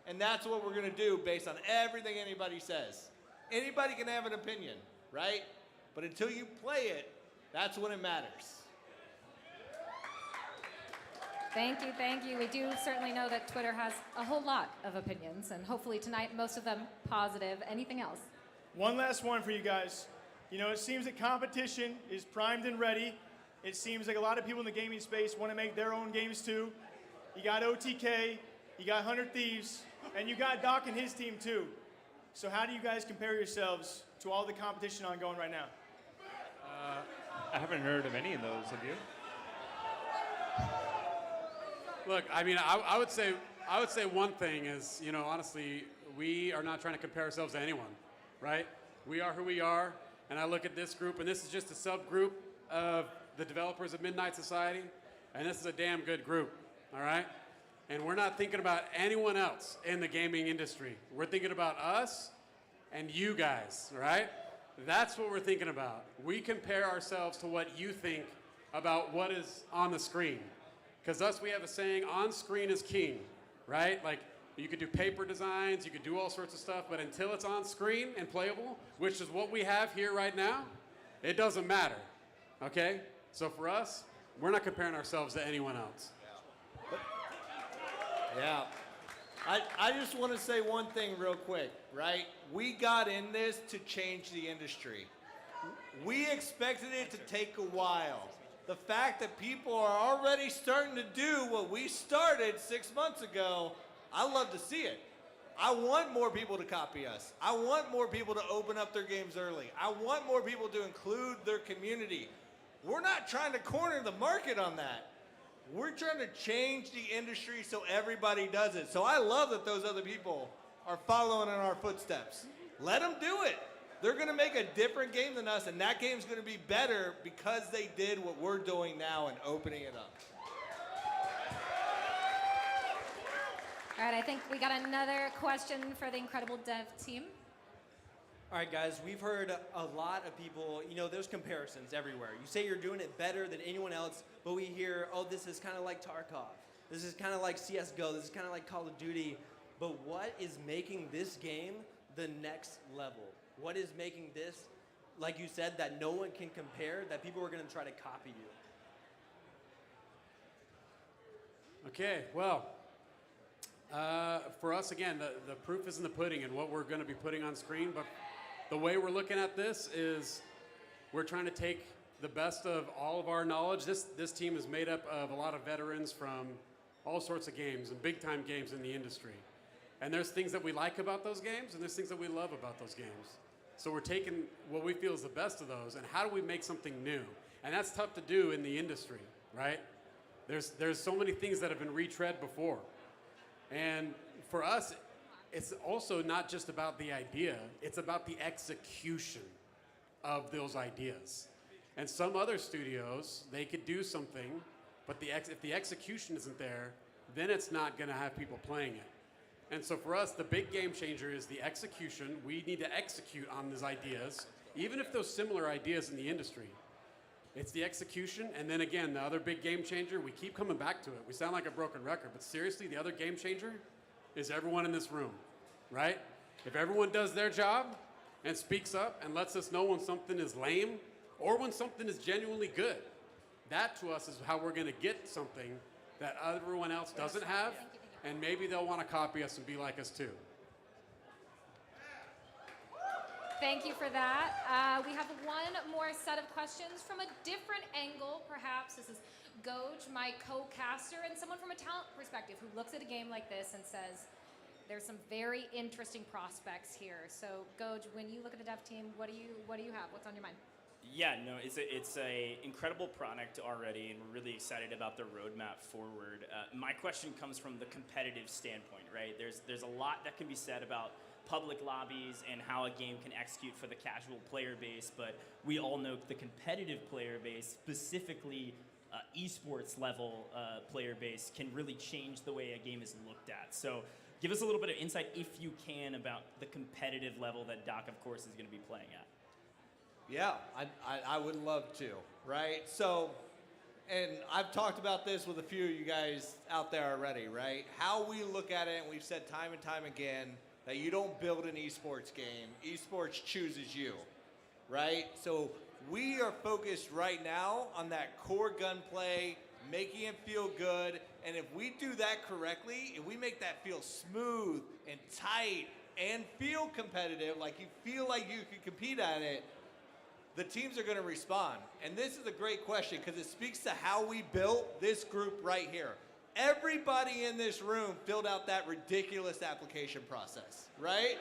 And that's what we're going to do based on everything anybody says. Anybody can have an opinion, right? But until you play it, that's when it matters. Thank you. We do certainly know that Twitter has a whole lot of opinions, and hopefully tonight, most of them positive. Anything else? One last one for you guys. You know, it seems that competition is primed and ready. It seems like a lot of people in the gaming space want to make their own games too. You got OTK, you got 100 Thieves, and you got Doc and his team too. So how do you guys compare yourselves to all the competition ongoing right now? I haven't heard of any of those, have you? Look, I mean, I would say one thing is, you know, honestly, we are not trying to compare ourselves to anyone, right? We are who we are, and I look at this group, and this is just a subgroup of the developers of Midnight Society, and this is a damn good group, all right? And we're not thinking about anyone else in the gaming industry. We're thinking about us and you guys, right? That's what we're thinking about. We compare ourselves to what you think about what is on the screen. Because us, we have a saying, on screen is king, right? Like, you could do paper designs, you could do all sorts of stuff, but until it's on screen and playable, which is what we have here right now, it doesn't matter, okay? So for us, we're not comparing ourselves to anyone else. Yeah. I just want to say one thing real quick, right? We got in this to change the industry. We expected it to take a while. The fact that people are already starting to do what we started 6 months ago, I love to see it. I want more people to copy us. I want more people to open up their games early. I want more people to include their community. We're not trying to corner the market on that. We're trying to change the industry so everybody does it. So I love that those other people are following in our footsteps. Let them do it. They're going to make a different game than us, and that game's going to be better because they did what we're doing now and opening it up. All right, I think we got another question for the Incredible Dev team. All right, guys, we've heard a lot of people, there's comparisons everywhere. You say you're doing it better than anyone else, but we hear, oh, this is kind of like Tarkov. This is kind of like CSGO. This is kind of like Call of Duty. But what is making this game the next level? What is making this, like you said, that no one can compare, that people are going to try to copy you? Okay, well, for us, again, the proof is in the pudding and what we're going to be putting on screen. But the way we're looking at this is we're trying to take the best of all of our knowledge. This team is made up of a lot of veterans from all sorts of games and big-time games in the industry. And there's things that we like about those games, and there's things that we love about those games. So we're taking what we feel is the best of those, and how do we make something new? And that's tough to do in the industry, right? There's so many things that have been retread before. And for us, it's also not just about the idea, it's about the execution of those ideas. And some other studios, they could do something, but if the execution isn't there, then it's not gonna have people playing it. And so for us, the big game changer is the execution. We need to execute on these ideas, even if those similar ideas in the industry. It's the execution, and then again, the other big game changer, we keep coming back to it. We sound like a broken record, but seriously, the other game changer is everyone in this room, right? If everyone does their job and speaks up and lets us know when something is lame or when something is genuinely good, that to us is how we're gonna get something that everyone else doesn't have. And maybe they'll want to copy us and be like us too. Thank you for that. We have one more set of questions from a different angle, perhaps. This is Goj, my co-caster, and someone from a talent perspective who looks at a game like this and says, there's some very interesting prospects here. So, Goj, when you look at the dev team, what do you have? What's on your mind? Yeah, no, it's a incredible product already, and we're really excited about the roadmap forward. My question comes from the competitive standpoint, right? There's a lot that can be said about public lobbies and how a game can execute for the casual player base, but we all know the competitive player base, specifically esports level player base, can really change the way a game is looked at. So give us a little bit of insight, if you can, about the competitive level that Doc, of course, is going to be playing at. Yeah, I would love to, right? So, and I've talked about this with a few of you guys out there already, right? How we look at it, and we've said time and time again, that you don't build an esports game. Esports chooses you, right? So we are focused right now on that core gunplay, making it feel good, and if we do that correctly, if we make that feel smooth and tight and feel competitive, like you feel like you can compete at it, the teams are going to respond. And this is a great question because it speaks to how we built this group right here. Everybody in this room filled out that ridiculous application process, right?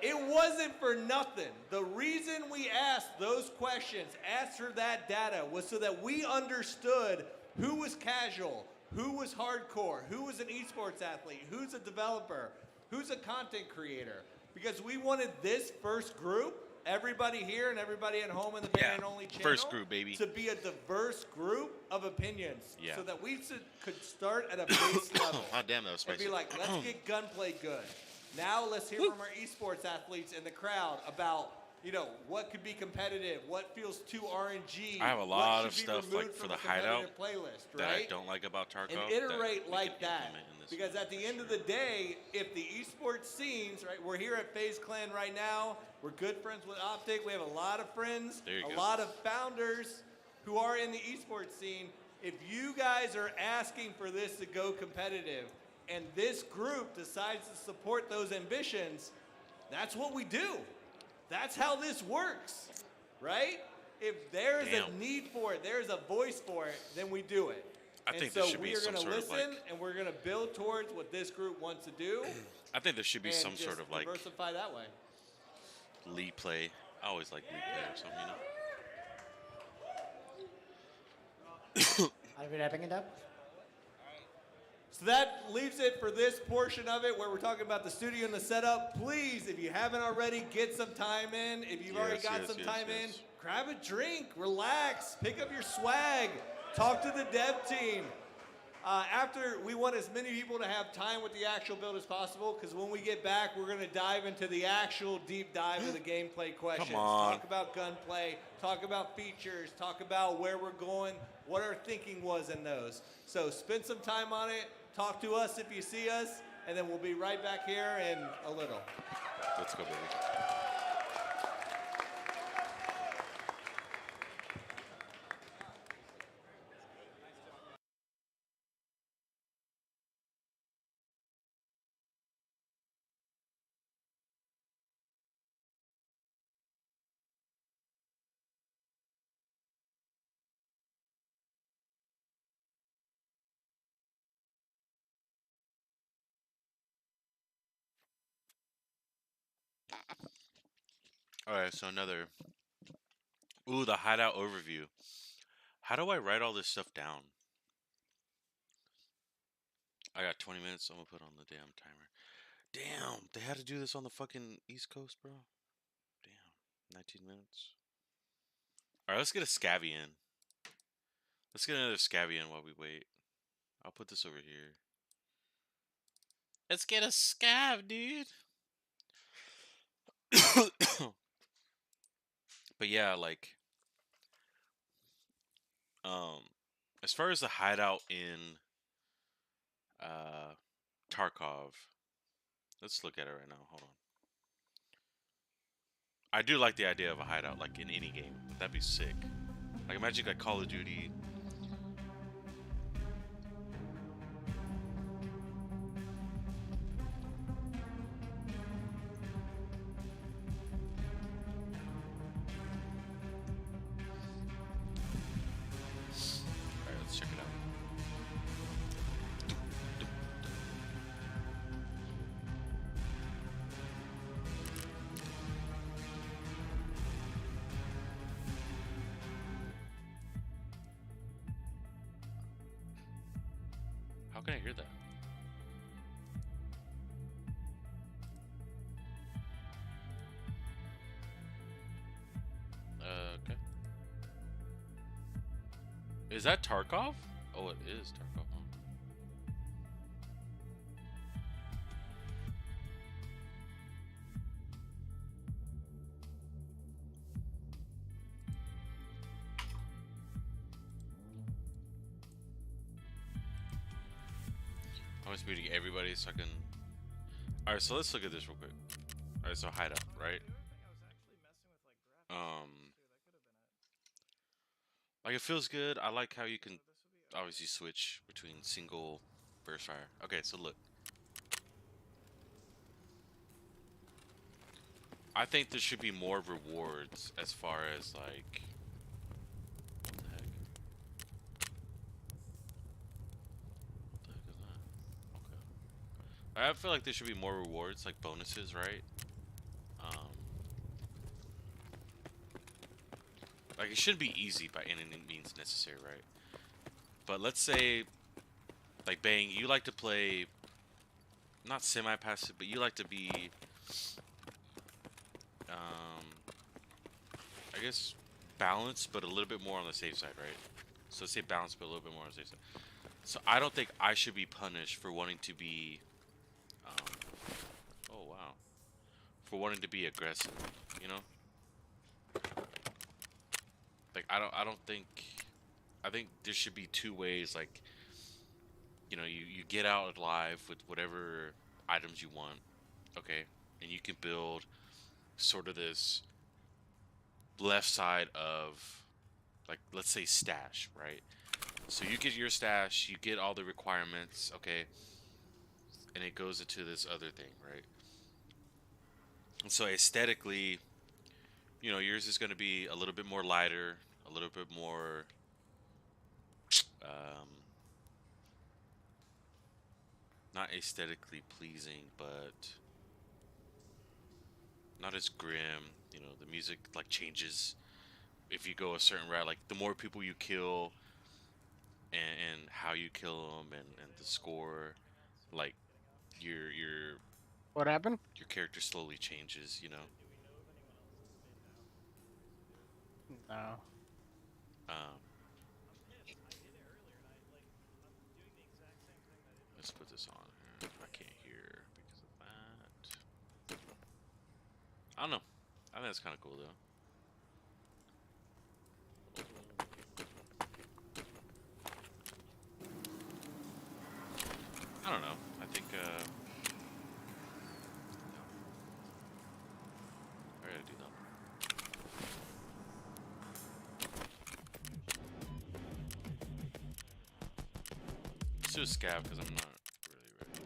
It wasn't for nothing. The reason we asked those questions, asked for that data, was so that we understood who was casual, who was hardcore, who was an esports athlete, who's a developer, who's a content creator. Because we wanted this first group, everybody here and everybody at home in the Variant Only channel, first group, baby, to be a diverse group of opinions, Yeah. so that we could start at a base level. Oh, damn, that was And spicy. be like, let's get gunplay good. Now let's hear from our esports athletes in the crowd about, what could be competitive, what feels too RNG. I have a what lot should of be stuff removed like for from the a competitive hideout playlist, that I right? don't like about Tarkov. And that iterate we like can that. implement in this Because at the end of the day, if the esports scenes, right, we're here at FaZe Clan right now, we're good friends with Optic, we have a lot of friends, There you a go. lot of founders who are in the esports scene. If you guys are asking for this to go competitive, and this group decides to support those ambitions, that's what we do. That's how this works, right? If there's a need for it, there's a voice for it, then we do it. I and think so there should be we are some going to sort of, listen, like- and we're going to build towards what this group wants to do. I think there should be and some sort just of like diversify that way. lead play. I always like lead play or something, Are we wrapping it up? So that leaves it for this portion of it where we're talking about the studio and the setup. Please, if you haven't already, get some time in. If you've already got some time in, grab a drink, relax, pick up your swag, talk to the dev team. After, we want as many people to have time with the actual build as possible, because when we get back, we're going to dive into the actual deep dive of the gameplay questions. Come on. Talk about gunplay, talk about features, talk about where we're going, what our thinking was in those. So spend some time on it, talk to us if you see us, and then we'll be right back here in a little. Let's go, baby. Alright, so another. Ooh, the hideout overview. How do I write all this stuff down? I got 20 minutes, so I'm gonna put on the damn timer. Damn, they had to do this on the fucking East Coast, bro. Damn, 19 minutes. Alright, let's get a scabby in. Let's get another scabby in while we wait. I'll put this over here. Let's get a scab, dude. But yeah, like, as far as the hideout in Tarkov, let's look at it right now. Hold on. I do like the idea of a hideout, like in any game. That'd be sick. Like, imagine like Call of Duty. Alright, let's check it out. How can I hear that? Okay. Is that Tarkov? Oh, it is Tarkov. Huh? I'm just muting everybody so I can. Alright, so let's look at this real quick. Alright, so hideout, right? Like, it feels good. I like how you can obviously switch between single burst fire. Okay, so look. I think there should be more rewards as far as like. What the heck? What the heck is that? Okay. I feel like there should be more rewards, like bonuses, right? Like, it shouldn't be easy by any means necessary, right? But let's say, like, Bang, you like to play, not semi-passive, but you like to be, I guess, balanced, but a little bit more on the safe side, right? So let's say balanced, but a little bit more on the safe side. So I don't think I should be punished for wanting to be, oh wow, for wanting to be aggressive, you know? Like, I don't think, I think there should be two ways, like, you know, you get out alive with whatever items you want, okay? And you can build sort of this left side of, like, let's say stash, right? So you get your stash, you get all the requirements, okay? And it goes into this other thing, right? And so aesthetically, you know, yours is going to be a little bit more lighter, a little bit more, not aesthetically pleasing, but not as grim. You know, the music like changes if you go a certain route. Like, the more people you kill and how you kill them and the score, like your What happened? your character slowly changes, you know. No. Let's put this on here. I can't hear because of that. I don't know. I think that's kind of cool though. I don't know. I think I gotta do that. Let's do a scav because I'm not really ready.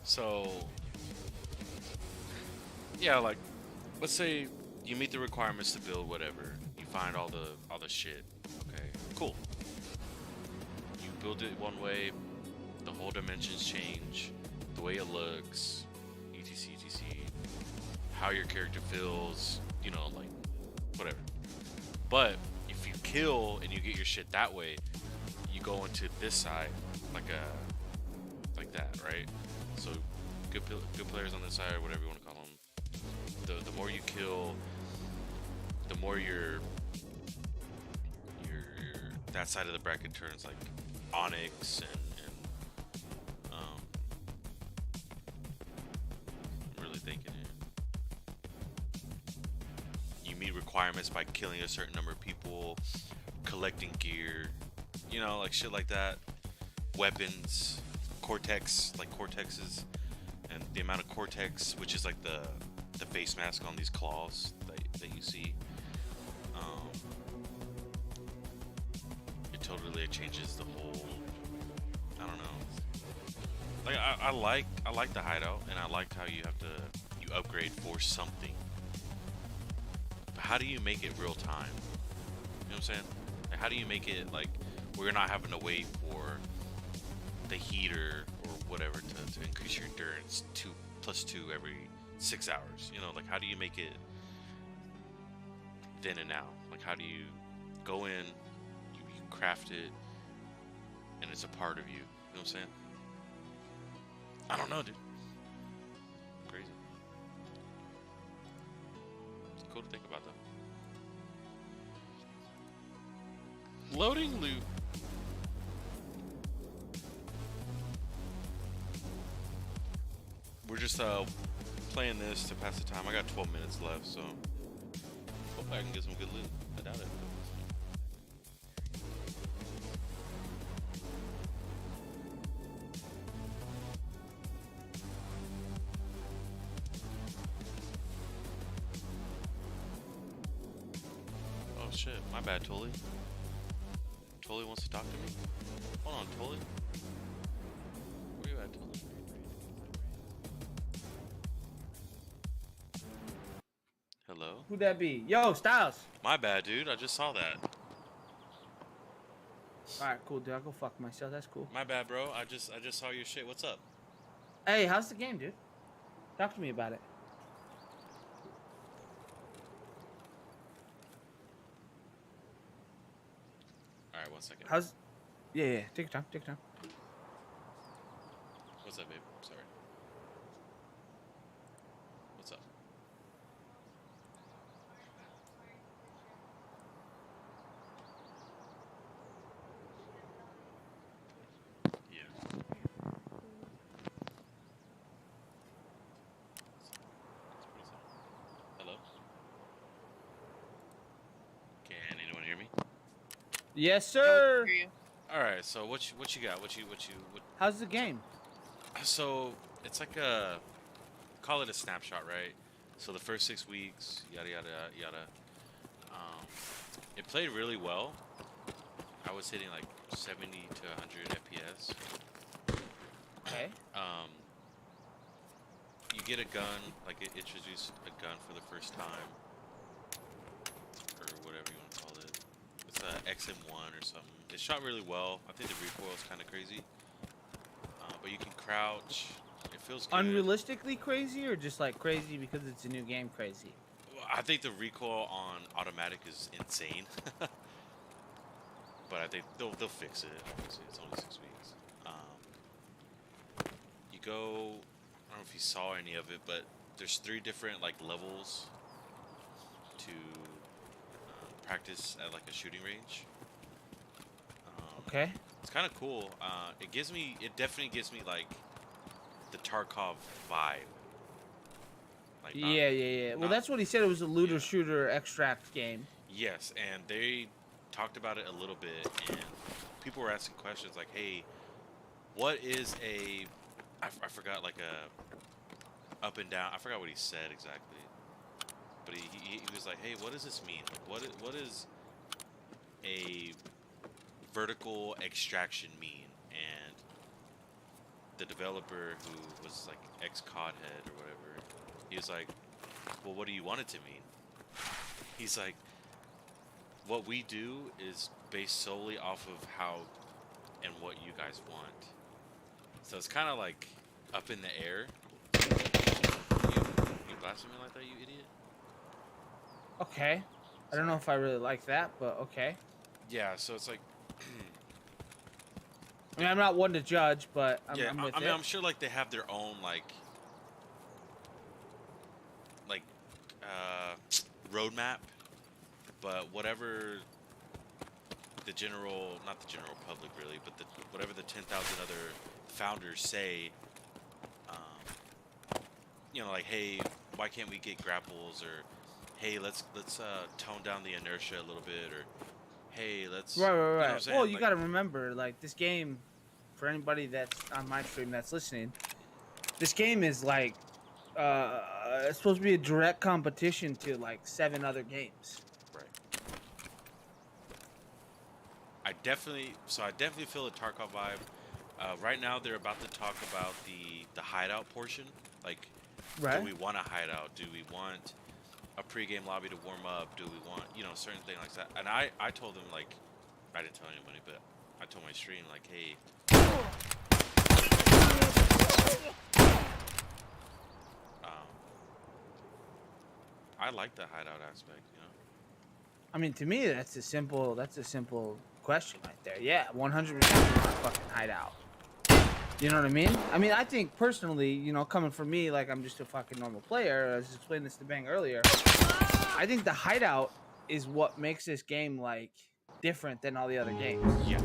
So yeah, like let's say you meet the requirements to build whatever. You find all the shit. Okay, cool. You build it one way, the whole dimensions change, the way it looks, etc, etc, how your character feels, you know, like whatever. But if you kill and you get your shit that way, you go into this side like that, right? So good players on this side, or whatever you want to call them. The more you kill, the more your that side of the bracket turns like Onyx and I'm really thinking it. You meet requirements by killing a certain number of people, collecting gear, you know, like shit like that. Weapons, Cortex, like Cortexes, and the amount of Cortex, which is like the face mask on these claws that you see. It totally changes the whole. I don't know. Like I like the hideout, and I like how you upgrade for something. But how do you make it real time? You know what I'm saying? Like, how do you make it like where you're not having to wait for the heater or whatever to increase your endurance +2 every 6 hours? You know, like how do you make it then and now? Like how do you go in, you craft it, and it's a part of you? You know what I'm saying? I don't know, dude. Crazy. It's cool to think about though. Loading loop. We're just playing this to pass the time. I got 12 minutes left, so hopefully I can get some good loot. I doubt it. Oh shit, my bad, Tully. Tully wants to talk to me? Hold on, Tully. Where you at, Tully? Hello? Who that be? Yo, Styles. My bad, dude. I just saw that. Alright, cool, dude. I'll go fuck myself. That's cool. My bad, bro. I just saw your shit. What's up? Hey, how's the game, dude? Talk to me about it. Alright, 1 second. How's... Yeah. Take your time. Take your time. What's up, babe? Sorry. What's up? Yeah. Hello? Can anyone hear me? Yes, sir. All right. So what you got? What? How's the game? So it's like call it a snapshot, right? So the first 6 weeks, yada yada yada. It played really well. I was hitting like 70 to 100 FPS. Okay. You get a gun, like it introduced a gun for the first time, or whatever you want to call it. It's a XM1 or something. It shot really well. I think the recoil is kind of crazy, but you can crouch. It feels good. Unrealistically crazy, or just like crazy because it's a new game crazy? I think the recoil on automatic is insane. But I think they'll fix it. Obviously, it's only 6 weeks. You go. I don't know if you saw any of it, but there's 3 different like levels to practice at like a shooting range. Okay. It's kind of cool. It definitely gives me like the Tarkov vibe. Like Yeah. Well, that's what he said. It was a looter shooter extract game. Yes, and they talked about it a little bit, and people were asking questions like, "Hey, what is a?" I forgot like a up and down. I forgot what he said exactly, but he was like, "Hey, what does this mean? What is a vertical extraction mean?" And the developer, who was like ex-COD head or whatever, he was like, "Well, what do you want it to mean?" He's like, "What we do is based solely off of how and what you guys want." So it's kind of like up in the air. You blaspheme me like that, you idiot? Okay. I don't know if I really like that, but okay. Yeah, so it's like... I mean, I'm not one to judge, but I'm with I mean, it. I'm sure like they have their own like roadmap, but whatever the general, not the general public really, but whatever the 10,000 other founders say, you know, like, hey, why can't we get grapples, or hey, let's tone down the inertia a little bit, or hey, let's Right. You know what I'm saying? Well, you Like, got to remember, like, this game, for anybody that's on my stream that's listening, this game is like, it's supposed to be a direct competition to like 7 other games. Right. I definitely feel the Tarkov vibe. Right now, they're about to talk about the hideout portion. Like, Right. do we want a hideout? Do we want a pregame lobby to warm up? Do we want, you know, certain things like that? And I told them, like, I didn't tell anybody, but I told my stream, like, hey, I like the hideout aspect, you know. I mean, to me, that's a simple question right there. Yeah, 100% fucking hideout. You know what I mean? I mean, I think personally, you know, coming from me, like I'm just a fucking normal player. I was explaining this to Bang earlier. I think the hideout is what makes this game like different than all the other games. Yeah.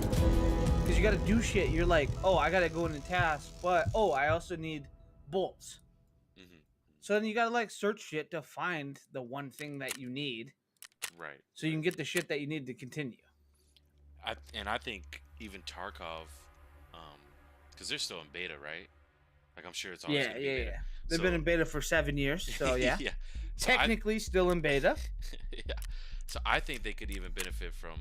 Because you got to do shit. You're like, oh, I got to go into task, but oh, I also need bolts. So then you got to like search shit to find the one thing that you need. Right. So you can get the shit that you need to continue. I think even Tarkov, because they're still in beta, right? Like, I'm sure it's always gonna be beta. Yeah. They've been in beta for 7 years, so yeah. Yeah. So Technically still in beta. Yeah. So I think they could even benefit from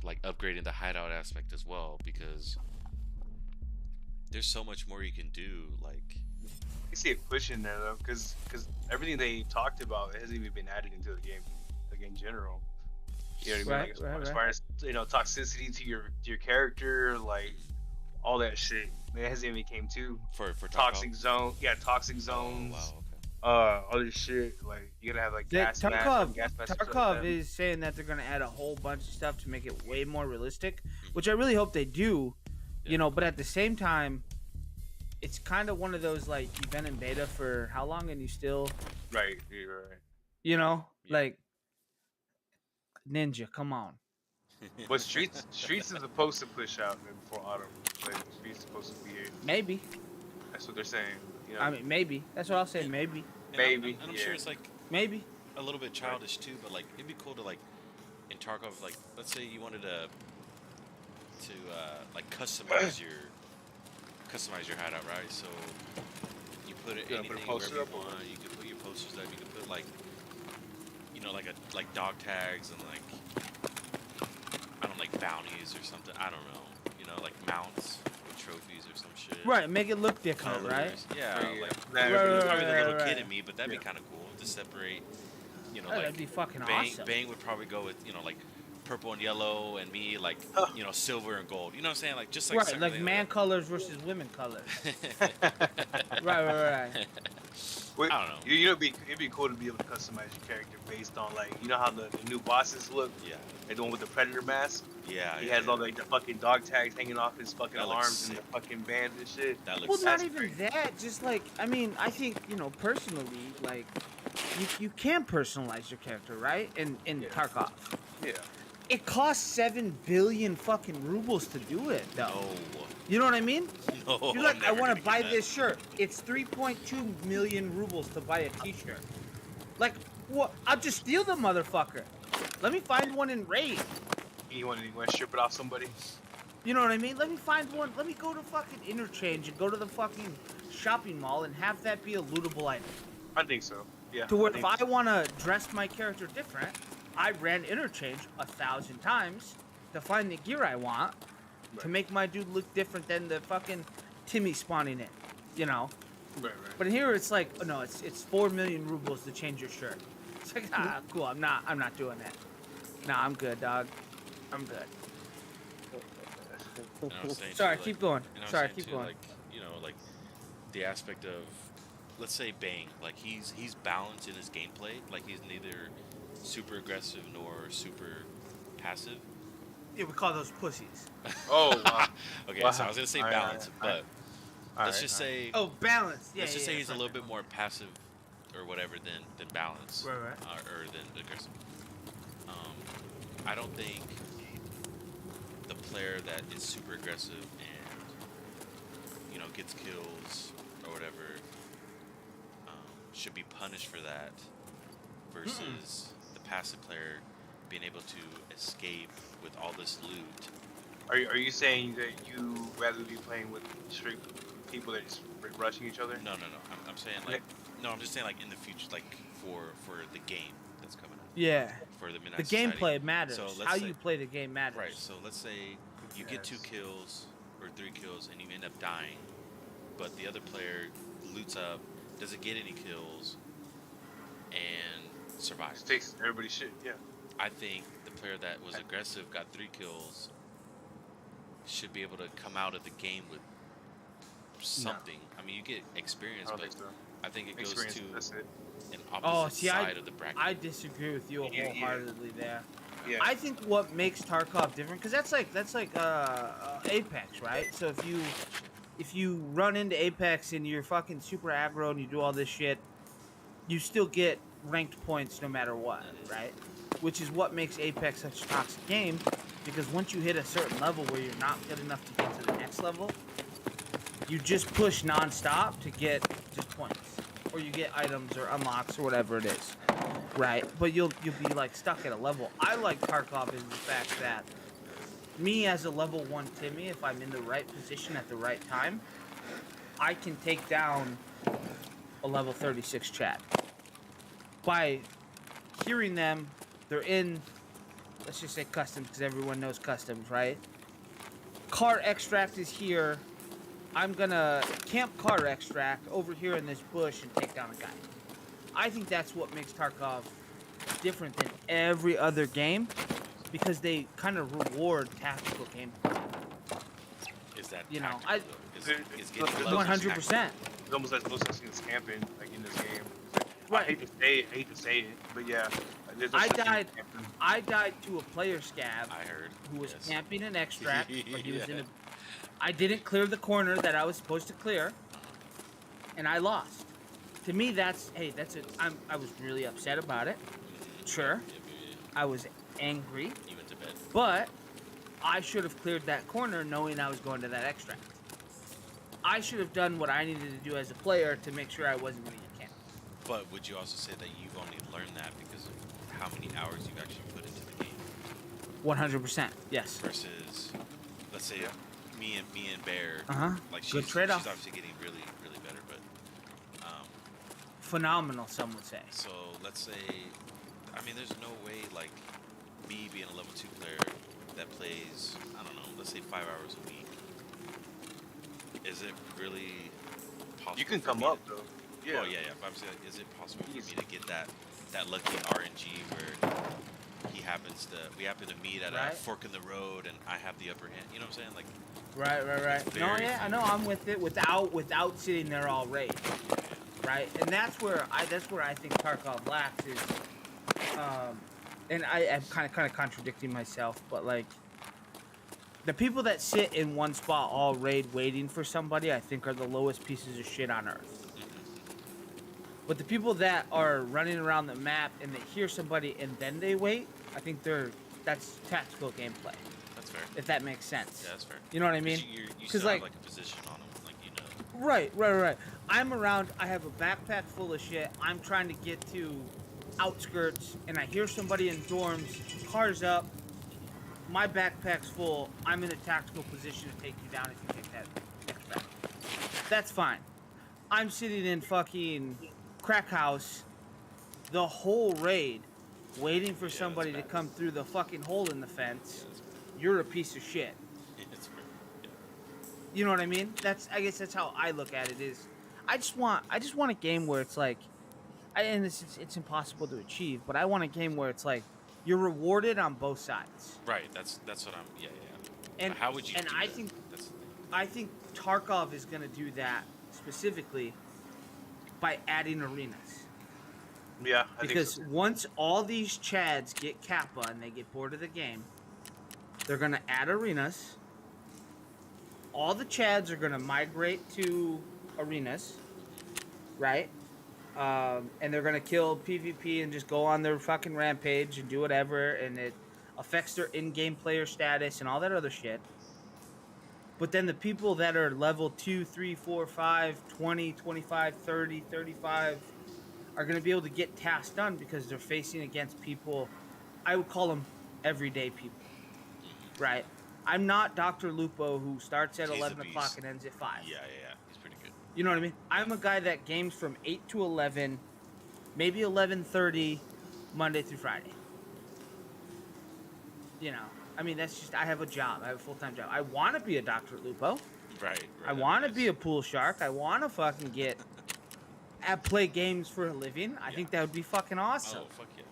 like upgrading the hideout aspect as well, because there's so much more you can do. Like, I see it pushing there though, because everything they talked about hasn't even been added into the game, like in general. You know what I mean? Like, as far as, you know, toxicity to your character, like all that shit. It hasn't even came to for toxic zone. Yeah, toxic zones. Oh, wow, all this shit. Like you gotta have like That gas masks. Tarkov is saying that they're gonna add a whole bunch of stuff to make it way more realistic, which I really hope they do. You know, but at the same time, it's kind of one of those like you've been in beta for how long and you still Right, you're right. You know, like Ninja, come on. But Streets is supposed to push out before autumn. Like Streets is supposed to be here. Maybe. That's what they're saying. You know? I mean, maybe. That's what I'll say. Maybe. Maybe. And I'm sure it's like maybe a little bit childish too, but like it'd be cool to like in Tarkov, like let's say you wanted to like customize your hideout, right? So you put it anything wherever you want. You can put your posters up. You can put like, you know, like dog tags and like I don't know, like bounties or something. I don't know. You know, like mounts or trophies or some shit. Right, make it look different, Colors. right? Yeah, like Right, probably the little right. kid in me, but that'd be kind of cool to separate. You know, Oh, like that'd be fucking Bang, awesome. Bang would probably go with, you know, like purple and yellow, and me like you know, silver and gold. You know what I'm saying? Like just like right, certain like things man colors versus women colors. right. Wait, I don't know. You know, it'd be cool to be able to customize your character based on like, you know how the new bosses look. Yeah. Like the one with the predator mask. Yeah. He yeah, has yeah. all like the fucking dog tags hanging off his fucking That looks arms and the sick. fucking bands and shit. That looks Well, not sick. even that. Just like, I mean, I think, you know, personally, like, you can personalize your character, right? In Tarkov. Yeah. It costs 7 billion fucking rubles to do it, though. No. You know what I mean? No, You're like, I'm I never want gonna to get buy that. this shirt. It's 3.2 million rubles to buy a T-shirt. Like, what? I'll just steal the motherfucker. Let me find one in Raid. You want to strip it off somebody? You know what I mean? Let me find one. Let me go to fucking Interchange and go to the fucking shopping mall and have that be a lootable item. I think so. Yeah. To where I if think I want to dress my character different, I ran Interchange 1,000 times to find the gear I want to make my dude look different than the fucking Timmy spawning in, you know? Right. But here it's like, oh no, it's 4 million rubles to change your shirt. It's like, cool, I'm not doing that. Nah, I'm good, dog. I'm good. And I was saying Sorry, too, keep like- going. and I was Sorry, saying keep too, going. Like, you know, like the aspect of, let's say Bang, like he's balanced in his gameplay. Like he's neither super aggressive nor super passive. Yeah, we call those pussies. Oh, wow. Okay, Wow. so I was gonna say Alright, balance, alright, but let's just say. Oh, balance. Yeah, Let's just say yeah, he's a right, little bit more passive, or whatever, than balance, Right. or than aggressive. I don't think the player that is super aggressive and, you know, gets kills or whatever, should be punished for that versus the passive player being able to escape with all this loot. Are you saying that you rather be playing with straight people that just rushing each other? No. I'm saying like, no, I'm just saying like in the future, like for the game that's coming up. Yeah. For the Midnight The Society. gameplay matters. So let's How say- you play the game matters. Right. So let's say you get 2 kills or 3 kills and you end up dying, but the other player loots up, doesn't get any kills, and survives. Just takes everybody's shit. Yeah. I think the player that was aggressive, got 3 kills, should be able to come out of the game with something. I mean, you get experience, I don't but think so. I think it goes Experience, to that's it. an Oh, opposite see, side of the bracket. I disagree with you Yeah. wholeheartedly there. Yeah. I think what makes Tarkov different, because that's like Apex, right? So if you run into Apex and you're fucking super aggro and you do all this shit, you still get ranked points no matter what, right? Which is what makes Apex such a toxic game, because once you hit a certain level where you're not good enough to get to the next level, you just push non-stop to get just points, or you get items or unlocks or whatever it is, right? But you'll be like stuck at a level. I like Tarkov is the fact that me as a level 1 Timmy, if I'm in the right position at the right time, I can take down a level 36 Chad by hearing them. They're in, let's just say customs, because everyone knows customs, right? Car extract is here. I'm gonna camp car extract over here in this bush and take down a guy. I think that's what makes Tarkov different than every other game, because they kind of reward tactical gameplay. Is that You know, tactical, though? Is getting levels 100%. It's almost like no such thing as camping, like in this game. Right. I hate to say it, but yeah. There's no I such thing as died. camping. I died to a player scab. I heard. Who was Yes. camping an extract, but he was in Yeah. a. I didn't clear the corner that I was supposed to clear, and I lost. To me, that's that's it. I was really upset about it. Sure, I was angry. Even to bed. But I should have cleared that corner knowing I was going to that extract. I should have done what I needed to do as a player to make sure I wasn't going to get camped. But would you also say that you've only learned that because of how many hours you've actually put into the game? 100%. Yes. Versus, let's say, me and Bear. Uh-huh. Like Good trade-off. She's obviously getting really, really better, but. Phenomenal, some would say. So let's say, I mean, there's no way like me being a level 2 player that plays, I don't know, let's say 5 hours a week. Is it really possible? You can for come me up to- though. Yeah. Oh yeah. But I'm saying, is it possible for me to get that lucky RNG where we happen to meet at a Right. fork in the road and I have the upper hand? You know what I'm saying? Like. Right. It's No, very yeah, I know. I'm with it without sitting there all raid. right? And that's where I think Tarkov lacks is, and I'm kind of contradicting myself, but like the people that sit in one spot all raid waiting for somebody, I think are the lowest pieces of shit on earth. But the people that are running around the map and they hear somebody and then they wait, I think that's tactical gameplay. That's fair. If that makes sense. Yeah, that's fair. You know what I mean? You still have like a position on them, like you know. Right. I'm around, I have a backpack full of shit. I'm trying to get to outskirts and I hear somebody in dorms, cars up, my backpack's full, I'm in a tactical position to take you down if you take that next back. That's fine. I'm sitting in fucking crack house the whole raid waiting for somebody to come through the fucking hole in the fence. You're a piece of shit. You know what I mean? I guess that's how I look at it. Is I just want a game where it's like, and it's impossible to achieve, but I want a game where it's like you're rewarded on both sides. Right. That's what I'm. Yeah. And how would you? And do I that? think That's the thing. I think Tarkov is gonna do that specifically by adding arenas. Yeah, I Because think so. once all these Chads get Kappa and they get bored of the game, they're gonna add arenas. All the Chads are gonna migrate to arenas, right? And they're gonna kill PvP and just go on their fucking rampage and do whatever, and it affects their in-game player status and all that other shit. But then the people that are level 2, 3, 4, 5, 20, 25, 30, 35 are going to be able to get tasks done because they're facing against people, I would call them everyday people, right? I'm not Dr. Lupo who starts at He's a 11 o'clock beast. and ends at 5. Yeah. He's pretty good. You know what I mean? I'm a guy that games from 8 to 11, maybe 11:30, Monday through Friday. You know, I mean, that's just, I have a job. I have a full-time job. I want to be a Dr. Lupo. Right. I want to be a pool shark. I want to fucking play games for a living. I think that would be fucking awesome. Oh fuck yeah.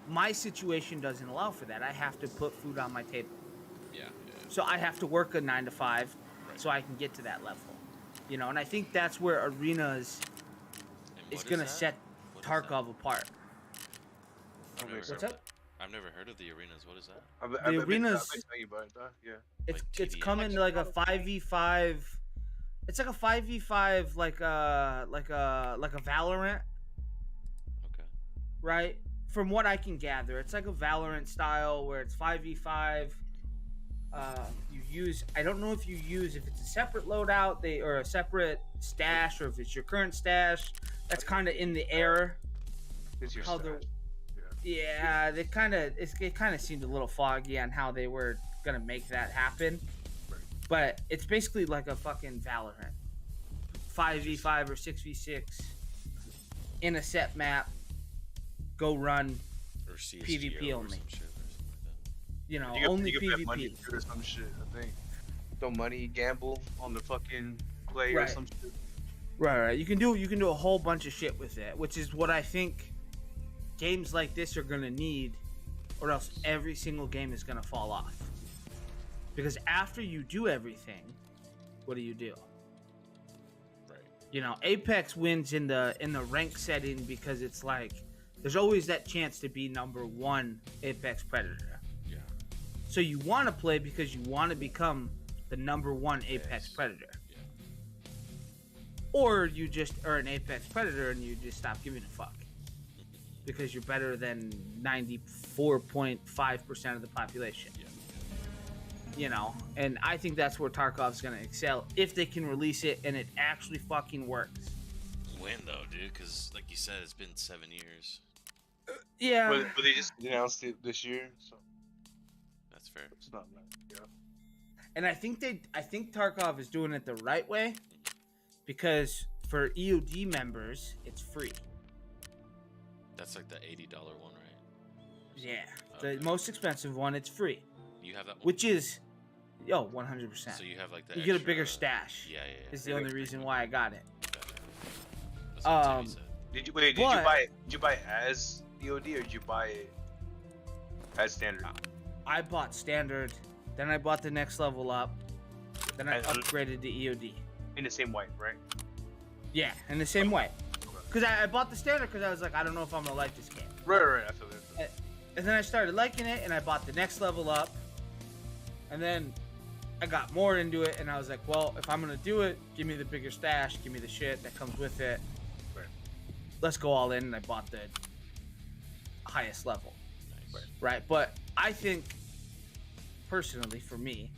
My situation doesn't allow for that. I have to put food on my table. Yeah. So I have to work a 9 to 5 so I can get to that level. You know, and I think that's where arenas is going to set Tarkov apart. What's up? I've never heard of the arenas. What is that? The arenas. Yeah. It's coming like a 5v5. It's like a 5v5, like a Valorant. Okay. Right? From what I can gather, it's like a Valorant style where it's 5v5. I don't know if it's a separate loadout, or a separate stash, or if it's your current stash. That's kind of in the air. It's your how stash. Yeah, it kind of seemed a little foggy on how they were gonna make that happen. But it's basically like a fucking Valorant, 5v5 or 6v6 in a set map. Go run Or CSGO PvP or only. some shit or something like that. You know, You only can bet money PvP. or some shit. I think. Throw money, gamble on the fucking play or Right. some shit. Right. You can do a whole bunch of shit with it, which is what I think games like this are gonna need, or else every single game is gonna fall off. Because after you do everything, what do you do? Right. You know, Apex wins in the rank setting because it's like there's always that chance to be number 1 Apex Predator. Yeah. So you want to play because you want to become the number 1 Apex Predator. Yeah. Or you just are an Apex Predator and you just stop giving a fuck. Because you're better than 94.5% of the population. Yeah. You know, and I think that's where Tarkov's gonna excel if they can release it and it actually fucking works. When though, dude? Because like you said, it's been 7 years. Yeah. But they just announced it this year, so That's fair. it's not bad. Yeah. And I think Tarkov is doing it the right way because for EOD members, it's free. That's like the $80 one, right? Yeah. The most expensive one, it's free. You have that one? Which is, 100%. So you have like the You get a extra- bigger stash. Yeah. Is the only reason why I got it. That's what Timmy said. Did you buy it as EOD or did you buy it as standard? I bought standard, then I bought the next level up, then I And- upgraded to EOD. In the same white, right? Yeah, in the same way. Because I bought the standard because I was like, I don't know if I'm gonna like this game. Right. I feel that. And then I started liking it, and I bought the next level up. And then I got more into it, and I was like, well, if I'm gonna do it, give me the bigger stash, give me the shit that comes with it. Right. Let's go all in, and I bought the highest level. Nice. Right, but I think, personally, for me,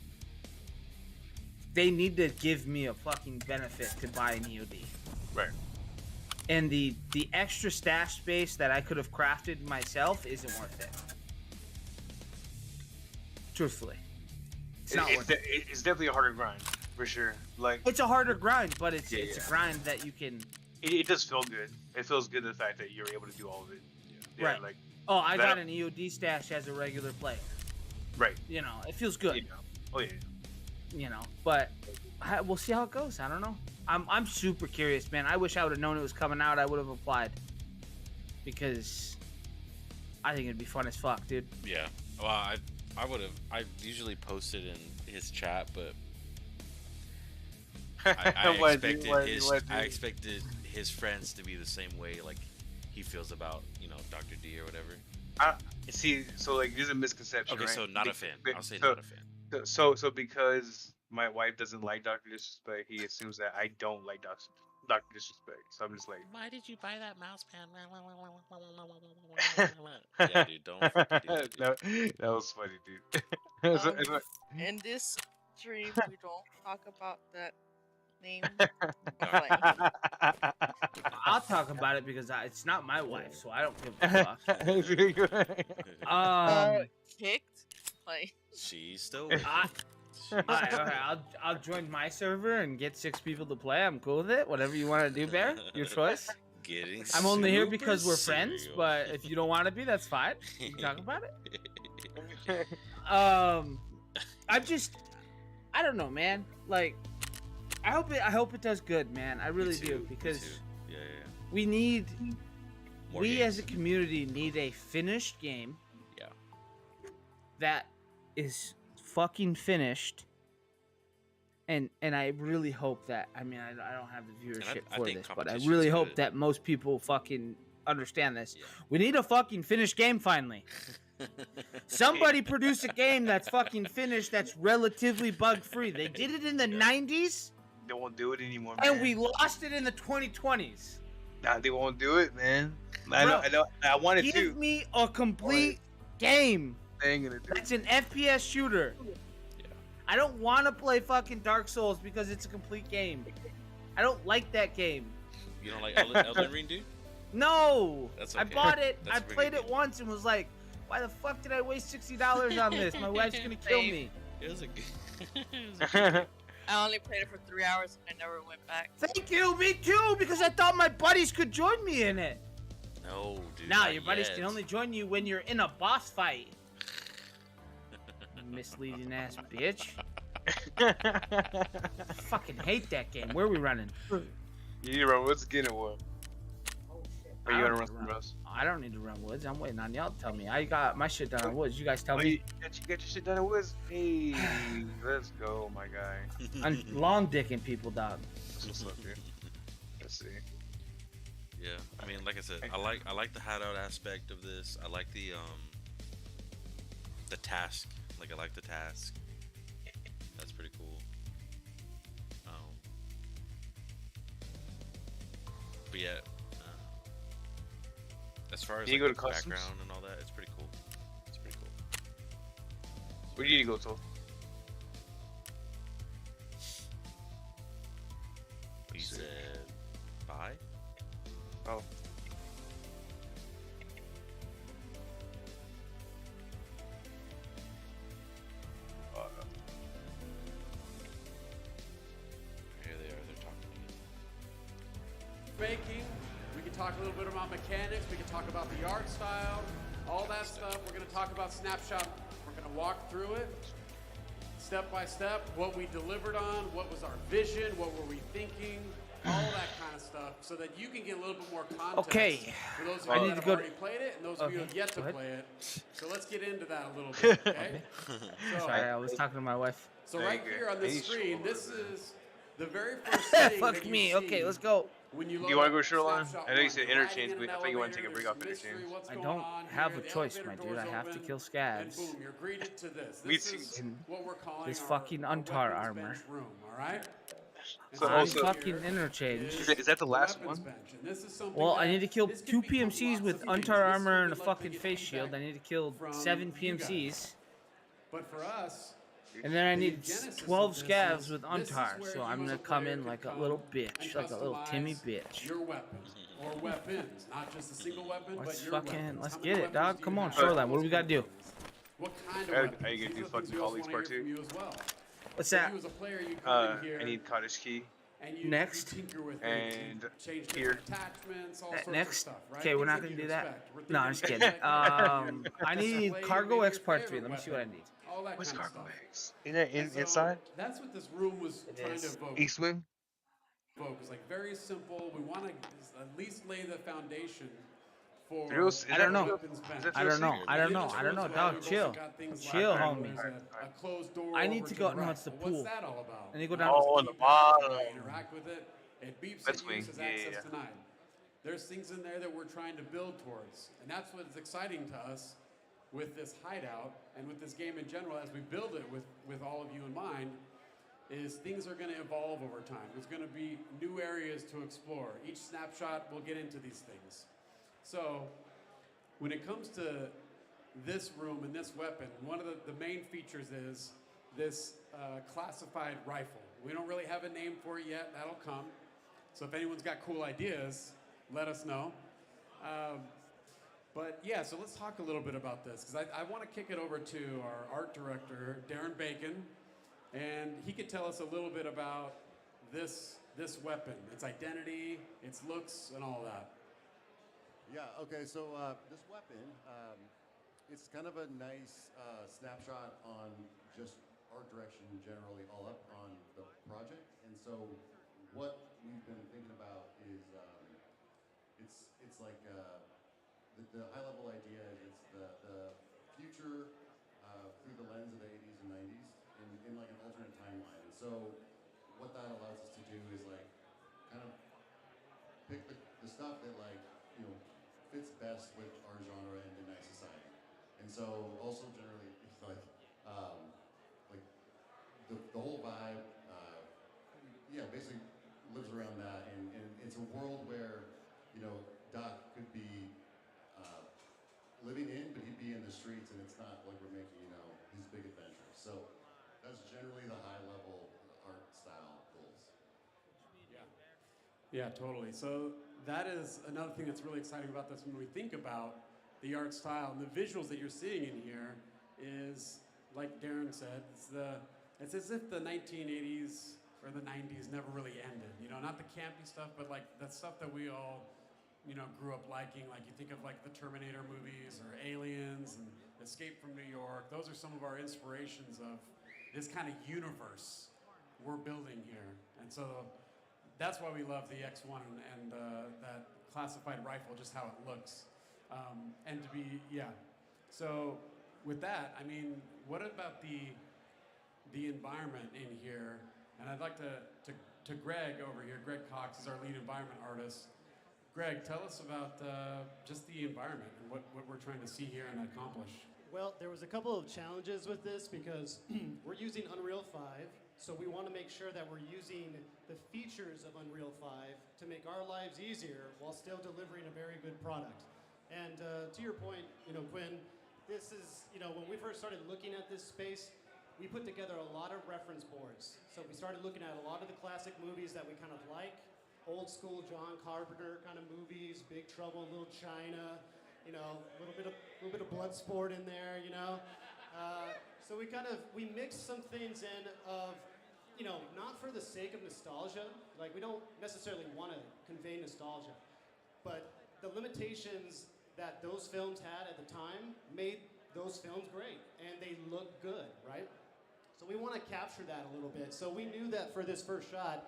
they need to give me a fucking benefit to buy an EOD. Right. And the extra stash space that I could have crafted myself isn't worth it. Truthfully. It's not worth it. It's definitely a harder grind, for sure. Like, it's a harder grind, but it's a grind that you can... It does feel good. It feels good, the fact that you're able to do all of it. Yeah, right. Like, oh, I got an EOD stash as a regular player. Right. You know, it feels good. Oh, yeah. You know, but we'll see how it goes. I don't know. I'm super curious, man. I wish I would have known it was coming out. I would have applied. Because I think it'd be fun as fuck, dude. Yeah. Well, I would have. I usually posted in his chat, but I expected his friends to be the same way, like he feels about Dr. D or whatever. See, so like there's a misconception. Okay, right? so not a fan. I'll say not a fan. So because my wife doesn't like Dr. Disrespect, he assumes that I don't like Dr. Disrespect. So I'm just like, why did you buy that mouse pad? Yeah, dude, don't fucking do that, dude. That was funny, dude. In this stream, we don't talk about that name. I'll talk about it because it's not my wife, so I don't give a fuck. Kicked? Like, she's still. Okay, I'll join my server and get 6 people to play. I'm cool with it. Whatever you want to do, Bear, your choice. I'm only here because we're friends, but if you don't want to be, that's fine. We can talk about it. I don't know, man. Like, I hope it does good, man. I really do, because yeah. we as a community need a finished game. Yeah. That is fucking finished. And I really hope that, I mean, I don't have the viewership for this, but I really hope that most people fucking understand this. Yeah. We need a fucking finished game finally. Somebody produce a game that's fucking finished, that's relatively bug-free. They did it in the 90s. They won't do it anymore, man. And we lost it in the 2020s. Nah, they won't do it, man. I know. I wanted to. Give me a complete game. They ain't gonna do it. That's an FPS shooter. Yeah. I don't want to play fucking Dark Souls because it's a complete game. I don't like that game. You don't like Elden Ring, dude? No. That's I okay. bought it. That's I a pretty played good it once and was like, why the fuck did I waste $60 on this? My wife's gonna kill me. It was a good. I only played it for 3 hours and I never went back. Thank you, me too, because I thought my buddies could join me in it. No, dude. Nah, not your buddies yet. can only join you when you're in a boss fight. Misleading ass bitch. I fucking hate that game. Where are we running? You need to run woods again or what? Or you gonna run some Rust? I don't need to run woods. I'm waiting on y'all to tell me. I got my shit done on woods. You guys tell me. You get your shit done in woods? Hey, let's go, my guy. I'm long dicking people, dog. That's what's up, dude. Let's see. Yeah, I mean, like I said, I like the hideout aspect of this. I like the task. Like, I like the task. That's pretty cool. But yeah, as far as you like, go to the customs? background and all that, it's pretty cool. It's pretty cool. Where do you need to go to? He said, bye? Oh. Here they are, they're talking to me. Making. We can talk a little bit about mechanics. We can talk about the art style, all that stuff. We're going to talk about Snapshot. We're going to walk through it step by step, what we delivered on, what was our vision, what were we thinking, all that kind of stuff, so that you can get a little bit more context. Okay. For those of I you need that to have go already played it and those of you who have yet to Go ahead. play it. So let's get into that a little bit, okay? Sorry, I was talking to my wife. So right here on this screen, this is The very first thing Fuck that you me. see Okay, let's go. when you Do load you want up to go Shoreline? Snapshot I know you 1, said you're interchange, riding in but I an think you want to elevator, take a break there's off mystery, interchange. what's I going don't on have here, a the choice, elevator my dude. doors I have to open, kill and scabs. boom, you're greeted to this. Me This too. is what we're calling This our, fucking our Untar weapons armor. bench room, all right? So On also, fucking interchange. is that the last weapons one? bench, and this is something Well, I that need to kill this can 2 become PMCs lots with of things. Untar This is armor where and a we'd love to fucking get face shield. feedback I need to kill from 7 you guys. PMCs. But for us, And then I the need genesis 12 of this scavs is with this is Untar. where So you I'm as gonna a come player in could like a come little and bitch. Like a little Timmy customize bitch. your weapon or weapons, not just a single weapon, Let's but your fucking, weapons. let's How many get it, weapons dog. do you Come on, have? Shoreline. What do we gotta do? What kind of Are weapons? you gonna These do are fucking things we also colleagues wanna part hear from 2? you as well. What's So that? you as a player, you come in here I need cottage key. and you Next. tinker with things. And You change here. different attachments, all sorts of Next? stuff, right? Okay, we're Things not that gonna you'd do that. expect. We're No, I'm just thinking kidding. things like I need display Cargo maybe X your Part 3. favorite Let me see what I weapon, need. all that What's kind of cargo stuff. bags? In there, And so inside? that's what this room was trying to evoke. Eastman? It's like very simple. We want to at least lay the foundation for. I don't know. weapons bench. I don't know. I don't In know. this I don't room know. as well, Dog, we've also chill. got things Chill, like, homie. there's a closed door I need over to the go. No, right. it's the Well, pool. What's that all about? I need to go down. Oh, on Keep the it that way, bottom. Interact with it. It beeps That's at you, wing. says Yeah, access yeah. denied. There's things in there that we're trying to build towards, and that's what's exciting to us with this hideout and with this game in general. As we build it with all of you in mind, is things are going to evolve over time. There's going to be new areas to explore. Each snapshot will get into these things. So when it comes to this room and this weapon, one of the main features is this classified rifle. We don't really have a name for it yet. That'll come. So if anyone's got cool ideas, let us know. But yeah, so let's talk a little bit about this, because I want to kick it over to our art director, Darren Bacon, and he could tell us a little bit about this weapon, its identity, its looks, and all that. Yeah, okay, so this weapon, it's kind of a nice snapshot on just art direction generally all up on the project. And so what we've been thinking about is it's like the high level idea is the future through the lens of the 80s and 90s in like an alternate timeline. And so what that allows us to do is like kind of pick the stuff that like, you know, fits best with our genre and Midnight Society. And so also generally like the whole vibe, yeah, basically lives around that, and it's a world where, you know, Doc could be living in, but he'd be in the streets, and it's not like we're making, you know, these big adventures. So that's generally the high level art style goals. Yeah, totally. So that is another thing that's really exciting about this when we think about the art style and the visuals that you're seeing in here is, like Darren said, it's as if the 1980s or the 90s never really ended. You know, not the campy stuff, but like that stuff that we all, you know, grew up liking. Like you think of like the Terminator movies or Aliens and Escape from New York. Those are some of our inspirations of this kind of universe we're building here. And so that's why we love the X1 and that classified rifle, just how it looks. And to be, yeah. So with that, I mean, what about the environment in here? And I'd like to Greg over here. Greg Cox is our lead environment artist. Greg, tell us about just the environment and what we're trying to see here and accomplish. Well, there was a couple of challenges with this because we're using Unreal 5, so we want to make sure that we're using the features of Unreal 5 to make our lives easier while still delivering a very good product. And to your point, you know, Quinn, this is, you know, when we first started looking at this space, we put together a lot of reference boards. So we started looking at a lot of the classic movies that we kind of like, old school John Carpenter kind of movies, Big Trouble in Little China, you know, a little bit of Bloodsport in there, you know. So we mixed some things in of, you know, not for the sake of nostalgia, like we don't necessarily want to convey nostalgia, but the limitations that those films had at the time made those films great, and they look good, right? So we want to capture that a little bit. So we knew that for this first shot,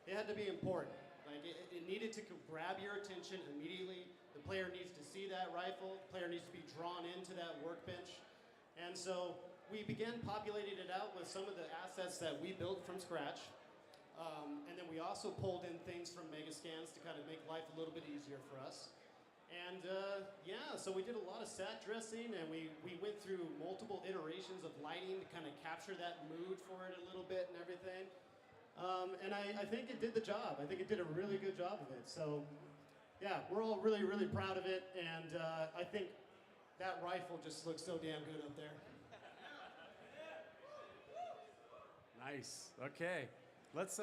it had to be important. Like it needed to grab your attention immediately. The player needs to see that rifle. The player needs to be drawn into that workbench. And so we began populating it out with some of the assets that we built from scratch. And also pulled in things from Megascans to kind of make life a little bit easier for us. And yeah, so we did a lot of set dressing, and we went through multiple iterations of lighting to kind of capture that mood for it a little bit and everything. And I think it did the job. I think it did a really good job of it. So yeah, we're all really, really proud of it. And I think that rifle just looks so damn good up there. Nice. Okay. Let's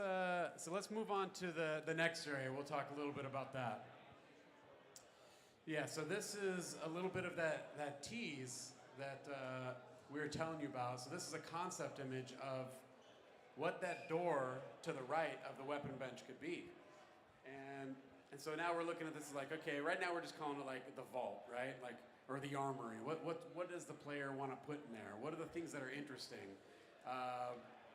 move on to the next area. We'll talk a little bit about that. Yeah, so this is a little bit of that tease that we were telling you about. So this is a concept image of what that door to the right of the weapon bench could be. And so now we're looking at this like, okay, right now we're just calling it like the vault, right? Like, or the armory. What does the player want to put in there? What are the things that are interesting?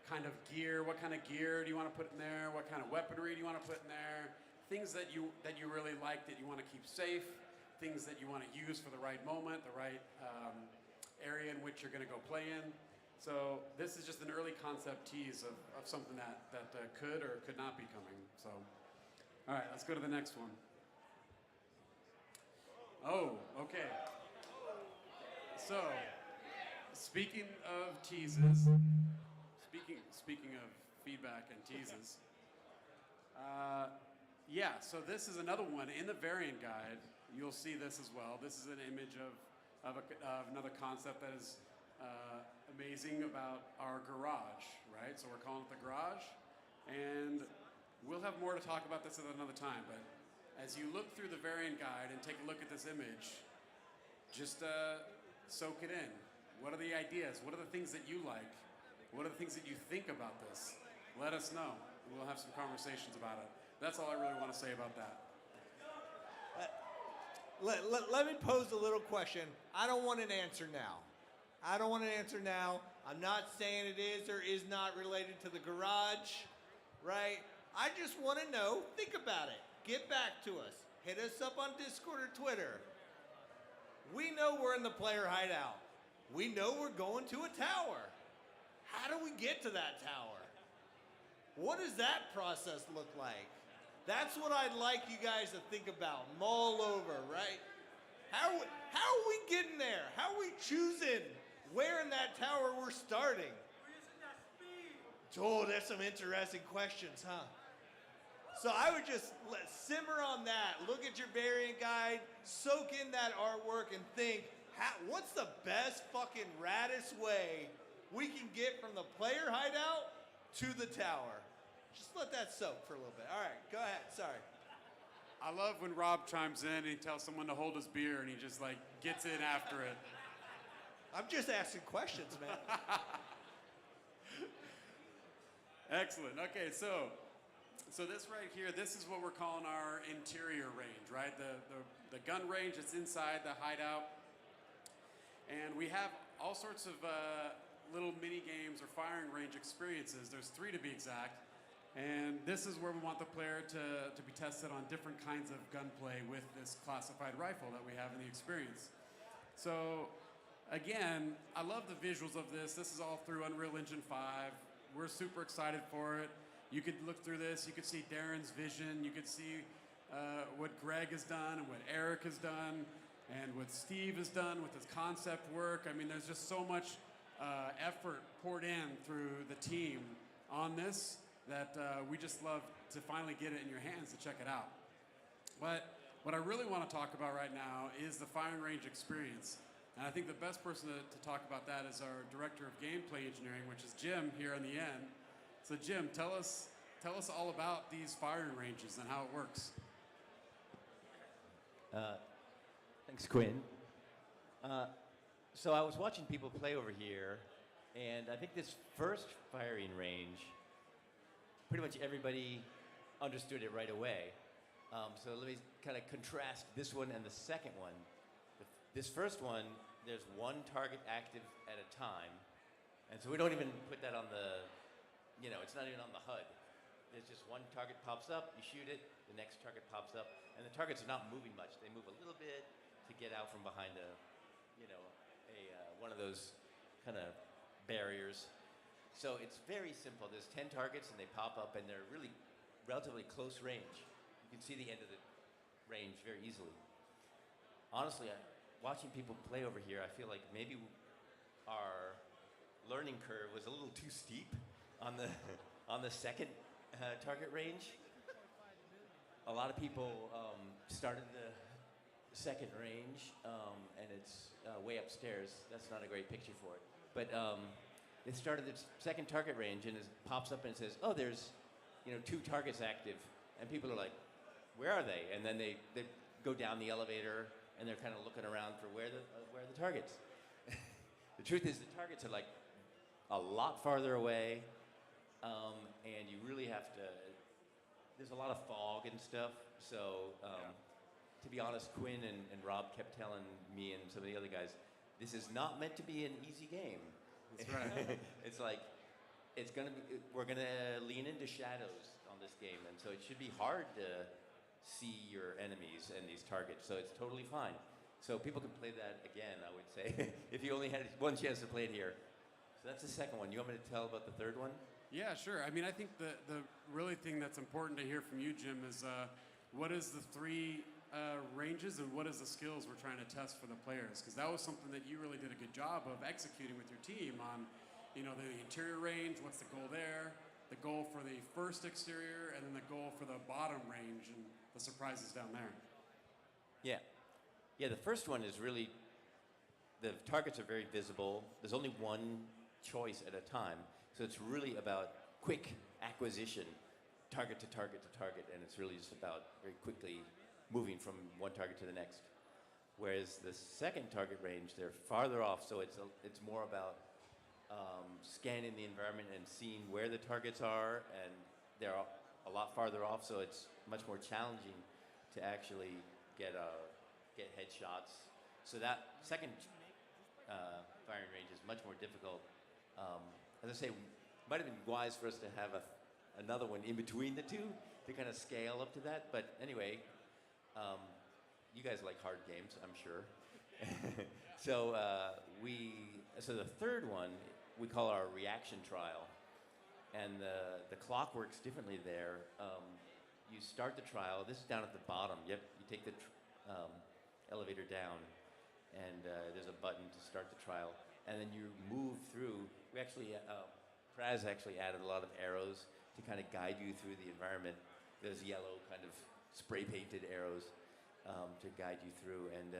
Kind of gear, what kind of gear do you want to put in there? What kind of weaponry do you want to put in there? Things that you really like that you want to keep safe, things that you want to use for the right moment, the right area in which you're going to go play in. So this is just an early concept tease of something that could or could not be coming. So, all right, let's go to the next one. Oh, okay. So, speaking of teases, speaking of feedback and teases, yeah, so this is another one. In the variant guide, you'll see this as well. This is an image of another concept that is amazing about our garage, right? So we're calling it the garage, and we'll have more to talk about this at another time, but as you look through the variant guide and take a look at this image, just soak it in. What are the ideas? What are the things that you like? What are the things that you think about this? Let us know. We'll have some conversations about it. That's all I really want to say about that. Let me pose a little question. I don't want an answer now. I'm not saying it is or is not related to the garage, right? I just want to know, think about it. Get back to us. Hit us up on Discord or Twitter. We know we're in the player hideout. We know we're going to a tower. How do we get to that tower? What does that process look like? That's what I'd like you guys to think about, mull over, right? How are we getting there? How are we choosing where in that tower we're starting? Oh, there's some interesting questions, huh? So I would just simmer on that. Look at your variant guide, soak in that artwork, and think, what's the best fucking raddest way we can get from the player hideout to the tower? Just let that soak for a little bit. All right, go ahead. Sorry. I love when Rob chimes in and he tells someone to hold his beer and he just like gets in after it. I'm just asking questions, man. Excellent. Okay, so this right here, this is what we're calling our interior range, right? The gun range that's inside the hideout. And we have all sorts of little mini games or firing range experiences. There's 3 to be exact. And this is where we want the player to be tested on different kinds of gunplay with this classified rifle that we have in the experience. So again, I love the visuals of this. This is all through Unreal Engine 5. We're super excited for it. You could look through this. You could see Darren's vision. You could see what Greg has done and what Eric has done and what Steve has done with his concept work. I mean, there's just so much effort poured in through the team on this that we just love to finally get it in your hands to check it out. But what I really want to talk about right now is the firing range experience. And I think the best person to talk about that is our Director of Gameplay Engineering, which is Jim here on the end. So Jim, tell us all about these firing ranges and how it works. Thanks, Quinn. So I was watching people play over here, and I think this first firing range, pretty much everybody understood it right away. So let me kind of contrast this one and the second one. This first one, there's one target active at a time, and so we don't even put that on the, it's not even on the HUD. There's just one target pops up, you shoot it, the next target pops up, and the targets are not moving much. They move a little bit to get out from behind one of those kind of barriers. So it's very simple. There's 10 targets and they pop up and they're really relatively close range. You can see the end of the range very easily. Honestly, watching people play over here, I feel like maybe our learning curve was a little too steep on the second target range. A lot of people started the second range, and it's way upstairs. That's not a great picture for it. But it started the second target range, and it pops up and it says, "Oh, there's 2 targets active," and people are like, "Where are they?" And then they go down the elevator, and they're kind of looking around for where the targets. The truth is, the targets are like a lot farther away, and you really have to. There's a lot of fog and stuff, so to be honest, Quinn and Rob kept telling me and some of the other guys, this is not meant to be an easy game. That's right. It's like we're gonna lean into shadows on this game, and so it should be hard to see your enemies and these targets. So it's totally fine. So people can play that again, I would say, if you only had one chance to play it here. So that's the second one. You want me to tell about the third one? Yeah, sure. I mean, I think the really thing that's important to hear from you, Jim, is what is the 3 ranges and what is the skills we're trying to test for the players? Because that was something that you really did a good job of executing with your team on, the interior range, what's the goal there, the goal for the first exterior, and then the goal for the bottom range and the surprises down there. Yeah. Yeah, the first one is really, the targets are very visible. There's only one choice at a time. So it's really about quick acquisition, target to target to target, and it's really just about very quickly moving from one target to the next. Whereas the second target range, they're farther off, so it's more about scanning the environment and seeing where the targets are, and they're a lot farther off, so it's much more challenging to actually get headshots. So that second firing range is much more difficult. As I say, it might have been wise for us to have another one in between the two to kind of scale up to that. But anyway, you guys like hard games, I'm sure. So the third one we call our reaction trial, and the clock works differently there. You start the trial. This is down at the bottom. You take the elevator down, and there's a button to start the trial, and then you move through. We actually, Praz actually added a lot of arrows to kind of guide you through the environment. There's yellow kind of spray painted arrows to guide you through, and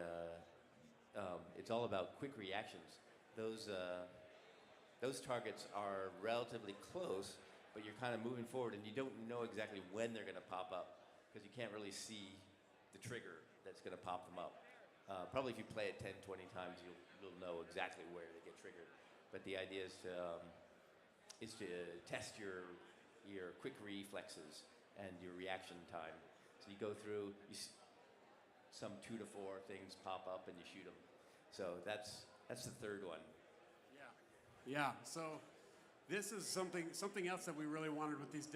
it's all about quick reactions. Those targets are relatively close, but you're kind of moving forward, and you don't know exactly when they're going to pop up because you can't really see the trigger that's going to pop them up. Probably if you play it 10, 20 times, you'll know exactly where they get triggered. But the idea is to test your quick reflexes and your reaction time. So you go through, some 2 to 4 things pop up, and you shoot them. So that's the third one. Yeah. So this is something else that we really wanted with these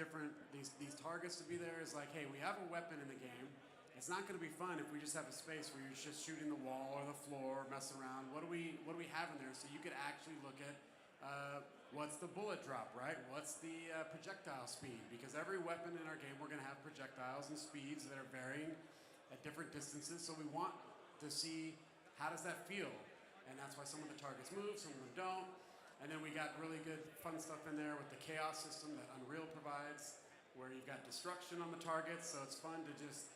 targets to be there is like, hey, we have a weapon in the game. It's not going to be fun if we just have a space where you're just shooting the wall or the floor, messing around. What do we have in there? So you could actually look at what's the bullet drop, right? What's the projectile speed? Because every weapon in our game, we're going to have projectiles and speeds that are varying at different distances. So we want to see how does that feel? And that's why some of the targets move, some of them don't. And then we got really good fun stuff in there with the chaos system that Unreal provides, where you've got destruction on the targets. So it's fun to just,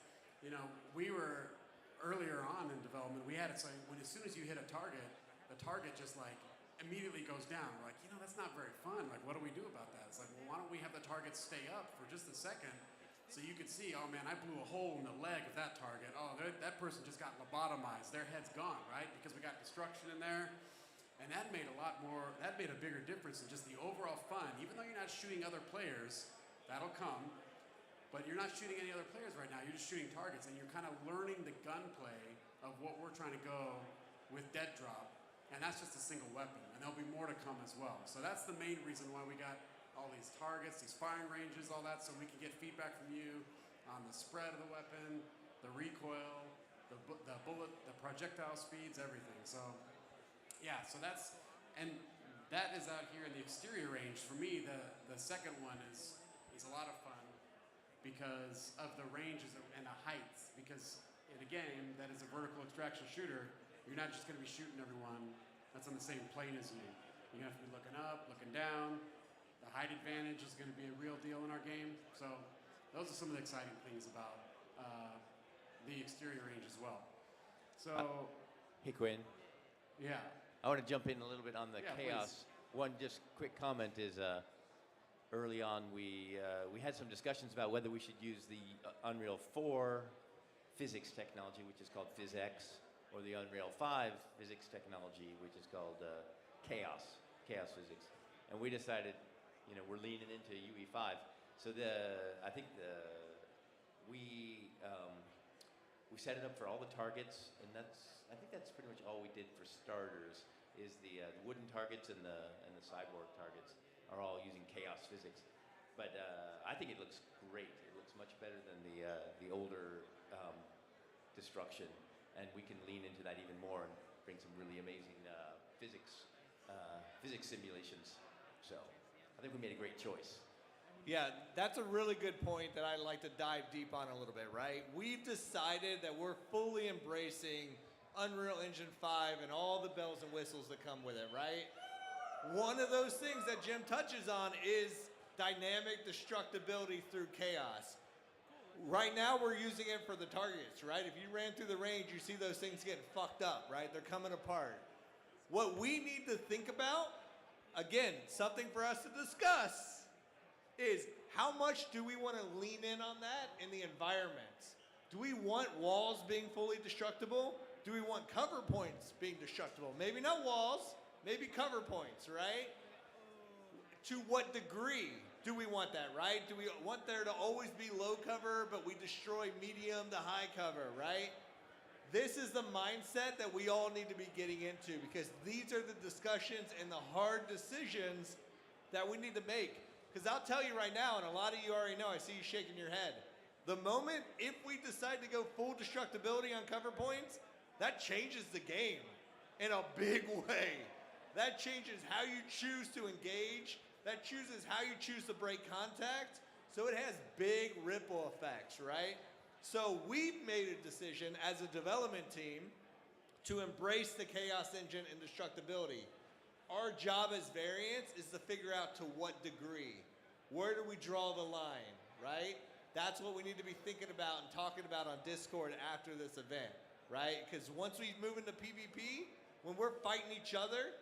we were earlier on in development, we had it so as soon as you hit a target, the target just like immediately goes down. We're like, that's not very fun. Like, what do we do about that? It's like, well, why don't we have the target stay up for just a second so you could see, oh man, I blew a hole in the leg of that target. Oh, that person just got lobotomized. Their head's gone, right? Because we got destruction in there. And that made a bigger difference in just the overall fun. Even though you're not shooting other players, that'll come, but you're not shooting any other players right now. You're just shooting targets, and you're kind of learning the gunplay of what we're trying to go with Dead Drop. And that's just a single weapon, and there'll be more to come as well. So that's the main reason why we got all these targets, these firing ranges, all that, so we can get feedback from you on the spread of the weapon, the recoil, the bullet, the projectile speeds, everything. So yeah, so that is out here in the exterior range. For me, the second one is a lot of fun because of the ranges and the heights. Because in a game that is a vertical extraction shooter, you're not just going to be shooting everyone that's on the same plane as you. You have to be looking up, looking down. The height advantage is going to be a real deal in our game. So those are some of the exciting things about the exterior range as well. So, Hey, Quinn. yeah. I want to jump in a little bit on the Yeah, chaos. One just quick comment is early on we had some discussions about whether we should use the Unreal 4 physics technology, which is called PhysX, or the Unreal 5 physics technology, which is called chaos physics. And we decided, we're leaning into UE5. So I think we set it up for all the targets, and I think that's pretty much all we did for starters. Is the wooden targets and the cyborg targets are all using chaos physics. But I think it looks great. It looks much better than the older destruction, and we can lean into that even more and bring some really amazing physics simulations. So I think we made a great choice. Yeah, that's a really good point that I'd like to dive deep on a little bit, right? We've decided that we're fully embracing Unreal Engine 5 and all the bells and whistles that come with it, right? One of those things that Jim touches on is dynamic destructibility through chaos. Right now we're using it for the targets, right? If you ran through the range, you see those things getting fucked up, right? They're coming apart. What we need to think about, again, something for us to discuss, is how much do we want to lean in on that in the environment? Do we want walls being fully destructible? Do we want cover points being destructible? Maybe not walls, maybe cover points, right? To what degree do we want that, right? Do we want there to always be low cover, but we destroy medium to high cover, right? This is the mindset that we all need to be getting into, because these are the discussions and the hard decisions that we need to make. Because I'll tell you right now, and a lot of you already know, I see you shaking your head. The moment, if we decide to go full destructibility on cover points, that changes the game in a big way. That changes how you choose to engage. That chooses how you choose to break contact. So it has big ripple effects, right? So we've made a decision as a development team to embrace the Chaos Engine and destructibility. Our job as Variants is to figure out to what degree. Where do we draw the line, right? That's what we need to be thinking about and talking about on Discord after this event, right? Because once we move into PvP, when we're fighting each other,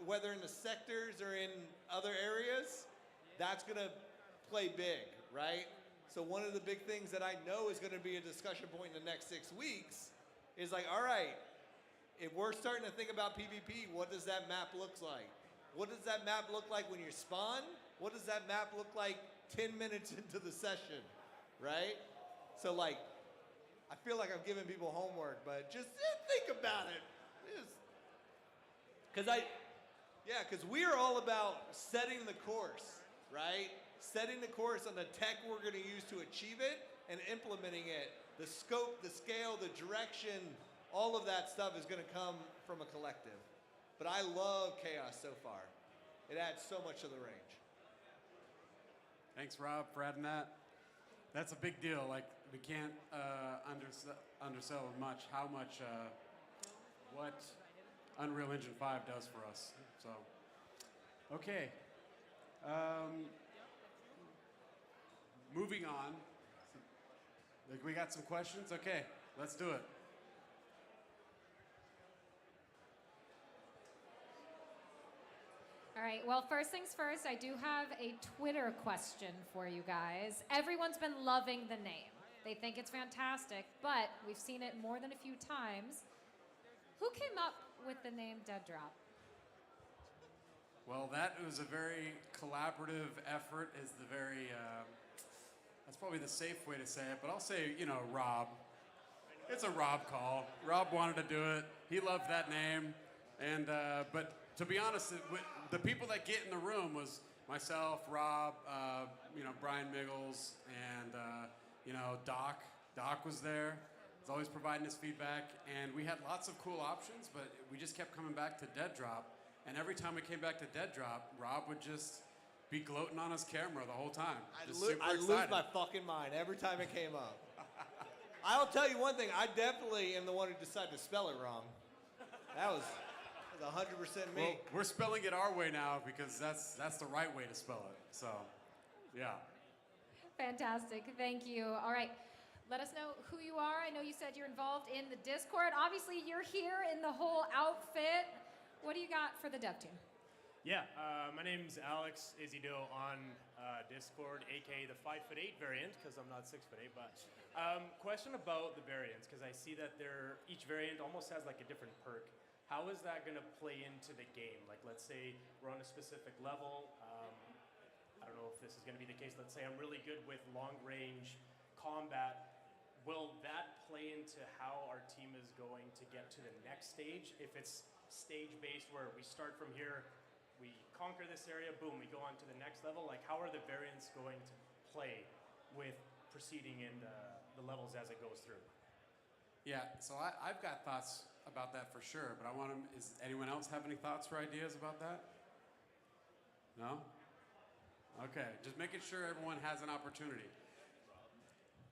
whether in the sectors or in other areas, that's going to play big, right? So one of the big things that I know is going to be a discussion point in the next 6 weeks is like, all right, if we're starting to think about PvP, what does that map look like? What does that map look like when you spawn? What does that map look like 10 minutes into the session, right? So like, I feel like I'm giving people homework, but just think about it. Because we are all about setting the course, right? Setting the course on the tech we're going to use to achieve it and implementing it. The scope, the scale, the direction, all of that stuff is going to come from a collective. But I love Chaos so far. It adds so much to the range. Thanks, Rob, for adding that. That's a big deal. Like, we can't undersell much how much what Unreal Engine 5 does for us. So, okay. Moving on. We got some questions? Okay, let's do it. All right, well, first things first, I do have a Twitter question for you guys. Everyone's been loving the name. They think it's fantastic, but we've seen it more than a few times. Who came up with the name Dead Drop? Well, that was a very collaborative effort, is the very, that's probably the safe way to say it, but I'll say, Rob. It's a Rob call. Rob wanted to do it. He loved that name. And, but to be honest, the people that get in the room was myself, Rob, Brian Miggles, and, Doc. Doc was there. He's always providing his feedback. And we had lots of cool options, but we just kept coming back to Dead Drop. And every time we came back to Dead Drop, Rob would just be gloating on his camera the whole time. Just I super lose excited. my fucking mind every time it came up. I'll tell you one thing. I definitely am the one who decided to spell it wrong. That was 100% me. Well, we're spelling it our way now because that's the right way to spell it. So, yeah. Fantastic. Thank you. All right. Let us know who you are. I know you said you're involved in the Discord. Obviously, you're here in the whole outfit. What do you got for the dev team? Yeah, my name's Alex Izzydo on Discord, aka the 5'8" variant, because I'm not 6'8". But question about the variants, because I see that each variant almost has like a different perk. How is that going to play into the game? Like, let's say we're on a specific level. I don't know if this is going to be the case. Let's say I'm really good with long-range combat. Will that play into how our team is going to get to the next stage? If it's stage-based, where we start from here, we conquer this area, boom, we go on to the next level. Like, how are the variants going to play with proceeding in the levels as it goes through? Yeah, so I've got thoughts about that for sure, but I want to, is anyone else have any thoughts or ideas about that? No? Okay, just making sure everyone has an opportunity.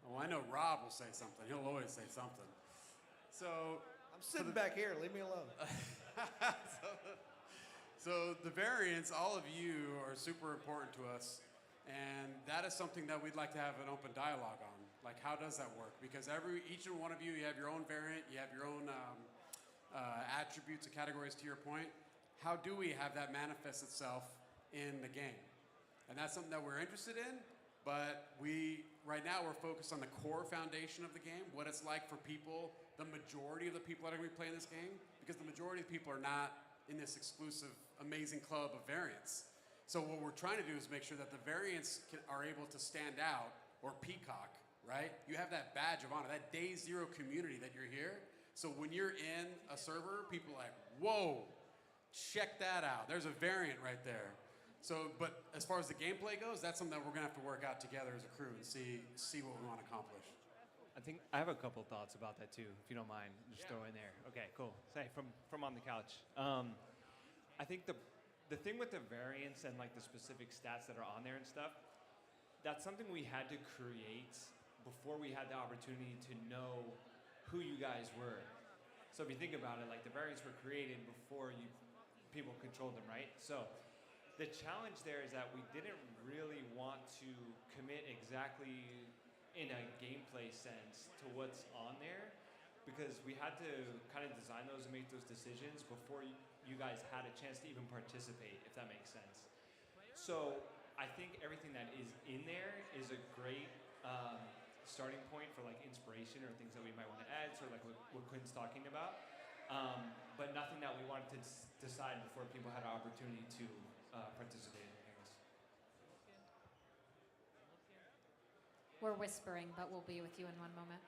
Well, I know Rob will say something. He'll always say something. So I'm sitting back here. Leave me alone. So the variants, all of you are super important to us, and that is something that we'd like to have an open dialogue on. Like, how does that work? Because each and one of you have your own variant, you have your own attributes and categories, to your point. How do we have that manifest itself in the game? And that's something that we're interested in, but right now we're focused on the core foundation of the game, what it's like for people, the majority of the people that are going to be playing this game, because the majority of people are not in this exclusive, amazing club of variants. So what we're trying to do is make sure that the variants are able to stand out, or peacock, right? You have that badge of honor, that day zero community that you're here. So when you're in a server, people are like, whoa, check that out. There's a variant right there. So, but as far as the gameplay goes, that's something that we're gonna have to work out together as a crew and see what we want to accomplish. I think I have a couple thoughts about that too, if you don't mind. Just throw in there. Okay, cool. Say from on the couch. I think the thing with the variants and like the specific stats that are on there and stuff, that's something we had to create before we had the opportunity to know who you guys were. So if you think about it, like the variants were created before people controlled them, right? So the challenge there is that we didn't really want to commit exactly in a gameplay sense to what's on there, because we had to kind of design those and make those decisions before you guys had a chance to even participate, if that makes sense. So I think everything that is in there is a great starting point for like inspiration or things that we might want to add, sort of like what Quinn's talking about, but nothing that we wanted to decide before people had an opportunity to participate in things. We're whispering, but we'll be with you in one moment.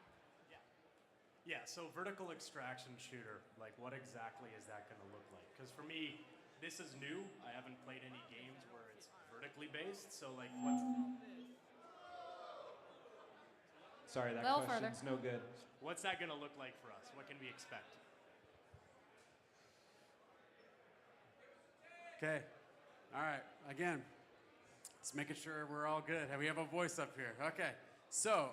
Yeah, so vertical extraction shooter, like what exactly is that going to look like? Because for me, this is new. I haven't played any games where it's vertically based, so like what's... Sorry, that question's no good. What's that going to look like for us? What can we expect? Okay, all right, again, let's making sure we're all good. We have a voice up here. Okay, so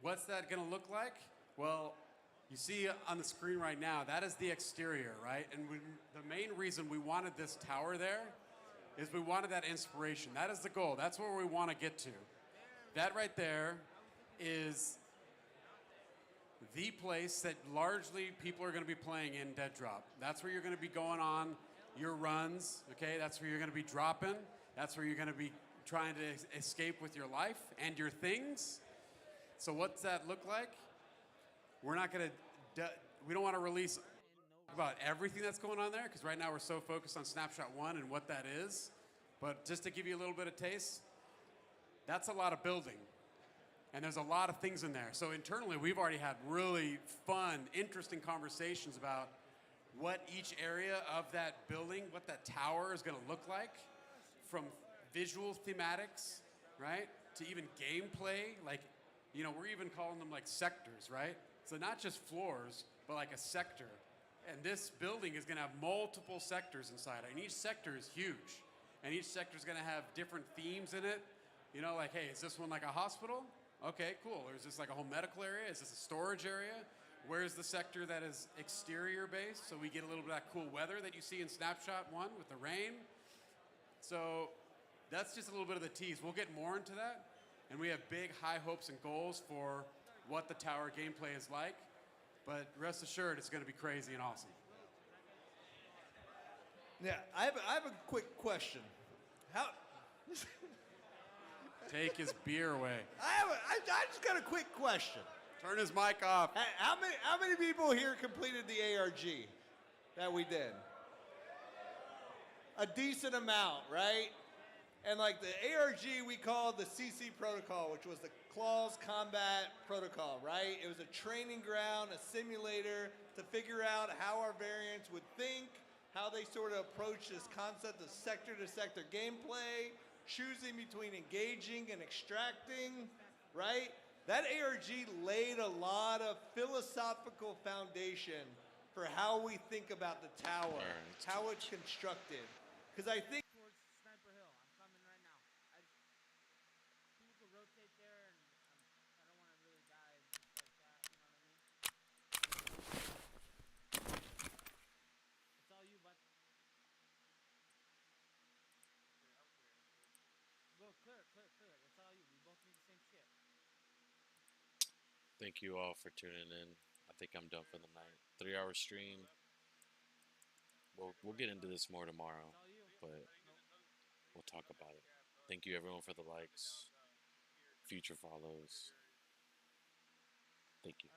what's that gonna look like? Well, you see on the screen right now, that is the exterior, right? And the main reason we wanted this tower there is we wanted that inspiration. That is the goal. That's where we want to get to. That right there is the place that largely people are going to be playing in Dead Drop. That's where you're going to be going on your runs, okay? That's where you're going to be dropping. That's where you're going to be trying to escape with your life and your things. So what's that look like? We're not going to, we don't want to release about everything that's going on there, because right now we're so focused on Snapshot 1 and what that is. But just to give you a little bit of taste, that's a lot of building. And there's a lot of things in there. So internally, we've already had really fun, interesting conversations about what each area of that building, what that tower is going to look like, from visual thematics, right, to even gameplay. Like, you know, we're even calling them like sectors, right? So not just floors, but like a sector. And this building is going to have multiple sectors inside it, and each sector is huge. and each sector is going to have different themes in it. You know, like, hey, is this one like a hospital? Okay, cool. Or is this like a whole medical area? Is this a storage area? Where's the sector that is exterior based? So we get a little bit of that cool weather that you see in Snapshot 1 with the rain. So that's just a little bit of the tease. We'll get more into that. And we have big, high hopes and goals for what the tower gameplay is like. But rest assured, it's going to be crazy and awesome. Yeah, I have a quick question. How? Take his beer away. I just got a quick question. Turn his mic off. Hey, how many people here completed the ARG that we did? A decent amount, right? And like the ARG we called the CC protocol, which was the Claws Combat Protocol, right? It was a training ground, a simulator to figure out how our variants would think, how they sort of approach this concept of sector-to-sector gameplay, choosing between engaging and extracting, right? That ARG laid a lot of philosophical foundation for how we think about the tower, how it's constructed. Because I think Towards Sniper Hill. I'm coming right now. People could rotate there, and I don't want to really die and stuff like that. You know what I mean? It's all you, bud. Go clear it. It's all you. We both need the same shit. Thank you all for tuning in. I think I'm done for the night. 3-hour stream. We'll get into this more tomorrow, but we'll talk about it. Thank you everyone for the likes, future follows. Thank you.